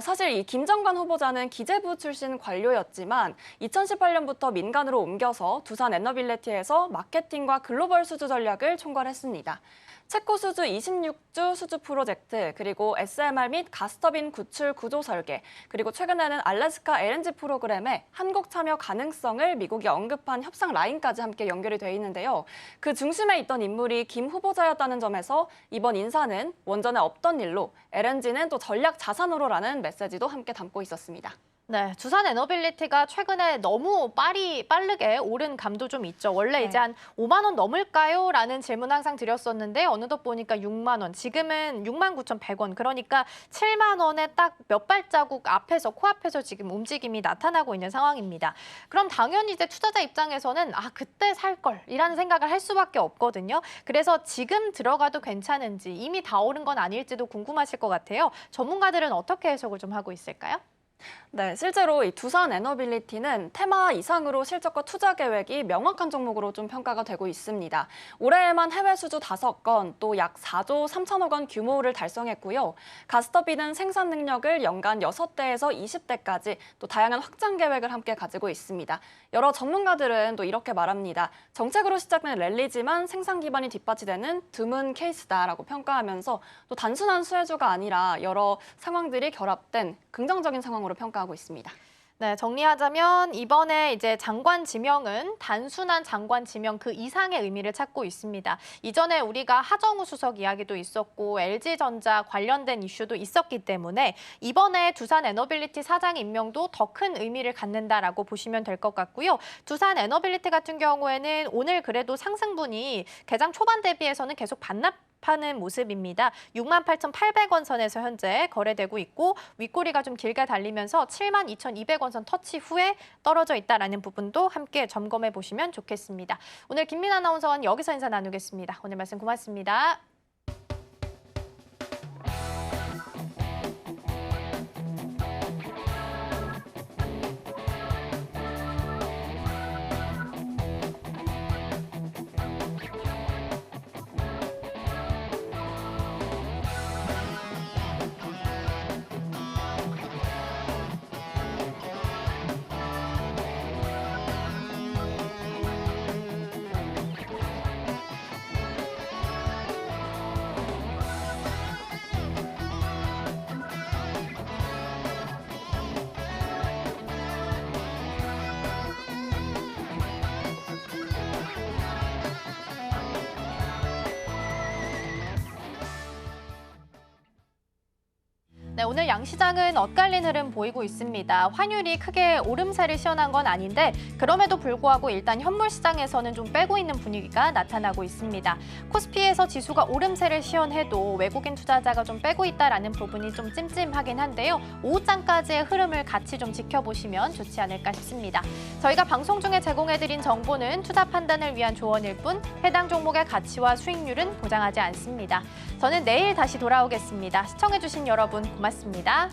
사실 이 김 장관 후보자는 기재부 출신 관료였지만 2018년부터 민간으로 옮겨서 두산 에너빌리티에서 마케팅과 글로벌 수주 전략을 총괄했습니다. 체코 수주 26주 수주 프로젝트, 그리고 SMR 및 가스터빈 구출 구조 설계, 그리고 최근에는 알래스카 LNG 프로그램의 한국 참여 가능성을 미국이 언급한 협상 라인까지 함께 연결이 돼 있는데요. 그 중심에 있던 인물이 김 후보자였다는 점에서 이번 인사는 원전에 없던 일로 LNG는 또 전략 자산으로라는 메시지도 함께 담고 있었습니다. 네, 두산 에너빌리티가 최근에 너무 빠르게 오른 감도 좀 있죠. 원래 이제 한 5만 원 넘을까요? 라는 질문 항상 드렸었는데 어느덧 보니까 6만 원, 지금은 69,100원. 그러니까 7만 원에 딱 몇 발자국 앞에서 코앞에서 지금 움직임이 나타나고 있는 상황입니다. 그럼 당연히 이제 투자자 입장에서는 그때 살 걸이라는 생각을 할 수밖에 없거든요. 그래서 지금 들어가도 괜찮은지 이미 다 오른 건 아닐지도 궁금하실 것 같아요. 전문가들은 어떻게 해석을 좀 하고 있을까요? 네, 실제로 이 두산 에너빌리티는 테마 이상으로 실적과 투자 계획이 명확한 종목으로 좀 평가가 되고 있습니다. 올해에만 해외 수주 5건, 또 약 4조 3천억 원 규모를 달성했고요. 가스터빈은 생산 능력을 연간 6대에서 20대까지 또 다양한 확장 계획을 함께 가지고 있습니다. 여러 전문가들은 또 이렇게 말합니다. 정책으로 시작된 랠리지만 생산 기반이 뒷받침되는 드문 케이스다라고 평가하면서 또 단순한 수혜주가 아니라 여러 상황들이 결합된 긍정적인 상황으로 평가하고 있습니다. 네, 정리하자면 이번에 이제 장관 지명은 단순한 장관 지명 그 이상의 의미를 찾고 있습니다. 이전에 우리가 하정우 수석 이야기도 있었고 LG전자 관련된 이슈도 있었기 때문에 이번에 두산 에너빌리티 사장 임명도 더 큰 의미를 갖는다라고 보시면 될 것 같고요. 두산 에너빌리티 같은 경우에는 오늘 그래도 상승분이 개장 초반 대비해서는 계속 파는 모습입니다. 68,800원 선에서 현재 거래되고 있고 윗꼬리가 좀 길게 달리면서 72,200원 선 터치 후에 떨어져 있다라는 부분도 함께 점검해 보시면 좋겠습니다. 오늘 김민아 아나운서와는 여기서 인사 나누겠습니다. 오늘 말씀 고맙습니다. 네, 오늘 양시장은 엇갈린 흐름 보이고 있습니다. 환율이 크게 오름세를 시현한 건 아닌데 그럼에도 불구하고 일단 현물 시장에서는 좀 빼고 있는 분위기가 나타나고 있습니다. 코스피에서 지수가 오름세를 시현해도 외국인 투자자가 좀 빼고 있다라는 부분이 좀 찜찜하긴 한데요. 오후장까지의 흐름을 같이 좀 지켜보시면 좋지 않을까 싶습니다. 저희가 방송 중에 제공해드린 정보는 투자 판단을 위한 조언일 뿐 해당 종목의 가치와 수익률은 보장하지 않습니다. 저는 내일 다시 돌아오겠습니다. 시청해주신 여러분 고맙습니다.